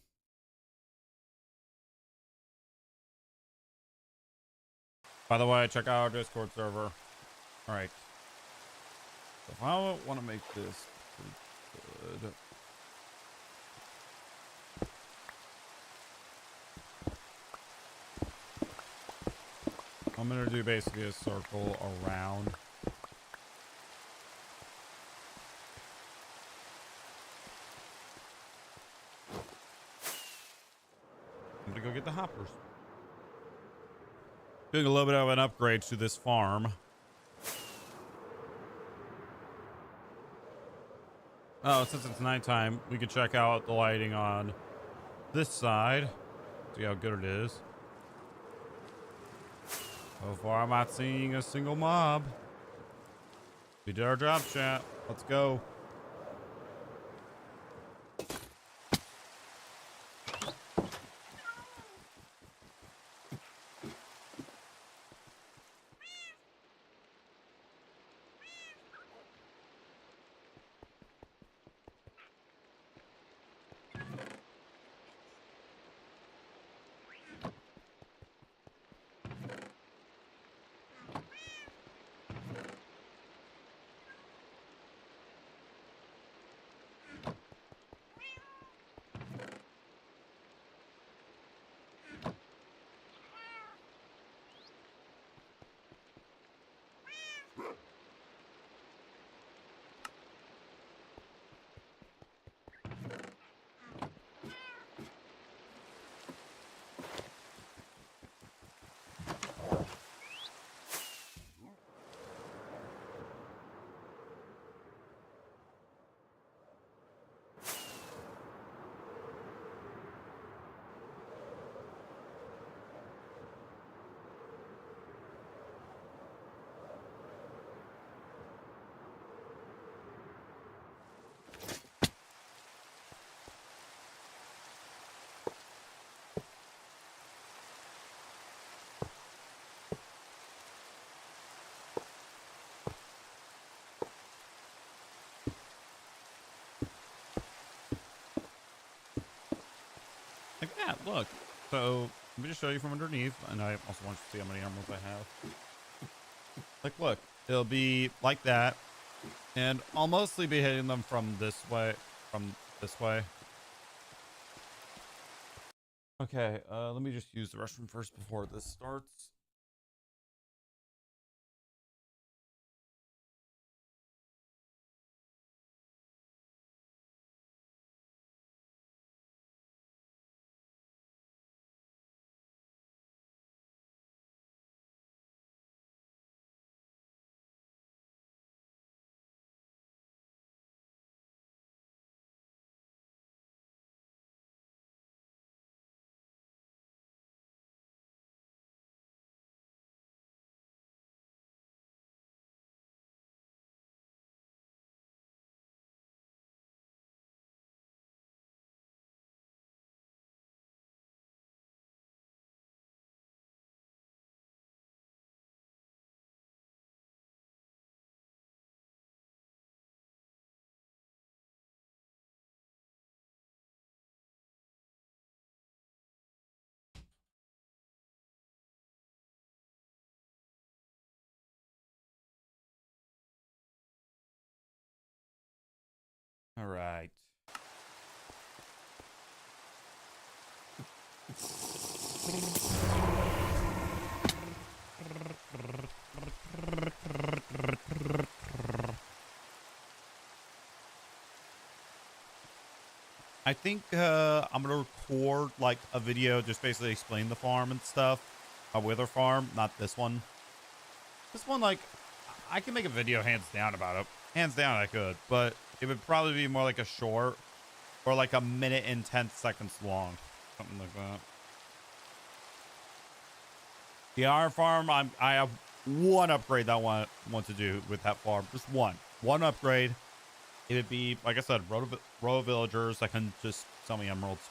By the way, check out our Discord server. Alright. So if I want to make this pretty good. I'm gonna do basically a circle around. I'm gonna go get the hoppers. Doing a little bit of an upgrade to this farm. Oh, since it's nighttime, we can check out the lighting on this side. See how good it is. So far, I'm not seeing a single mob. We did our job, chat. Let's go. Yeah, look. So let me just show you from underneath, and I also want you to see how many emeralds I have. Like, look, it'll be like that, and I'll mostly be hitting them from this way. Okay, let me just use the restroom first before this starts. All right. I think I'm gonna record like a video just basically explain the farm and stuff. A wither farm, not this one. This one, like, I can make a video hands down about it. Hands down I could, but it would probably be more like a short or like a minute and 10 seconds long. Something like that. The iron farm, I have one upgrade that I want to do with that farm. Just one upgrade. It would be, like I said, row of villagers that can just sell me emeralds.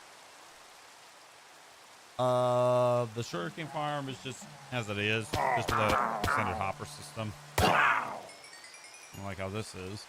The sugarcane farm is just as it is, just with a extended hopper system. I like how this is.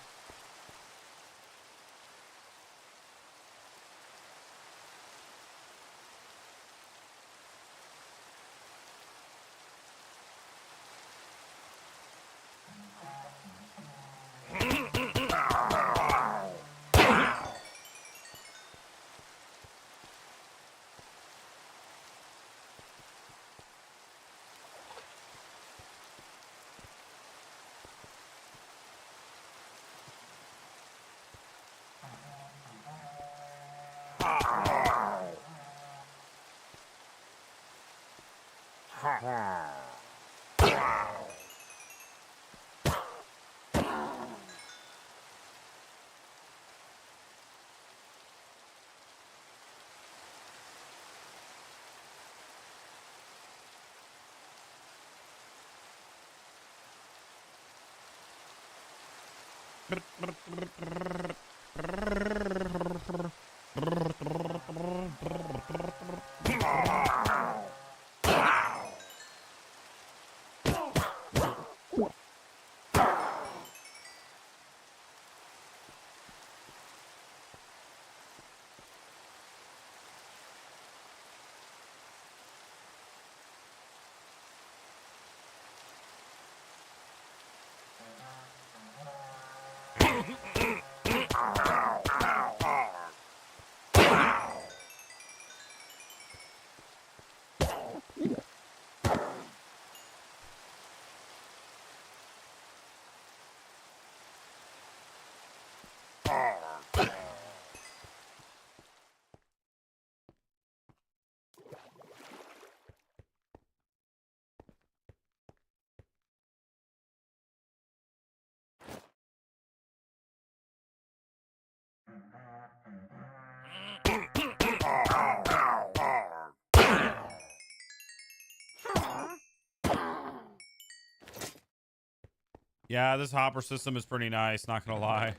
Yeah, this hopper system is pretty nice, not gonna lie.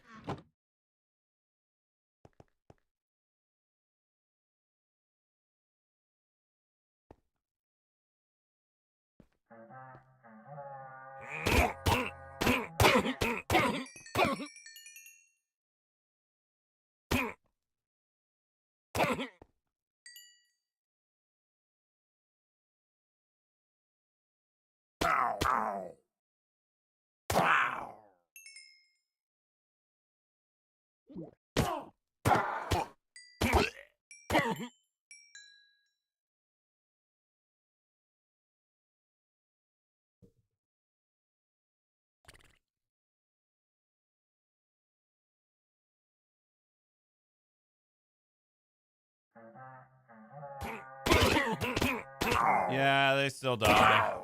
Yeah, they still die.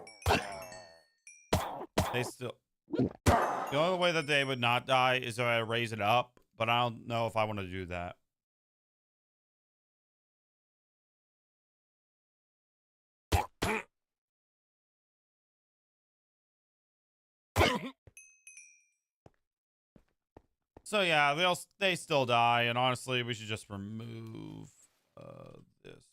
They still... The only way that they would not die is if I raise it up, but I don't know if I want to do that. So yeah, they still die, and honestly, we should just remove this.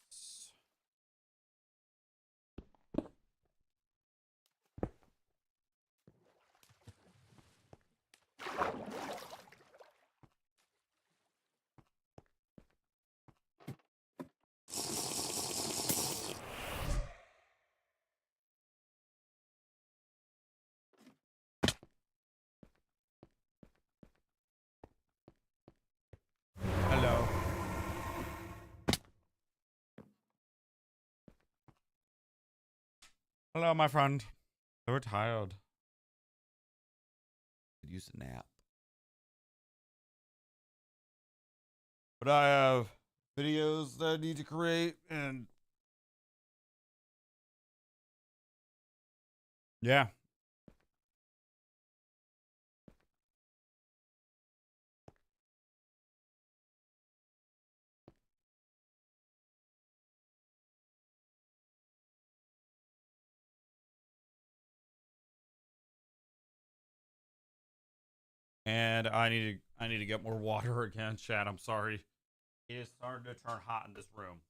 Hello. Hello, my friend. We're tired. Could use a nap. But I have videos that I need to create, and yeah. And I need to get more water again, Chad. I'm sorry. It is starting to turn hot in this room.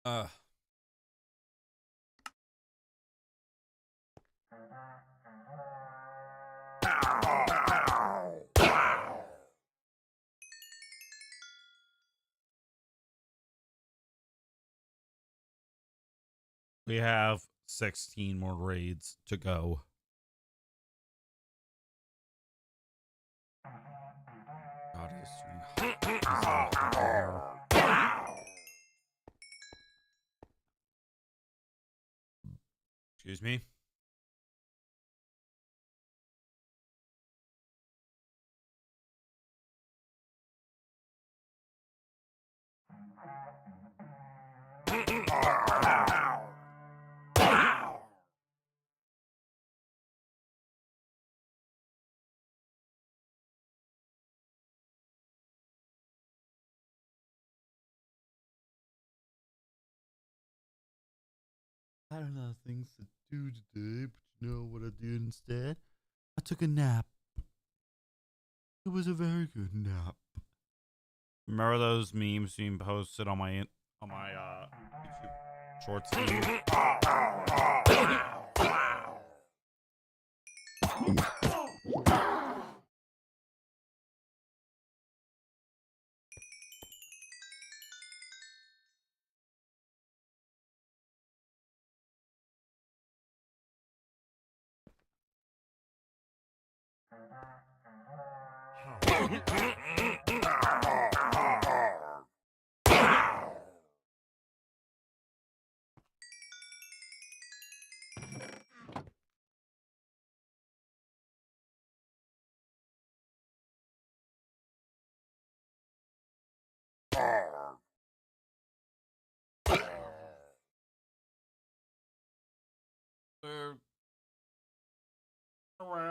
Uh. We have 16 more raids to go. God, it's excuse me. I had a lot of things to do today, but you know what I did instead? I took a nap. It was a very good nap. Remember those memes being posted on my YouTube shorts feed?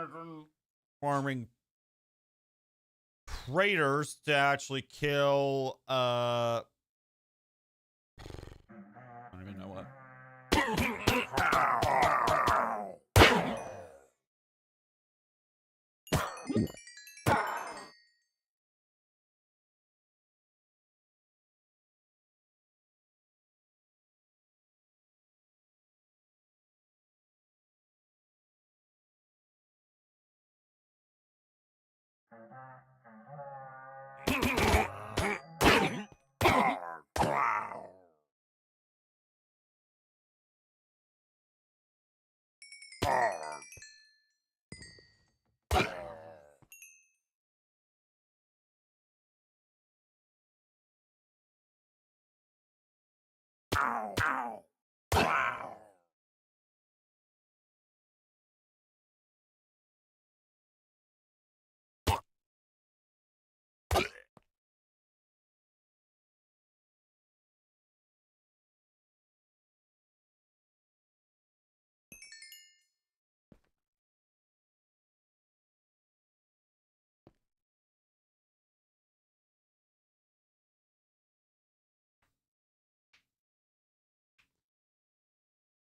imagine forming traitors to actually kill I don't even know what.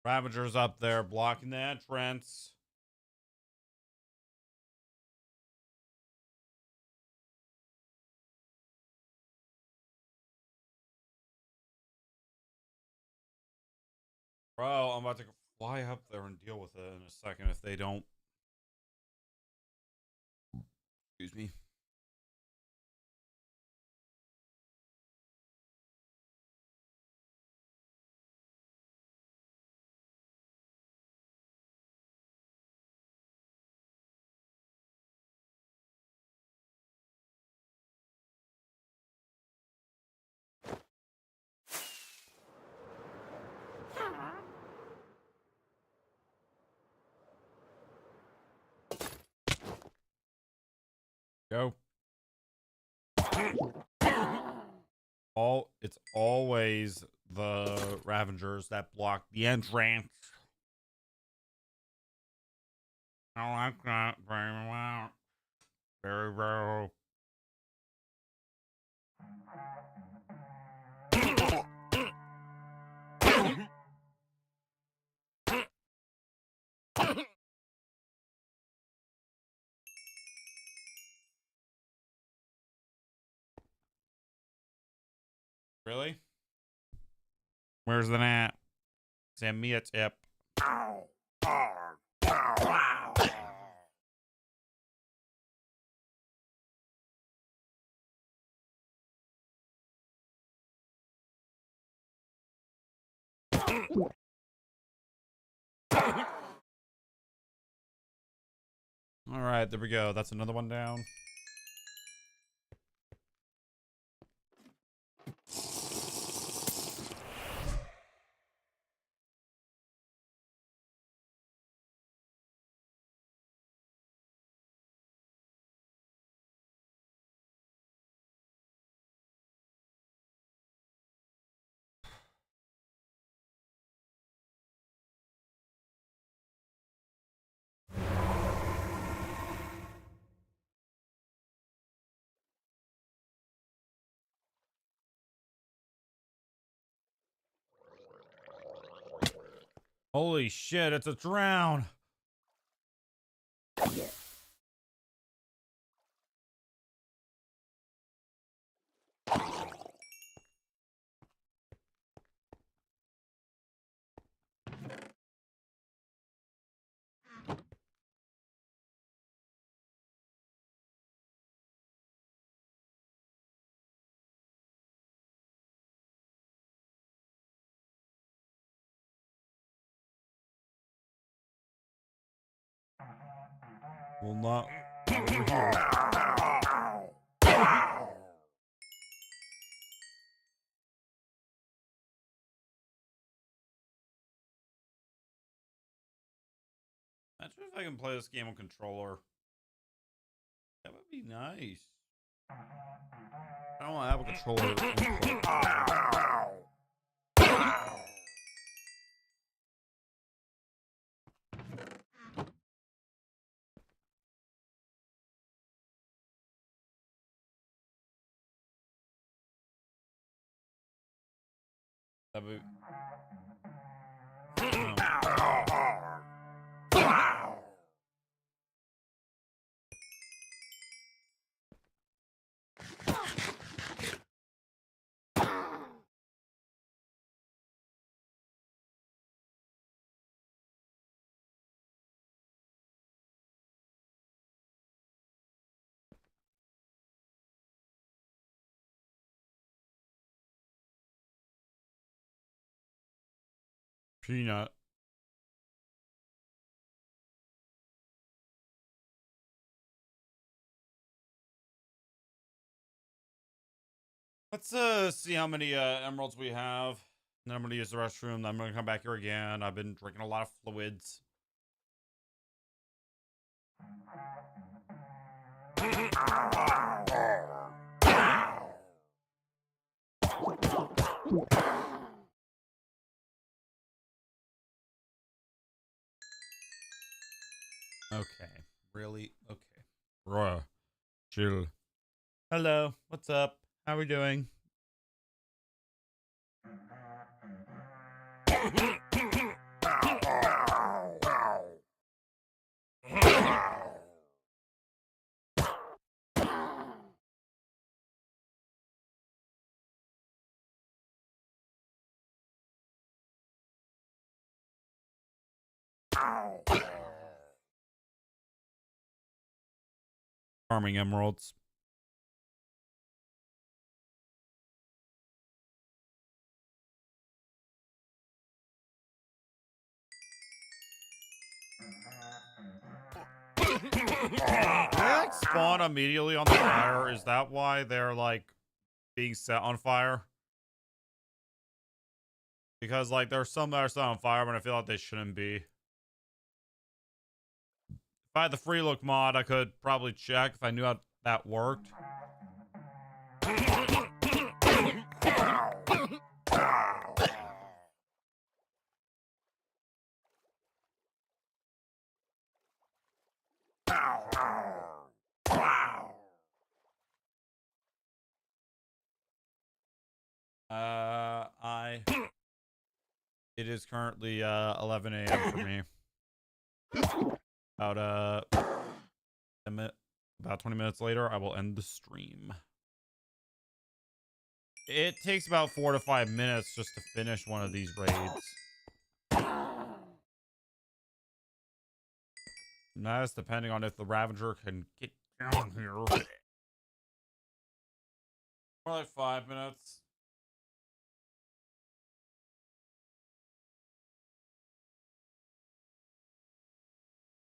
Ravagers up there blocking the entrance. Bro, I'm about to fly up there and deal with it in a second if they don't. Excuse me. Go. It's always the Ravagers that block the entrance. I don't like that very well. Very well. Really? Where's the gnat? Send me a tip. All right, there we go. That's another one down. Holy shit, it's a drown. Well, not over here. Imagine if I can play this game on controller. That would be nice. I don't want to have a controller. That would... Peanut. Let's see how many emeralds we have. Then I'm gonna use the restroom. Then I'm gonna come back here again. I've been drinking a lot of fluids. Okay. Really? Okay. Bruh. Chill. Hello. What's up? How we doing? Farming emeralds. They like spawn immediately on the fire. Is that why they're like being set on fire? Because like there's some that are set on fire, but I feel like they shouldn't be. If I had the free look mod, I could probably check if I knew how that worked. It is currently 11 a.m. for me. About 20 minutes later, I will end the stream. It takes about 4 to 5 minutes just to finish one of these raids. And that is depending on if the Ravager can get down here. More like 5 minutes.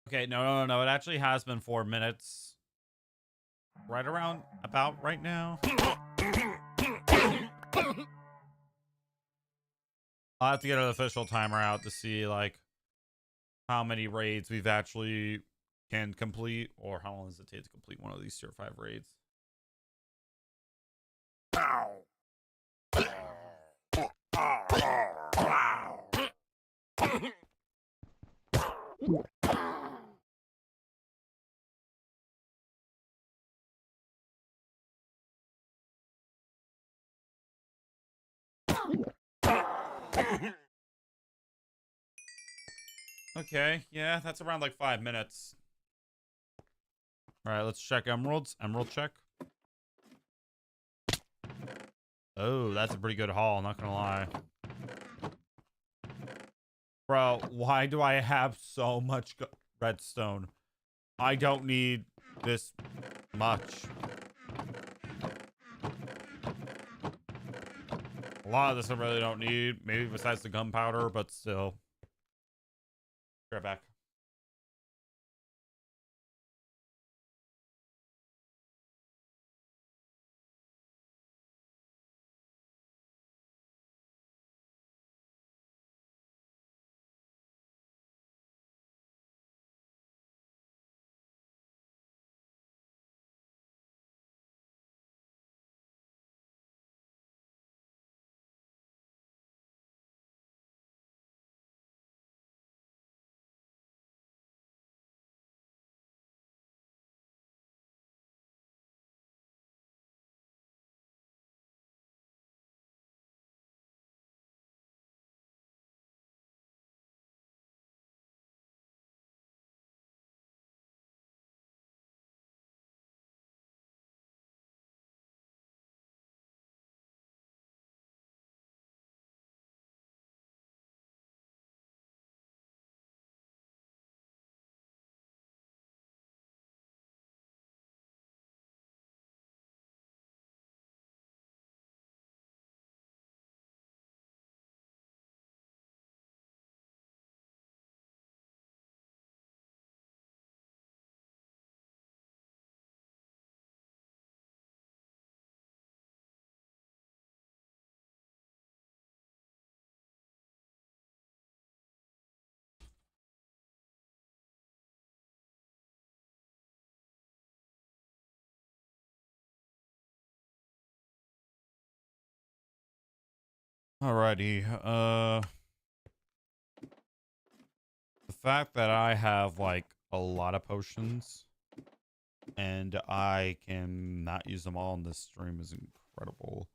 Okay, no. It actually has been 4 minutes. Right around about right now. I'll have to get an official timer out to see like how many raids we've actually can complete, or how long does it take to complete one of these tier 5 raids. Okay, yeah, that's around like 5 minutes. All right, let's check emeralds. Emerald check. Oh, that's a pretty good haul, not gonna lie. Bro, why do I have so much redstone? I don't need this much. A lot of this I really don't need. Maybe besides the gunpowder, but still. Be right back. Alrighty. The fact that I have like a lot of potions and I can not use them all in this stream is incredible.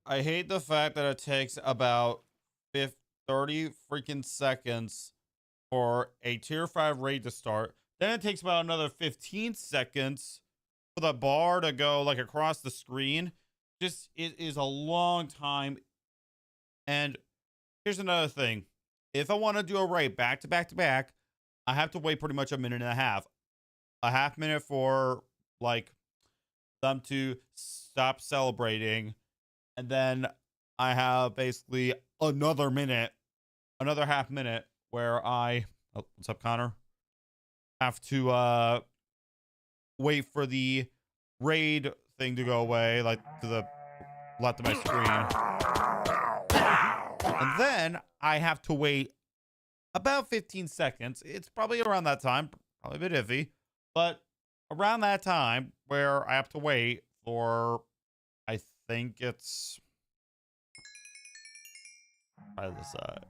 I hate the fact that it takes about 30 freaking seconds for a tier 5 raid to start. Then it takes about another 15 seconds for the bar to go like across the screen. Just it is a long time. And here's another thing. If I want to do a raid back to back to back, I have to wait pretty much a minute and a half. A half minute for like them to stop celebrating. And then I have basically another minute, another half minute where I, oh, what's up, Connor? Have to wait for the raid thing to go away, like to the left of my screen. And then I have to wait about 15 seconds. It's probably around that time, probably a bit iffy, but around that time where I have to wait for, I think it's by the side.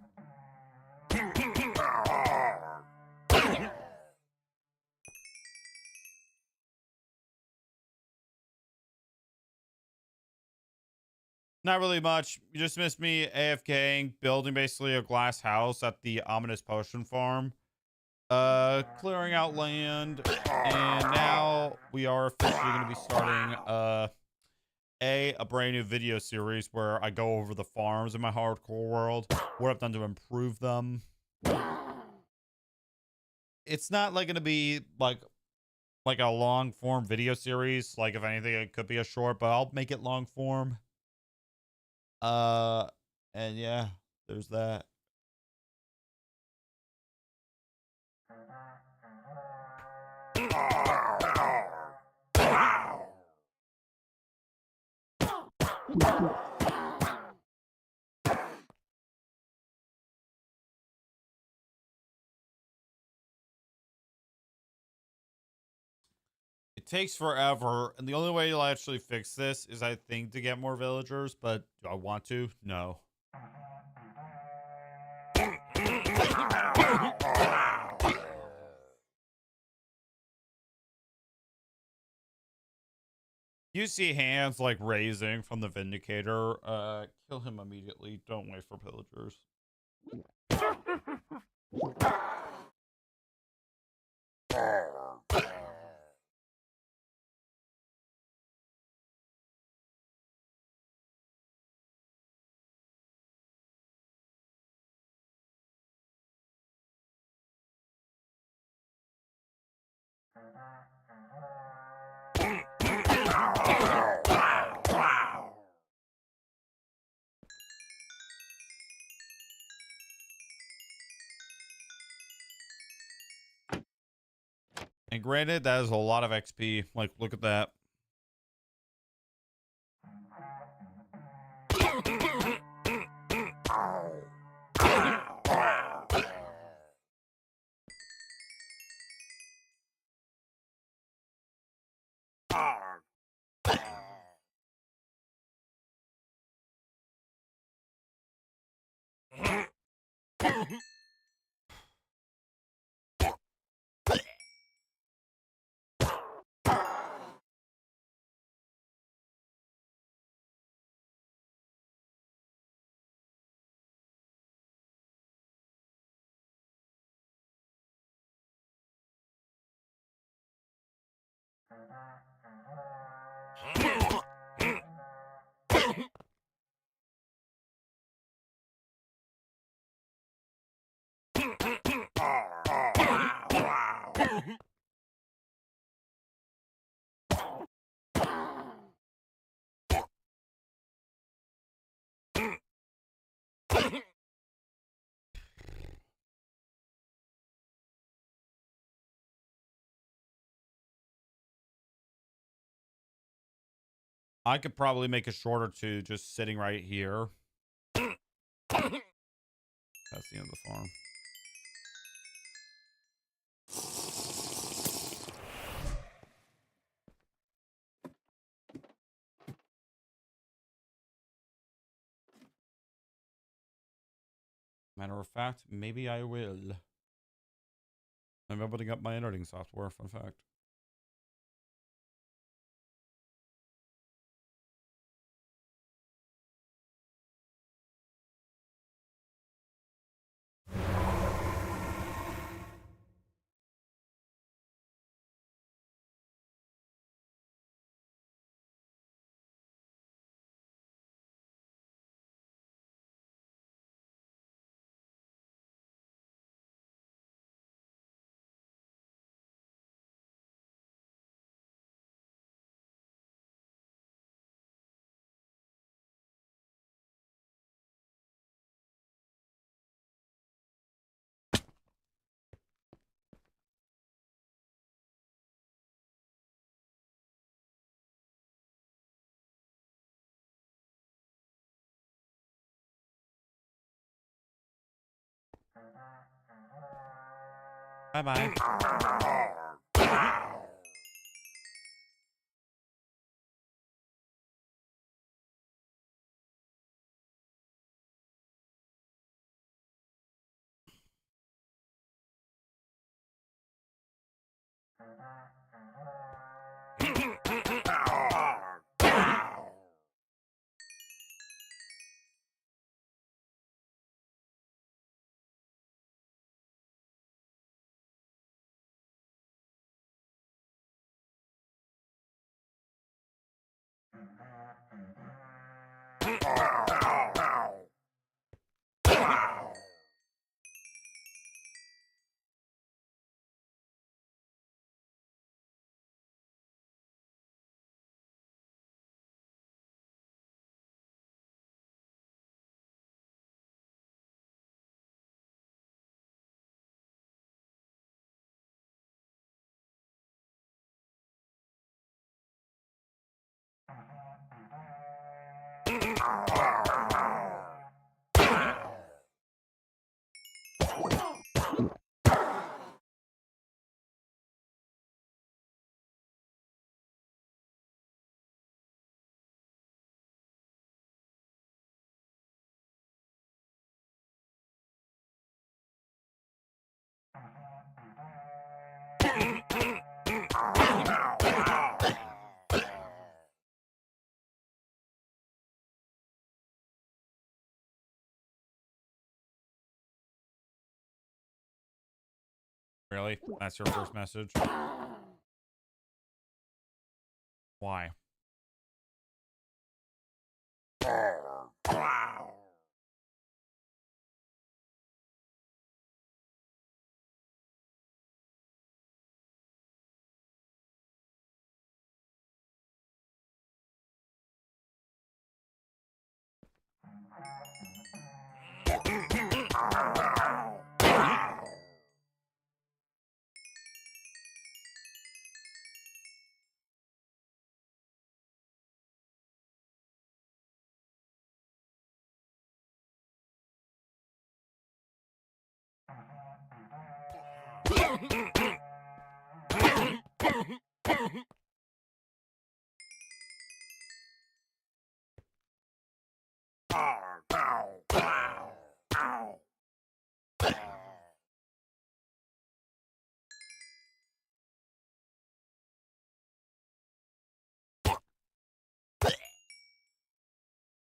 Not really much. You just missed me AFKing, building basically a glass house at the ominous potion farm. Clearing out land, and now we are officially going to be starting a brand new video series where I go over the farms in my hardcore world, what I've done to improve them. It's not like going to be like a long form video series. Like if anything, it could be a short, but I'll make it long form. And yeah, there's that. It takes forever, and the only way you'll actually fix this is, I think, to get more villagers, but do I want to? No. You see hands like raising from the Vindicator, kill him immediately. Don't wait for pillagers. And granted, that is a lot of XP. Like, look at that. I could probably make a shorter to just sitting right here. That's the end of the farm. Matter of fact, maybe I will. I'm opening up my editing software, fun fact. Bye bye. Really? That's your first message? Why?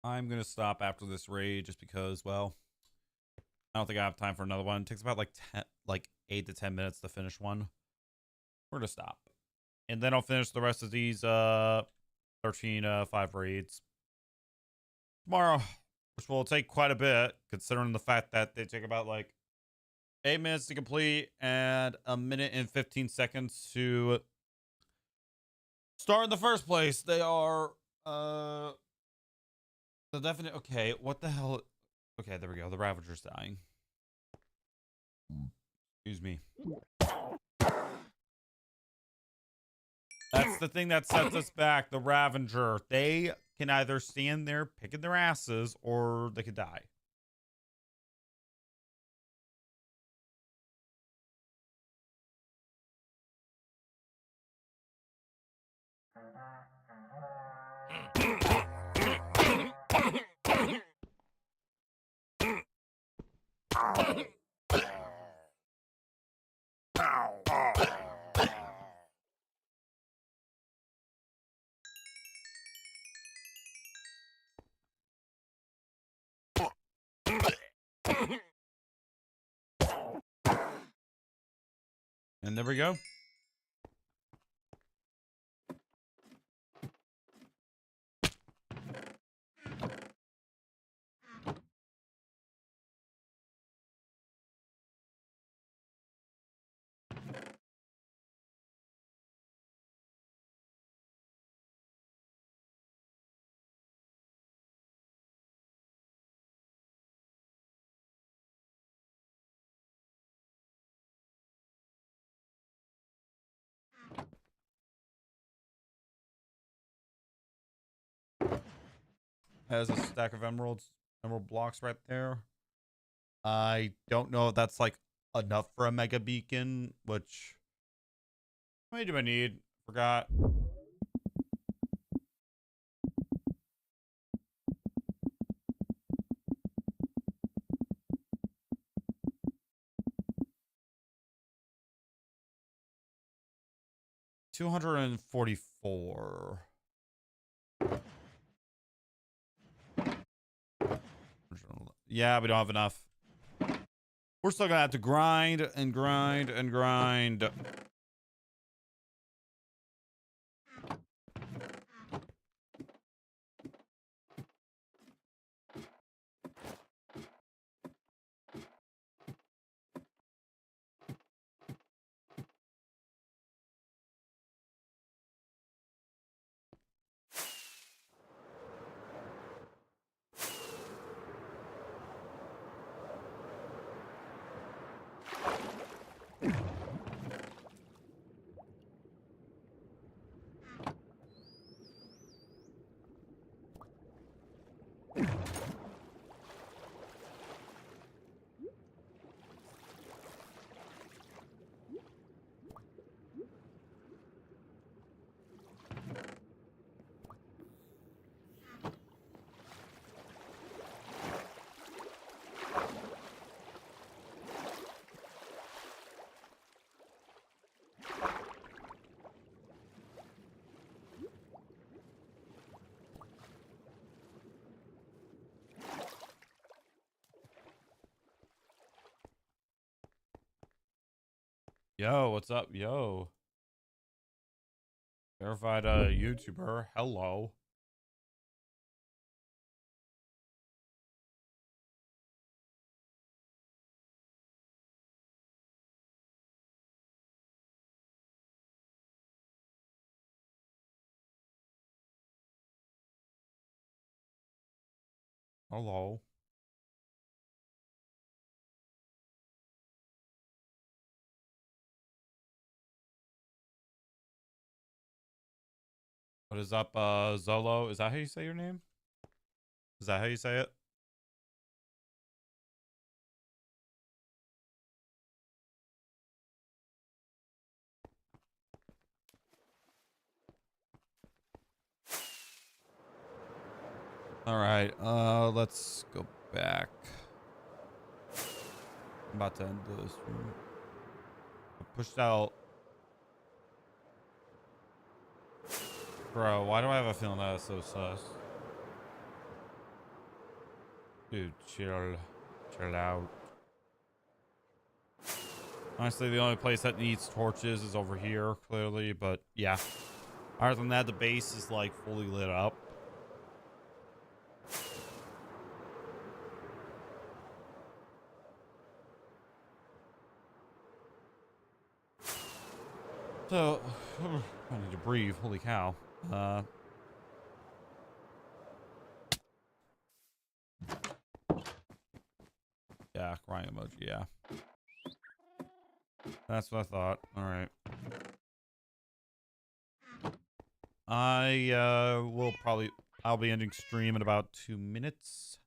I'm gonna stop after this raid just because, well, I don't think I have time for another one. It takes about like 8 to 10 minutes to finish one. We're gonna stop, and then I'll finish the rest of these 13 5 raids tomorrow, which will take quite a bit considering the fact that they take about like 8 minutes to complete and 1 minute and 15 seconds to start in the first place. They are the definite. Okay, what the hell? Okay, there we go. The Ravager's dying. Excuse me. That's the thing that sets us back. The Ravager. They can either stand there picking their asses or they could die. And there we go. Has a stack of emerald blocks right there. I don't know if that's like enough for a mega beacon, which how many do I need? Forgot. $244. Yeah, we don't have enough. We're still gonna have to grind and grind and grind. Yo, what's up? Yo. Verified YouTuber. Hello. Hello. What is up, Zolo? Is that how you say your name? Is that how you say it? All right, let's go back. I'm about to end this. I pushed out. Bro, why do I have a feeling that is so sus? Dude, chill out. Honestly, the only place that needs torches is over here, clearly, but yeah. Other than that, the base is like fully lit up. So, I need to breathe. Holy cow. Yeah, crying emoji, yeah. That's what I thought. All right. I'll be ending stream in about 2 minutes.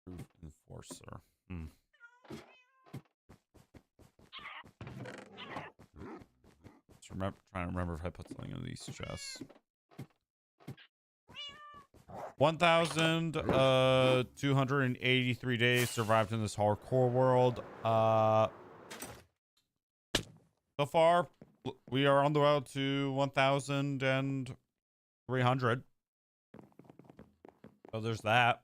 Proof enforcer. Trying to remember if I put something in these chests. 1,283 days survived in this hardcore world. So far, we are on the road to 1,300. So there's that.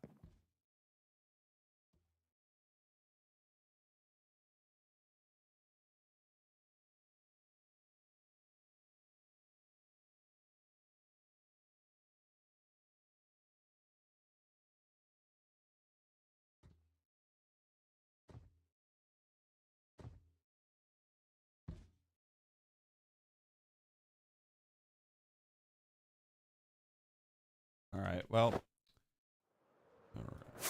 All right. Well. All right.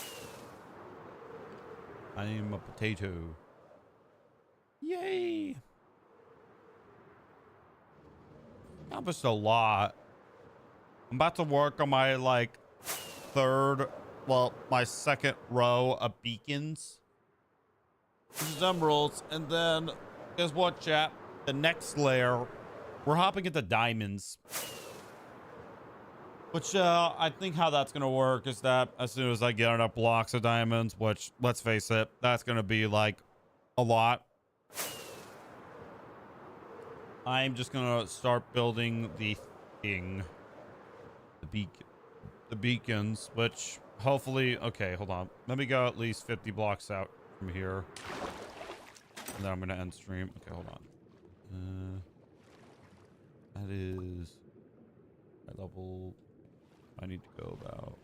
I am a potato. Yay! Accomplished a lot. I'm about to work on my like my second row of beacons. Which is emeralds, and then guess what, chap? The next layer, we're hopping into diamonds. Which I think how that's gonna work is that as soon as I get enough blocks of diamonds, which let's face it, that's gonna be like a lot. I'm just gonna start building the thing, the beacons, which hopefully, okay, hold on. Let me go at least 50 blocks out from here. And then I'm gonna end stream. Okay, hold on. That is my level. I need to go about.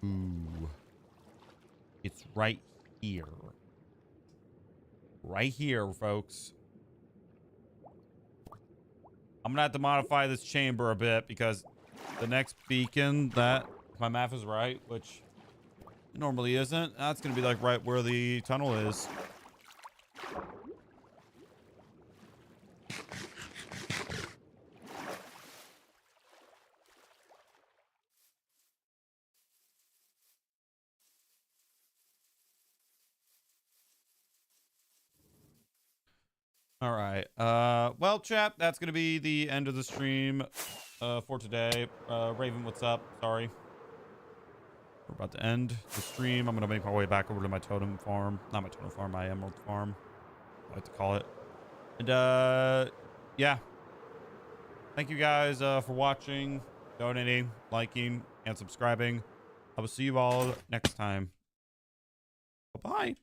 Ooh. It's right here. Right here, folks. I'm gonna have to modify this chamber a bit because the next beacon, that, if my math is right, which it normally isn't, that's gonna be like right where the tunnel is. All right. Well, chat, that's gonna be the end of the stream for today. Raven, what's up? Sorry. We're about to end the stream. I'm gonna make my way back over to my totem farm. Not my totem farm, my emerald farm, I like to call it. And yeah. Thank you guys for watching, donating, liking, and subscribing. I will see you all next time. Bye-bye.